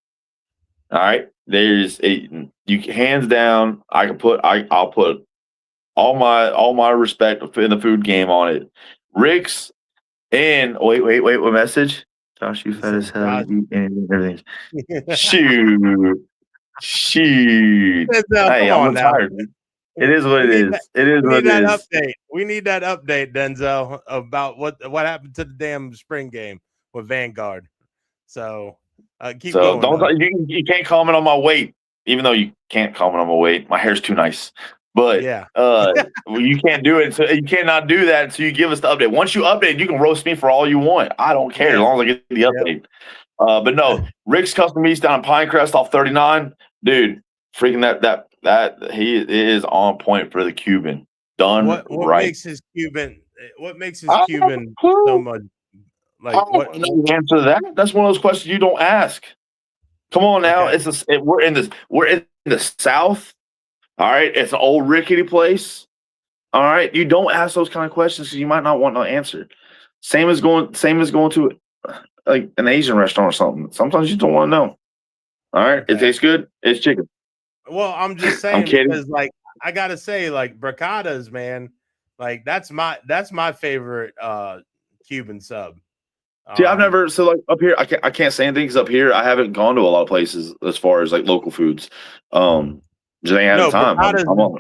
All right, hands down. I'll put all my respect in the food game on it. Rick's and wait, what message? Josh, you fat as hell. You eat everything. Shoot. Hey, I'm tired. It is what it is. It is what it is. Update. We need that update, Denzel, about what happened to the damn spring game with Vanguard. So keep going. You can't comment on my weight, even though you can't comment on my weight. My hair's too nice. But yeah, you can't do it. So you cannot do that until you give us the update. Once you update, you can roast me for all you want. I don't care as long as I get the update. But no, Rick's Custom Meats down in Pinecrest off 39, dude. Freaking that he is on point for the Cuban. Done what right. Makes his Cuban? What makes his Cuban so much? Like what? Answer that. That's one of those questions you don't ask. Come on now, we're in the South. All right, it's an old rickety place. All right, you don't ask those kind of questions because you might not want no answer. Same as going to like an Asian restaurant or something. Sometimes you don't want to know. All right, It tastes good. It's chicken. Well, I'm just saying because like I gotta say, like Bracadas, man, like that's my favorite Cuban sub. See, I've never like up here. I can't say anything because up here I haven't gone to a lot of places as far as like local foods. Just ain't had time.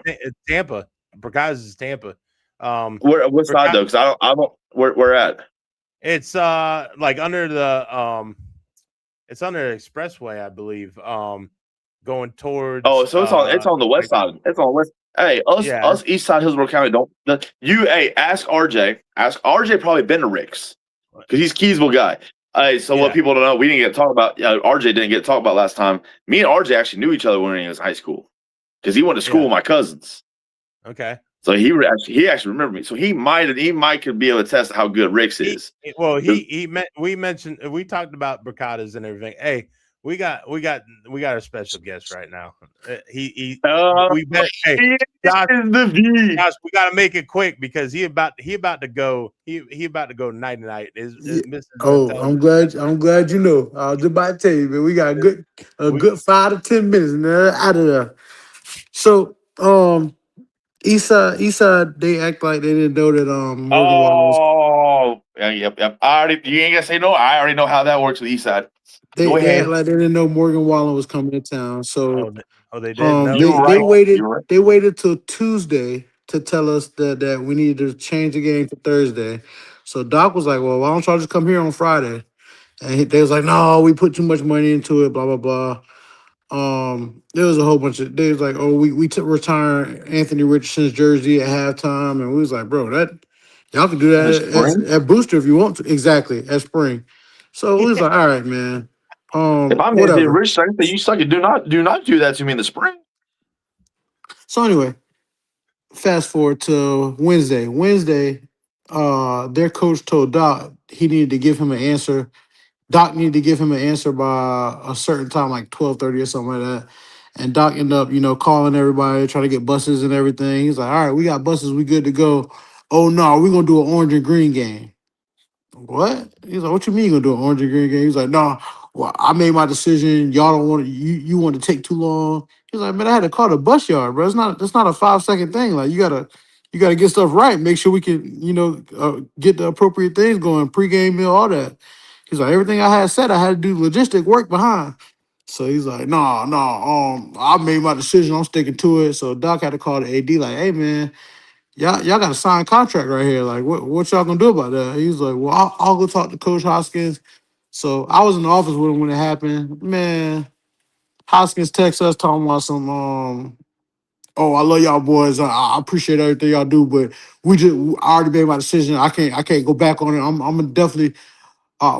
It's Tampa. Bracadas is Tampa. What side though? Because I don't. Where at? It's like under the it's under the expressway, I believe. Going towards. Oh, so it's on the west side. It's on the west. Hey, us East Side Hillsborough County ask RJ. Ask RJ probably been to Rick's because he's Keysville guy. Hey, so what people don't know, we didn't get to talk about. RJ didn't get to talk about last time. Me and RJ actually knew each other when he was in high school because he went to school with my cousins. Okay. So he actually remembered me. So he could be able to test how good Rick's is. We talked about Bracadas and everything. Hey, we got a special guest right now. Josh, we gotta make it quick because he about to go. He about to go night night. I'm glad you know. I was about to tell you, man. We got a good 5 to 10 minutes out of there. So Eastside, they act like they didn't know that Morgan Wallen was. Yep. You ain't gonna say no. I already know how that works with Eastside. They act like they didn't know Morgan Wallen was coming to town. So they didn't. They waited till Tuesday to tell us that we needed to change the game to Thursday. So Doc was like, "Well, why don't y'all just come here on Friday?" And they was like, "No, we put too much money into it." Blah blah blah. There was a whole bunch of. They was like, "Oh, we took retire Anthony Richardson's jersey at halftime," and we was like, "Bro, that y'all can do that at Booster if you want to." Exactly at Spring. So we was like, "All right, man." If I'm Anthony Richardson, you suck it. Do not do that to me in the spring. So anyway, fast forward to Wednesday. Their coach told Doc he needed to give him an answer. Doc needed to give him an answer by a certain time, like 12:30 or something like that. And Doc ended up, calling everybody, trying to get buses and everything. He's like, "All right, we got buses, we good to go." "Oh no, we're gonna do an orange and green game." "What?" He's like, "What you mean you're gonna do an orange and green game?" He's like, "No, well, I made my decision. Y'all don't want to. You want to take too long." He's like, "Man, I had to call the bus yard, bro. It's not a 5-second thing. Like you you got to get stuff right. Make sure we can, get the appropriate things going, pregame meal, all that. He's like, everything I had said, I had to do logistic work behind. So he's like, no, I made my decision. I'm sticking to it. So Doc had to call the AD, like, hey man, y'all got a signed contract right here. Like, what y'all gonna do about that? He's like, well, I'll go talk to Coach Hoskins. So I was in the office with him when it happened. Man, Hoskins texts us talking about some oh, I love y'all boys. I appreciate everything y'all do, but I already made my decision. I can't go back on it. I'm gonna definitely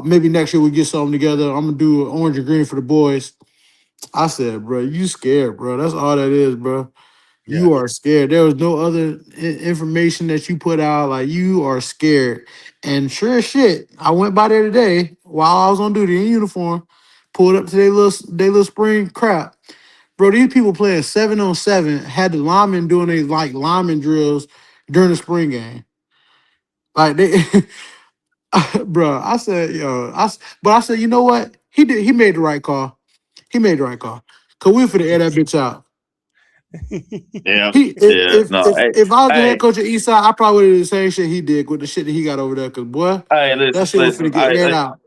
maybe next year we get something together. I'm gonna do orange and green for the boys. I said, bro, you scared, bro. That's all that is, bro. You are scared. There was no other information that you put out. Like, you are scared. And sure as shit, I went by there today while I was on duty in uniform, pulled up to their little spring crap. Bro, these people playing 7-on-7 had the linemen doing their like lineman drills during the spring game. Like they bro, I said, but I said, you know what? He made the right call. He made the right call. Cause we finna air that bitch out. Yeah. If I was the head coach of Eastside, I probably would have did the same shit he did with the shit that he got over there. Cause boy, that shit was finna get aired out.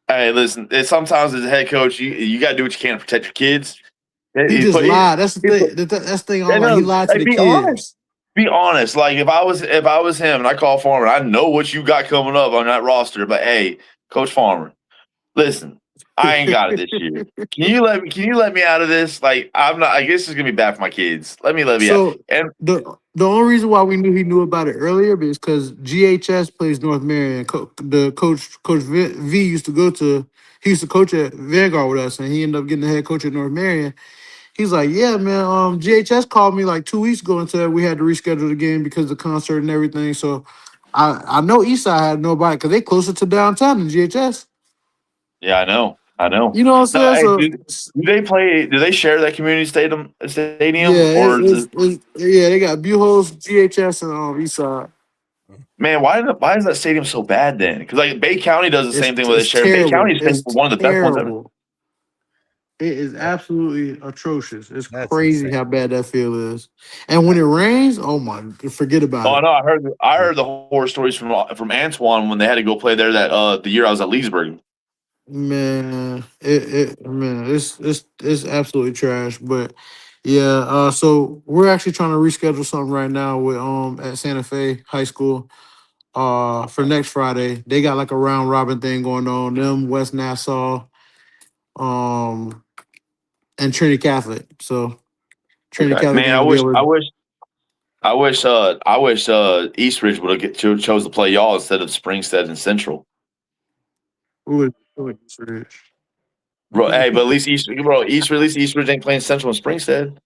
Hey, listen. Sometimes as a head coach, you gotta do what you can to protect your kids. He just lied. That's the thing. That's the thing. He lied to the kids. Honest. Be honest. Like if I was him and I call Farmer, I know what you got coming up on that roster. But hey, Coach Farmer, listen, I ain't got it this year. Can you let me out of this? Like I'm not. I guess it's gonna be bad for my kids. Let me out. And the only reason why we knew he knew about it earlier is because GHS plays North Marion. The coach V used to go to. He used to coach at Vanguard with us, and he ended up getting the head coach at North Marion. He's like, yeah, man. GHS called me like 2 weeks ago and said we had to reschedule the game because of the concert and everything. So I know Eastside had nobody because they closer to downtown than GHS. Yeah, I know. You know what I'm saying? Do they share that community stadium? Yeah, they got Buchholz, GHS, and Eastside. Man, why is that stadium so bad then? Because like Bay County does the same thing where they share. Bay County is one of the best ones ever. It is absolutely atrocious. That's crazy insane. How bad that field is. And when it rains, oh my, forget about it. Oh no, I heard the horror stories from Antoine when they had to go play there the year I was at Leesburg. Man, it's absolutely trash. But yeah, so we're actually trying to reschedule something right now with at Santa Fe High School for next Friday. They got like a round robin thing going on. Them, West Nassau, and Trinity Catholic. So Trinity Catholic. Man, I wish Eastridge would have chose to play y'all instead of Springstead and Central. Who would Eastridge? Bro, hey, but at least Eastridge ain't playing Central and Springstead.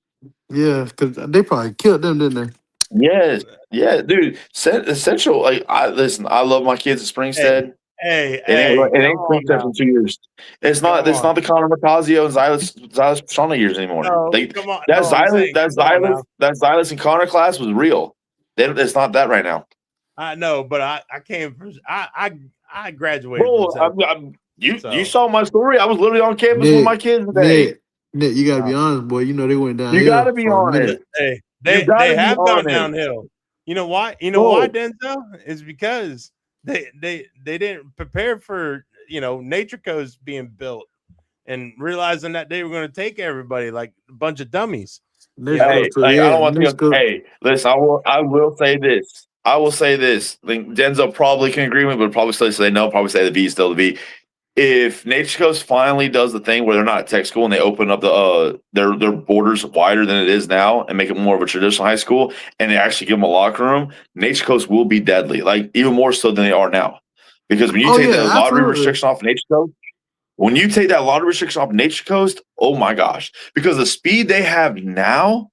Yeah, because they probably killed them, didn't they? Yes, yeah, dude. Central, like I love my kids at Springstead. It ain't Springstead for 2 years. It's not the Connor Mercazio and Xylis Pastrana years anymore. Come on. That Xylis and Connor class was real. It's not that right now. I know, but I came from I graduated. Bro, you saw my story. I was literally on campus with my kids today. Nick, you gotta be honest, boy. You know they went down. You gotta be honest. Hey, they have gone downhill. You know why? You know why, Denzel? Is because they didn't prepare for Nature Coast being built and realizing that they were going to take everybody like a bunch of dummies. I don't want to go. Hey, listen, I will say this. I think Denzel probably can agree with me, but probably still say no. Probably say the V is still the V. If Nature Coast finally does the thing where they're not a tech school and they open up their borders wider than it is now and make it more of a traditional high school, and they actually give them a locker room, Nature Coast will be deadly, like even more so than they are now. Because when you take that lottery restriction off Nature Coast, oh my gosh! Because the speed they have now,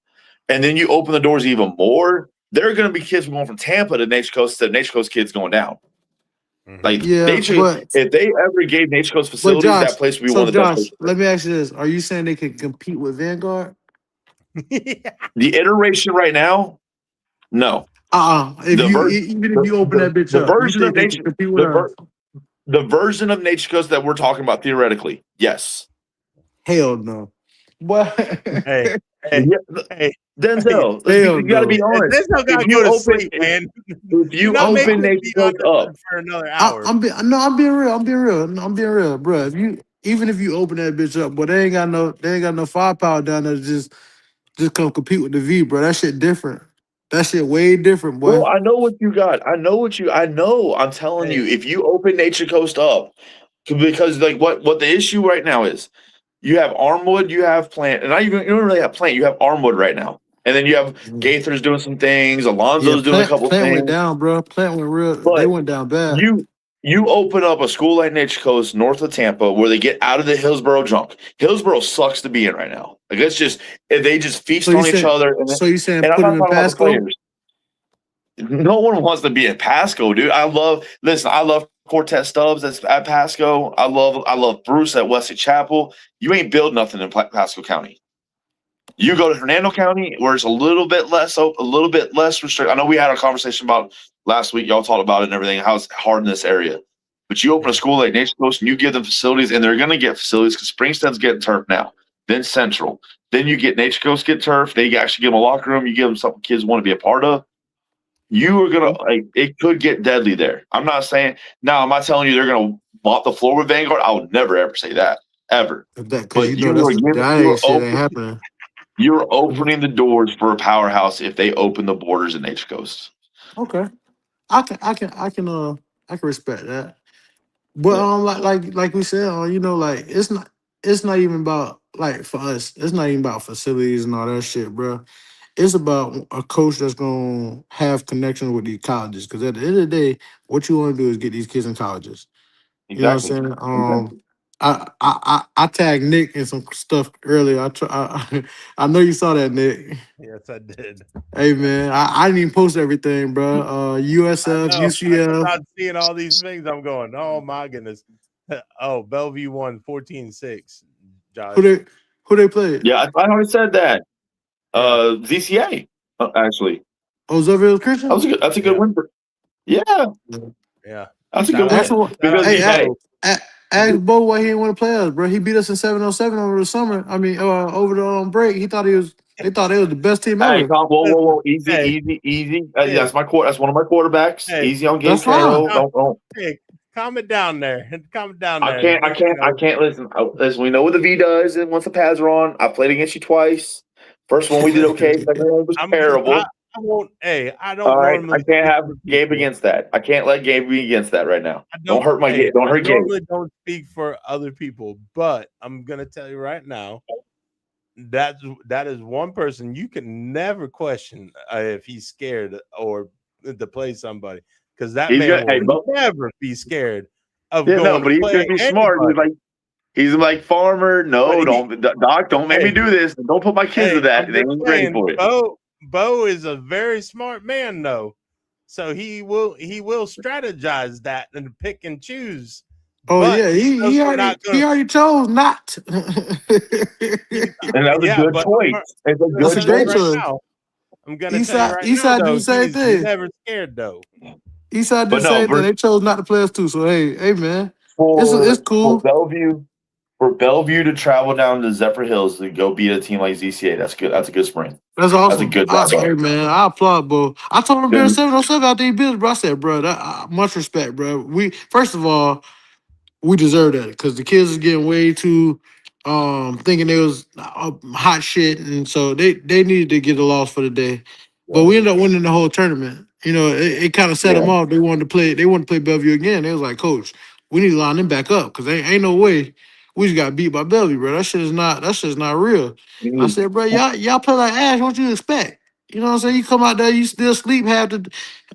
and then you open the doors even more, there are going to be kids going from Tampa to Nature Coast instead of Nature Coast kids going down. Like if they ever gave Nature Coast facilities, that place would be one of the best places. Let me ask you this: are you saying they can compete with Vanguard? The iteration right now, no. Even if you open that bitch up, the version of Nature Coast that we're talking about theoretically, yes. Hell no. But Hey, Yeah, hey, Denzel, Hell you got to no. be honest. this don't gotta If you go to open, sleep, man. if You're you not making open me Nature be on Coast this up, earth for another hour. I'm being real. I'm being real. No, I'm being real, bro. Even if you open that bitch up, but they ain't got no firepower down there to just come compete with the V, bro. That shit different. That shit way different, boy. bro, I know what you got. I know. I'm telling you, if you open Nature Coast up, because like what the issue right now is, you have Armwood, you have Plant, and not even you don't really have Plant. You have Armwood right now, and then you have Gaither's doing some things. Yeah, Alonzo's doing a couple Plant went things, down, bro. Plant went real. They but went down bad. you open up a school like Nature Coast north of Tampa where they get out of the Hillsboro junk. Hillsboro sucks to be in right now. Like it's just they just feast So you on each said, other, so you saying and I'm put not him in talking about the Pasco? players. No one wants to be at Pasco, dude. I love Cortez Stubbs that's at Pasco. I love Bruce at Wesley Chapel. You ain't build nothing in Pasco County. You go to Hernando County where it's a little bit less restricted. I know we had a conversation about last week. Y'all talked about it and everything. How it's hard in this area, but you open a school like Nature Coast and you give them facilities, and they're going to get facilities because Springstead's getting turf now. Then Central. Then you get Nature Coast get turf. They actually give them a locker room. You give them something kids want to be a part of. You are gonna like it could get deadly there. I'm not saying now. I'm not telling you they're gonna mop the floor with Vanguard. I would never ever say that ever. Because But you know that ain't shit ain't happening. you're opening the doors for a powerhouse if they open the borders in Nature Coast. Okay, I can respect that. But like we said, you know, like it's not even about like for us. It's not even about facilities and all that shit, bro. It's about a coach that's gonna have connections with these colleges. Because at the end of the day, what you want to do is get these kids in colleges. You know what I'm Exactly. saying? I tagged Nick in some stuff earlier. I know you saw that, Nick. Yes, I did. Hey man, I didn't even post everything, bro. USF, No, I UCF. started seeing all these things. I'm going, oh my goodness. Oh, Bellevue won 14-6. Josh. Who they played? Yeah, I already said that. ZCA actually. Oh, Xavier Christian. That's a good win. Yeah. That's a Shout good out win. to- Because Hey, hey, ask Bo why he didn't want to play us, bro. He beat us in 707 over the summer. I mean, over the break. They thought they was the best team hey, ever. whoa, easy. Hey. That's that's one of my quarterbacks. Hey. Easy on Gabe That's fine. Carroll. Don't. Hey, calm it down there. Calm it down I there. can't listen. Listen, we know what the V does, and once the pads are on, I played against you twice. First one we did okay. Second one was terrible. I won't. Hey, I don't All right, normally. I can't have speak for Gabe people. against that. I can't let Gabe be against that right now. I Don't hurt my hey, Gabe. Don't hurt I Gabe. normally don't speak for other people, but I'm gonna tell you right now that is one person you can never question if he's scared or to play somebody, because that He's man gonna. Hey, will never be scared of yeah, going no, to but he's play gonna be smart. anybody. He's like Farmer. No, But Doc. Don't make me do this. Don't put my kids to that. I'm They just ain't ready saying, for it. Bo is a very smart man, though. So he will strategize that and pick and choose. Oh But yeah, he already chose not. And that was a good but choice. It's a That's good a great choice. choice. I'm gonna tell you right now, Eastside do though, the same he's thing. never scared, though. Eastside did But the no, same thing. They chose not to play us too. So hey man, it's for cool. Bellevue to travel down to Zephyr Hills to go beat a team like ZCA, that's good. That's a good spring. That's That's a awesome. good wrap Hey up. man, I applaud Bo. I told him during Good. 707 after he beat us, bro. I said, bro, much respect, bro. We first of all, we deserve that because the kids is getting way too thinking they was hot shit, and so they needed to get a loss for the day. But we ended up winning the whole tournament. You know, it kind of set them off. They wanted to play Bellevue again. They was like, Coach, we need to line them back up because ain't no way we just got beat by Bellevue, bro. That shit's not real. I said, bro, y'all play like ass. What you expect? You know what I'm saying? You come out there, you still sleep half the.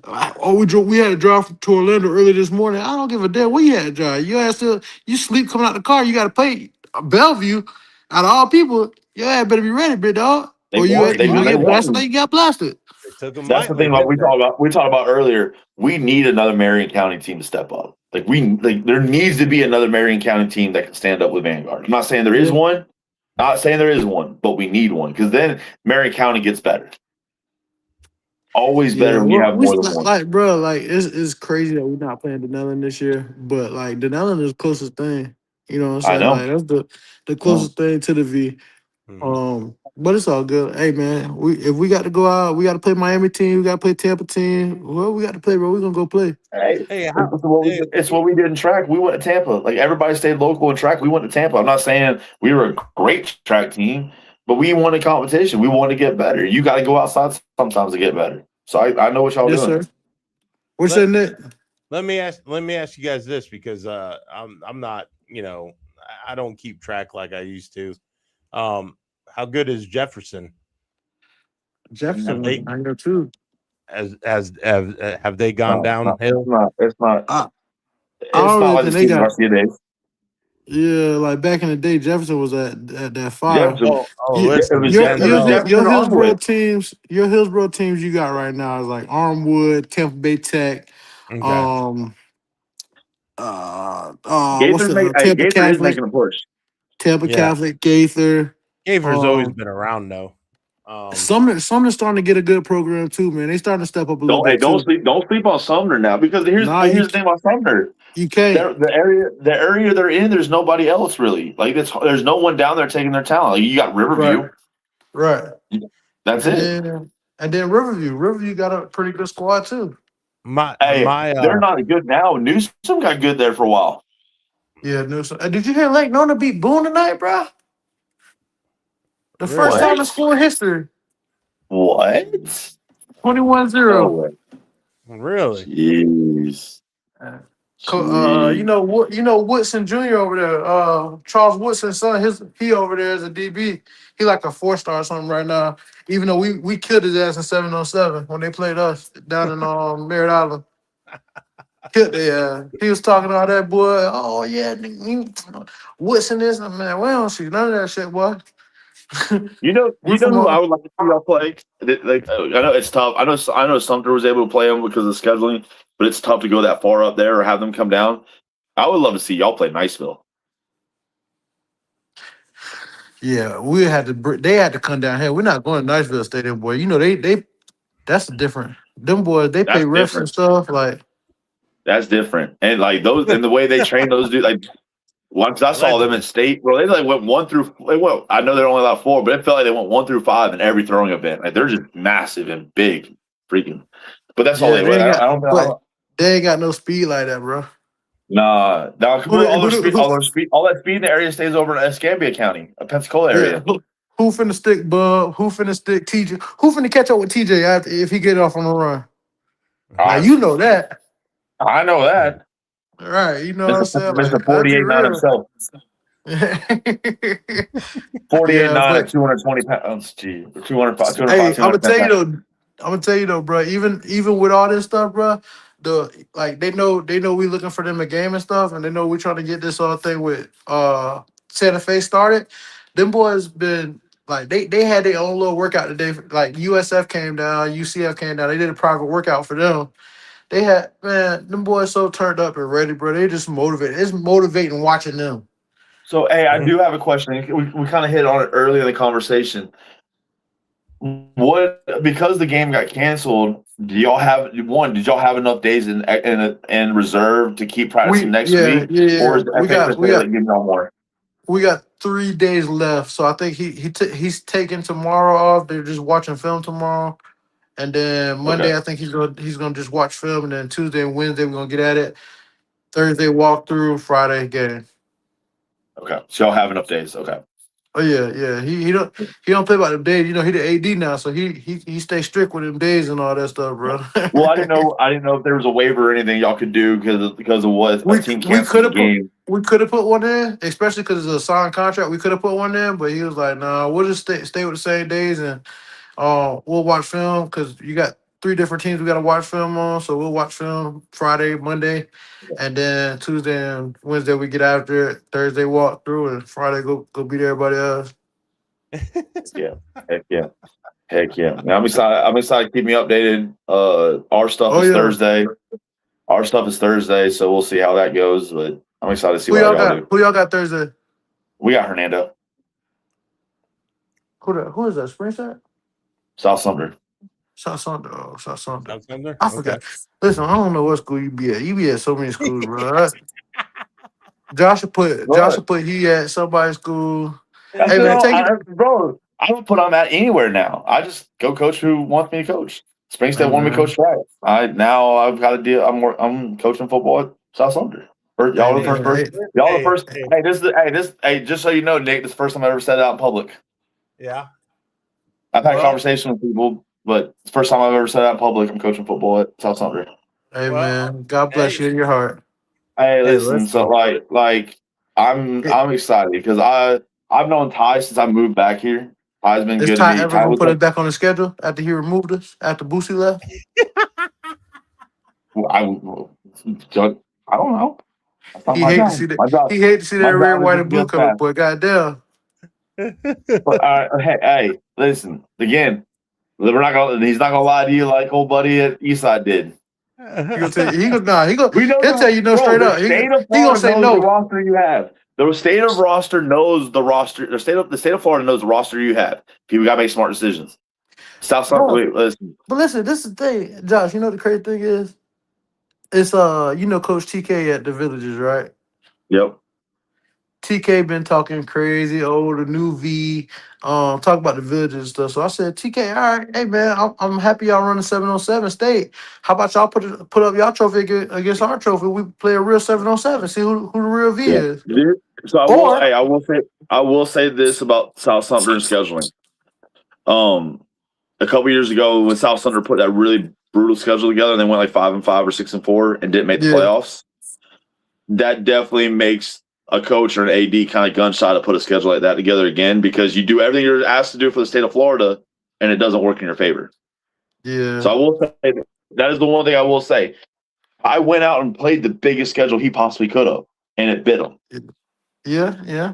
Oh, we had to drive to Orlando early this morning. I don't give a damn where you had to drive. You sleep coming out the car. You got to play Bellevue. Out of all people, yeah, better be ready, big dog. They Or you won. gonna They get blasted won. like you got blasted. It took him That's the lightly, thing about didn't we talked about earlier. We need another Marion County team to step up. There needs to be another Marion County team that can stand up with Vanguard. I'm not saying there is one. Not saying there is one, but we need one because then Marion County gets better. Always better when you have more than one. Like, bro, like it's crazy that we're not playing Denellen this year, but like Denellen is the closest thing. You know what I'm saying? I know. Like that's the closest thing to the V. they? But it's all good. Hey man, if we got to go out, we got to play Miami team. We got to play Tampa team. Well, we got to play, bro. We're gonna go play. Hey, Hey, it's what we did in track. We went to Tampa. Like everybody stayed local in track. We went to Tampa. I'm not saying we were a great track team, but we won a competition. We want to get better. You got to go outside sometimes to get better. So I know what y'all Yes, doing. sir. What's that, Nick? let me ask you guys this, because I'm not, I don't keep track like I used to. How good is Jefferson? Jefferson, Have they- I know too. Have they gone downhill? It's not I like really the think they Steve got. Garcia days. Yeah, like back in the day, Jefferson was at that fire. Jefferson. Listen, it was Your Jefferson Hillsboro Armwood. teams you got right now is like Armwood, Tampa Bay Tech, okay. what's Gaither's the Tampa Gaither is Catholic, making a push. Tampa Yeah. Catholic, Gaither. Gaither's always Um, been around though. Sumner's starting to get a good program too, man. They starting to step up a little bit too. Don't sleep on Sumner now, because here's the thing about Sumner. You can't. The area they're in, there's nobody else really. Like there's no one down there taking their talent. Like you got Riverview. Right. That's it. And then Riverview got a pretty good squad too. They're not good now. Newsom got good there for a while. Yeah, Newsom. Did you hear Lake Nona beat Boone tonight, bro? The Really? first time in school history. What? 21-0. No way. Really? Jeez. You know Woodson Jr. over there. Charles Woodson's son. He over there as a DB. He like a 4-star or something right now. Even though we killed his ass in 7-on-7 when they played us down in Merritt Island. Killed their ass. He was talking all that, boy. Oh yeah, Woodson is man. We don't see none of that shit, boy. You know who I would like to see y'all play? Like I know it's tough. I know Sumter was able to play them because of scheduling, but it's tough to go that far up there or have them come down. I would love to see y'all play Niceville. Yeah, they had to come down here. We're not going to Niceville Stadium, boy. You know they that's different. Them boys, they pay refs and stuff like. That's different, and like those and the way they train those dudes. Like once I saw them in state, bro, they like went 1 through. I know they're only allowed 4, but it felt like they went 1 through 5 in every throwing event. Like they're just massive and big, freaking. But that's all they. I don't know. They ain't got no speed like that, bro. Nah, all that speed in the area stays over in Escambia County, Pensacola area. Yeah. Who finna stick Bub? Who finna stick TJ? Who finna catch up with TJ if he get off on the run? Now you know that. I know that. Right, you know what I'm saying? Mr. 48-9 himself. 48-9 at 220 pounds. Gee, 205. Hey, I'm gonna tell you though, bro. Even with all this stuff, bro, they know we looking for them a game and stuff, and they know we trying to get this thing with Santa Fe started. Them boys been like they had their own little workout today. Like USF came down, UCF came down. They did a private workout for them. They had them boys so turned up and ready, bro. They just motivated. It's motivating watching them. So, hey, I do have a question. We kind of hit on it early in the conversation. Because the game got canceled, did y'all have enough days in reserve to keep practicing next week? Yeah. Or is the FHSA giving y'all more? We got 3 days left, so I think he's taking tomorrow off. They're just watching film tomorrow. And then Monday, I think he's gonna just watch film, and then Tuesday and Wednesday we're gonna get at it. Thursday walkthrough, Friday game. Okay, so y'all have enough days. Okay. Oh yeah. He don't play by them days. You know he the AD now, so he stay strict with them days and all that stuff, bro. Well, I didn't know if there was a waiver or anything y'all could do because of what a team canceled the game. We could have put one in, especially because it's a signed contract. We could have put one in, but he was like, "Nah, we'll just stay with the same days and." We'll watch film because you got 3 different teams we got to watch film on. So we'll watch film Friday, Monday, and then Tuesday and Wednesday we get after it. Thursday walk through, and Friday go beat everybody else. Yeah, heck yeah. Now I'm excited. Keep me updated. Our stuff is Thursday. Our stuff is Thursday, so we'll see how that goes. But I'm excited to see what y'all do. Who y'all got Thursday? We got Hernando. Who is that? Springside? South Sumter. South Sumter. Oh, South Sumter. South Sumter? I forgot. Okay. Listen, I don't know what school you be at. You be at so many schools, bro. Joshua put he at somebody's school. Hey man, bro, I don't put on that anywhere now. I just go coach who wants me to coach. Spring State wanted me to coach track. I've got to deal. I'm coaching football at South Sumter. Y'all the first person. Y'all the first. Hey, just so you know, Nick, this is the first time I ever said it out in public. Yeah. I've had conversation with people, but it's the first time I've ever said it out in public. I'm coaching football at South Sumter. Hey man, God bless you in your heart. Hey, listen. So like, I'm excited because I've known Ty since I moved back here. Ty's been Is good Ty to me. ever gonna put us back on the schedule after he removed us? After Boosie left? I don't know. He hate to see that. He hate to see that red, white, and blue coming, boy. Goddamn. But hey, listen. Again, he's not gonna lie to you like old buddy at Eastside did. He'll tell you no straight up. He gonna say no. The roster you have. The state of roster knows the roster. The state of Florida knows the roster you have. People gotta make smart decisions. Listen. But listen, this is the thing, Josh. You know the crazy thing is, it's you know Coach TK at the Villages, right? Yep. TK been talking crazy, the new V, talk about the Villages and stuff. So I said, TK, all right, hey man, I'm happy y'all running 7-on-7 state. How about y'all put up y'all trophy against our trophy? We play a real 7-on-7. See who the real V is. So I will say this about South Sumter scheduling. A couple years ago when South Sumter put that really brutal schedule together, and they went like 5-5 or 6-4 and didn't make the playoffs. That definitely makes a coach or an AD kind of gun shy to put a schedule like that together again, because you do everything you're asked to do for the state of Florida and it doesn't work in your favor. Yeah. So I will say that is the one thing I will say. I went out and played the biggest schedule he possibly could have, and it bit him. Yeah.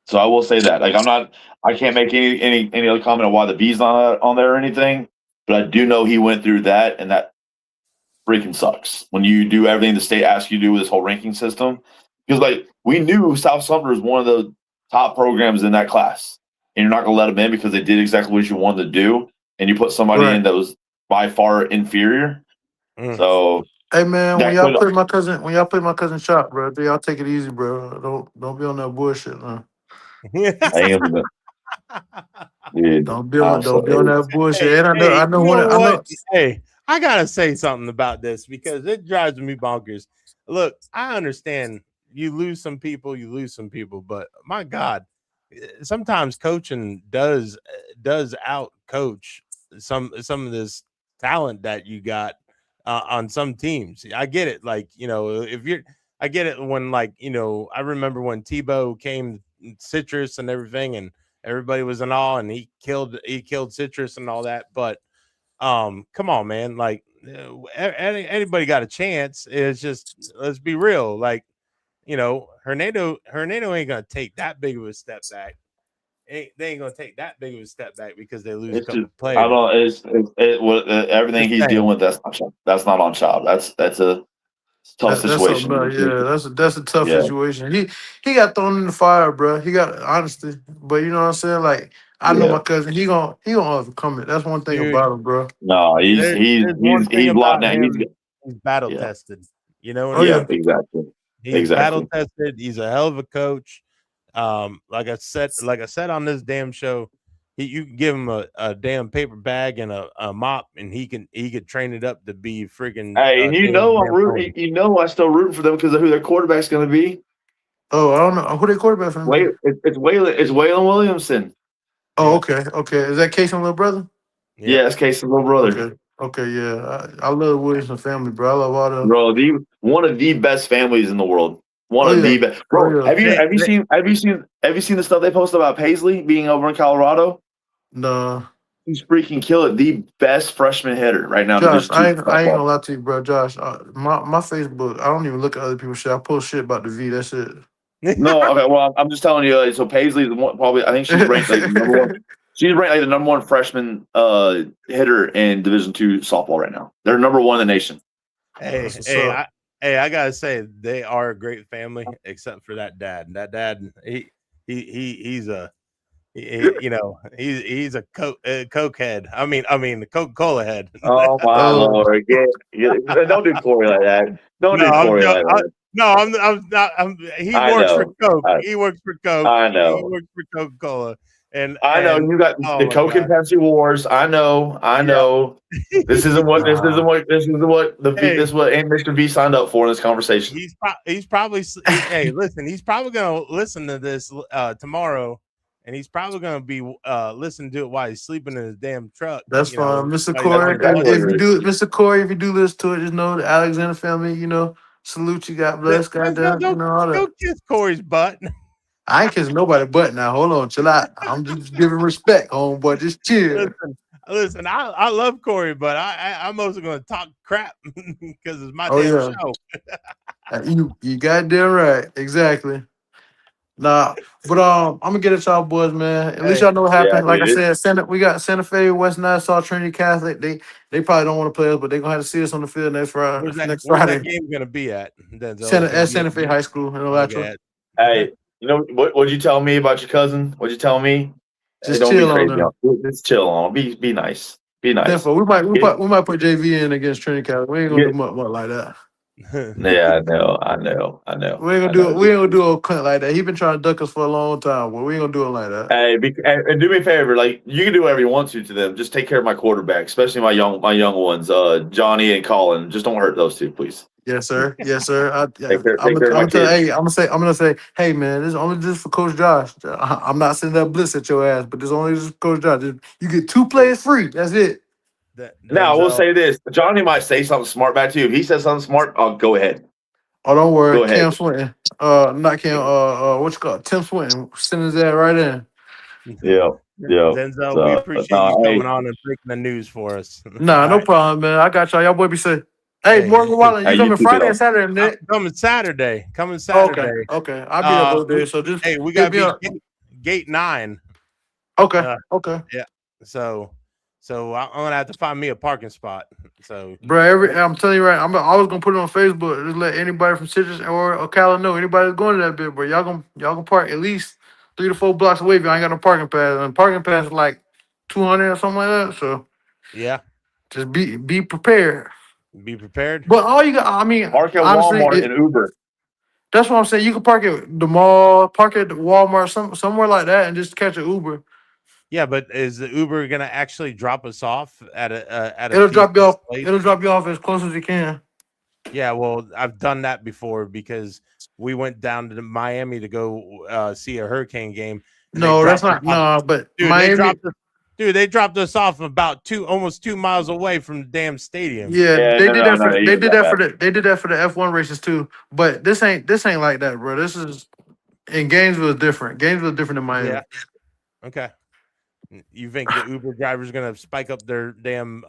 So I will say that. Like I can't make any other comment on why the V's not on there or anything, but I do know he went through that, and that freaking sucks when you do everything the state asks you to do with this whole ranking system. Because like we knew South Sumter was one of the top programs in that class, and you're not going to let them in because they did exactly what you wanted to do, and you put somebody in that was by far inferior. So hey man, when y'all play my cousin shop, bro, do y'all take it easy, bro. Don't be on that bullshit, man. Dude, don't be on that bullshit. Hey, I gotta say something about this because it drives me bonkers. Look, I understand you lose some people, but my God, sometimes coaching does out coach some of this talent that you got on some teams. I get it. Like, I get it when, like, I remember when Tebow came Citrus and everything, and everybody was in awe, and he killed Citrus and all that. But come on, man, like anybody got a chance. It's just, let's be real. Like, Hernando ain't gonna take that big of a step back. They ain't gonna take that big of a step back because they lose a couple of players. I don't know. Everything he's dealing with, that's not on Chop. That's a tough situation. That's a tough situation. He got thrown in the fire, bro. He got honesty, but you know what I'm saying. Like I know my cousin. He gonna overcome it. That's one thing about him, bro. No, he's blocked now. He's battle tested. You know. Exactly. He's battle tested. He's a hell of a coach. Like I said on this damn show, you can give him a damn paper bag and a mop, and he could train it up to be freaking. Hey, I'm rooting. I still rooting for them because of who their quarterback's going to be. Oh, I don't know who their quarterback for. It's Waylon Williamson. Oh, okay. Is that Casey's little brother? Yeah, it's Casey's little brother. Okay, yeah. I love Williamson family, bro. I love all the one of the best families in the world. One of the best. Bro, have you seen the stuff they posted about Paisley being over in Colorado? No. He's freaking killing the best freshman hitter right now. Josh, I ain't gonna lie to you, bro. Josh, my Facebook, I don't even look at other people's shit. I post shit about the V. That's it. No, okay. Well, I'm just telling you. So Paisley is probably. I think she's ranked like number one. She's ranked like the number one freshman hitter in Division II softball right now. They're number one in the nation. I gotta say they are a great family, except for that dad. That dad, he's a Coke head. I mean the Coca-Cola head. Oh my Lord! Don't do Corey like that. Don't do Corey like that. No, I'm not. He works for Coke. He works for Coke. I know. He works for Coca-Cola. And I know you got oh the my Coke and God. Pepsi wars. I know. This isn't what this is what Mr. V signed up for in this conversation. He's probably hey, listen, he's probably gonna listen to this tomorrow, and he's probably gonna be listening to it while he's sleeping in his damn truck. That's fine, Mr. while he's Corey. on the If you bus. do, Mr. Corey, if you do listen to it, just know the Alexander family. Salute you. God bless. Goddamn. All that. Don't kiss Corey's butt. I ain't kissing nobody but now. Hold on, chill out. I'm just giving respect, homeboy. Just chill. Listen, I love Corey, but I'm also gonna talk crap because it's my Oh, damn yeah. show. You goddamn right. Exactly. Nah, but I'm gonna get it y'all boys, man. At least y'all know what happened. Like I said, we got Santa Fe, West Nassau, Trinity Catholic. They probably don't want to play us, but they're gonna have to see us on the field next Friday. Where's Next that Friday. game gonna be at? Denzel? At Santa Fe High School in Alachua. Okay. Hey, you know what'd you tell me about your cousin? What'd you tell me? Just don't chill be crazy. on them. Just chill on. Be nice. Be nice. Therefore, we might put JV in against Trinity Catholic. We ain't gonna do much like that. Yeah, I know. We ain't gonna do a Clint like that. He been trying to duck us for a long time, but we ain't gonna do it like that. Hey, and do me a favor. Like, you can do whatever you want to them. Just take care of my quarterback, especially my young ones, Johnny and Colin. Just don't hurt those two, please. Yes, sir. Yes, sir. I'm gonna say, hey man, this is only just for Coach Josh. I'm not sending that blitz at your ass, but this is only just for Coach Josh. You get 2 players free. That's it. Now, I will say this. Johnny might say something smart back to you. If he says something smart, I'll go ahead. Oh, don't worry. Go ahead. Cam Swinton. Not Cam, what you call it? Tim Swinton. Send his ass right in. Yeah. Denzel, we appreciate you coming on and breaking the news for us. Nah, no problem, man. I got y'all. Y'all boy be safe. Hey, Morgan Wallen, you coming Friday or Saturday, Nick? Coming Saturday. Okay. I'll be there both days. So just we gotta be gate 9. Okay. Yeah. So I'm gonna have to find me a parking spot. So, bro, I'm telling you right, I was gonna put it on Facebook. Just let anybody from Citrus or Ocala know. Anybody that's going to that bit, bro, y'all gonna park at least 3 to 4 blocks away if y'all ain't got no parking pass. And parking pass is like $200 or something like that. So yeah, just be prepared. Be prepared. But all you got, I mean, park at Walmart and Uber. That's what I'm saying. You can park at the mall, park at the Walmart, somewhere like that, and just catch an Uber. Yeah, but is the Uber gonna actually drop us off at a? It'll drop you off. Place? It'll drop you off as close as you can. Yeah, well, I've done that before because we went down to Miami to go see a Hurricane game. No, that's not. No, but dude, Miami. They dropped us off about almost 2 miles away from the damn stadium. Yeah, they did that for the F1 races too. But this ain't like that, bro. This is in Gainesville is different. Gainesville is different than Miami. Yeah. Okay. You think the Uber driver's gonna spike up their damn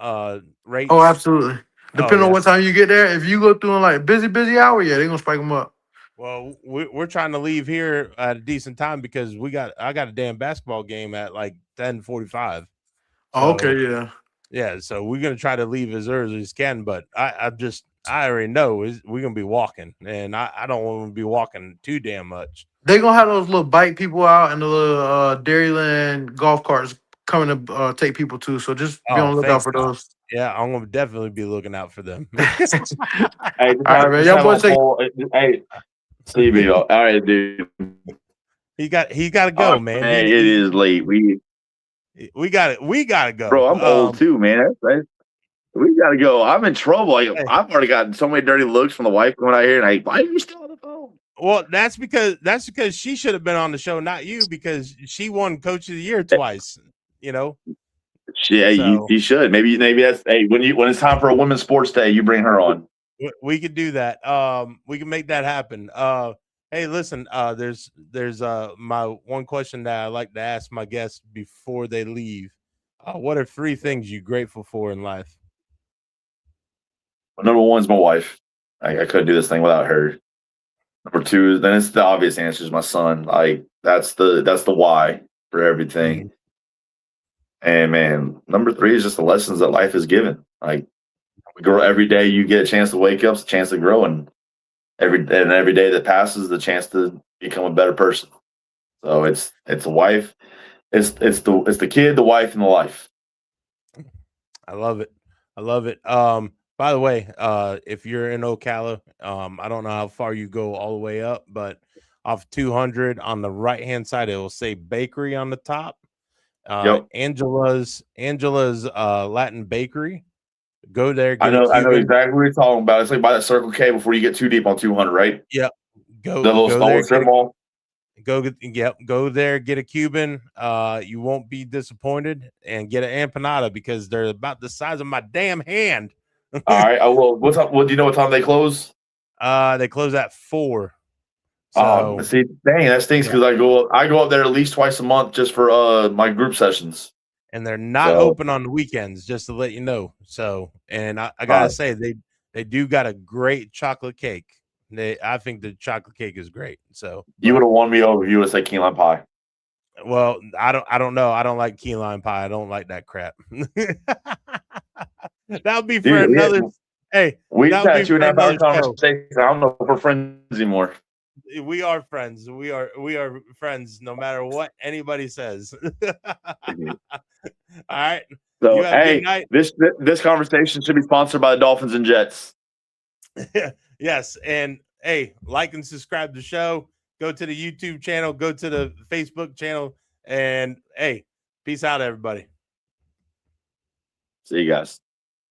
rates? Oh, absolutely. Depending on what time you get there, if you go through like busy hour, yeah, they're gonna spike them up. Well, we're trying to leave here at a decent time because I got a damn basketball game at like 10:45. Oh, okay, yeah. So we're gonna try to leave as early as can, but I already know we're gonna be walking, and I don't want to be walking too damn much. They're gonna have those little bike people out and the little Dairyland golf carts coming to take people too. So just be on the lookout for those. Yeah, I'm gonna definitely be looking out for them. Hey, all right, man. Y'all boys hey, Stevie, all right, dude. He got to go, man. Hey, it is late. We gotta go. Bro, I'm old too, man. We gotta go. I'm in trouble. I've already gotten so many dirty looks from the wife coming out here, and why are you still on the phone? Well, that's because she should have been on the show, not you, because she won Coach of the Year twice. You know. You should. Maybe that's when it's time for a women's sports day, you bring her on. We could do that. We can make that happen. Hey, listen, there's my one question that I like to ask my guests before they leave. What are 3 things you're grateful for in life? Well, number 1 is my wife. I couldn't do this thing without her. Number 2, then it's the obvious answer is my son. That's the why for everything. Mm-hmm. And man, number 3 is just the lessons that life is given. We grow every day. You get a chance to wake up, a chance to grow, and every day that passes, the chance to become a better person. So it's a wife, it's the kid, the wife, and the life. I love it. By the way, if you're in Ocala, I don't know how far you go all the way up, but off 200 on the right hand side, it will say bakery on the top. Yep. Angela's Latin Bakery. Go there. I Get know a Cuban. exactly what you're talking about. It's like by that Circle K before you get too deep on 200, right? Yep. The little there, strip mall. Go there, get a Cuban. You won't be disappointed, and get an empanada because they're about the size of my damn hand. All right. I will. What do you know what time they close? They close at 4. So See, dang, that stinks because I go up there at least twice a month just for my group sessions. and they're not open on the weekends, just to let you know. So, and I gotta say they do got a great chocolate cake. I think the chocolate cake is great. So you would have won me over if you would have said key lime pie. Well, I don't know. I don't like key lime pie. I don't like that crap. That'll be for another. Hey, we had 2.5 hour conversation. I don't know if we're friends anymore. We are friends. We are friends no matter what anybody says. All right. So hey, this conversation should be sponsored by the Dolphins and Jets. Yes, and hey, like and subscribe to the show. Go to the YouTube channel, go to the Facebook channel, and hey, peace out, everybody. See you guys.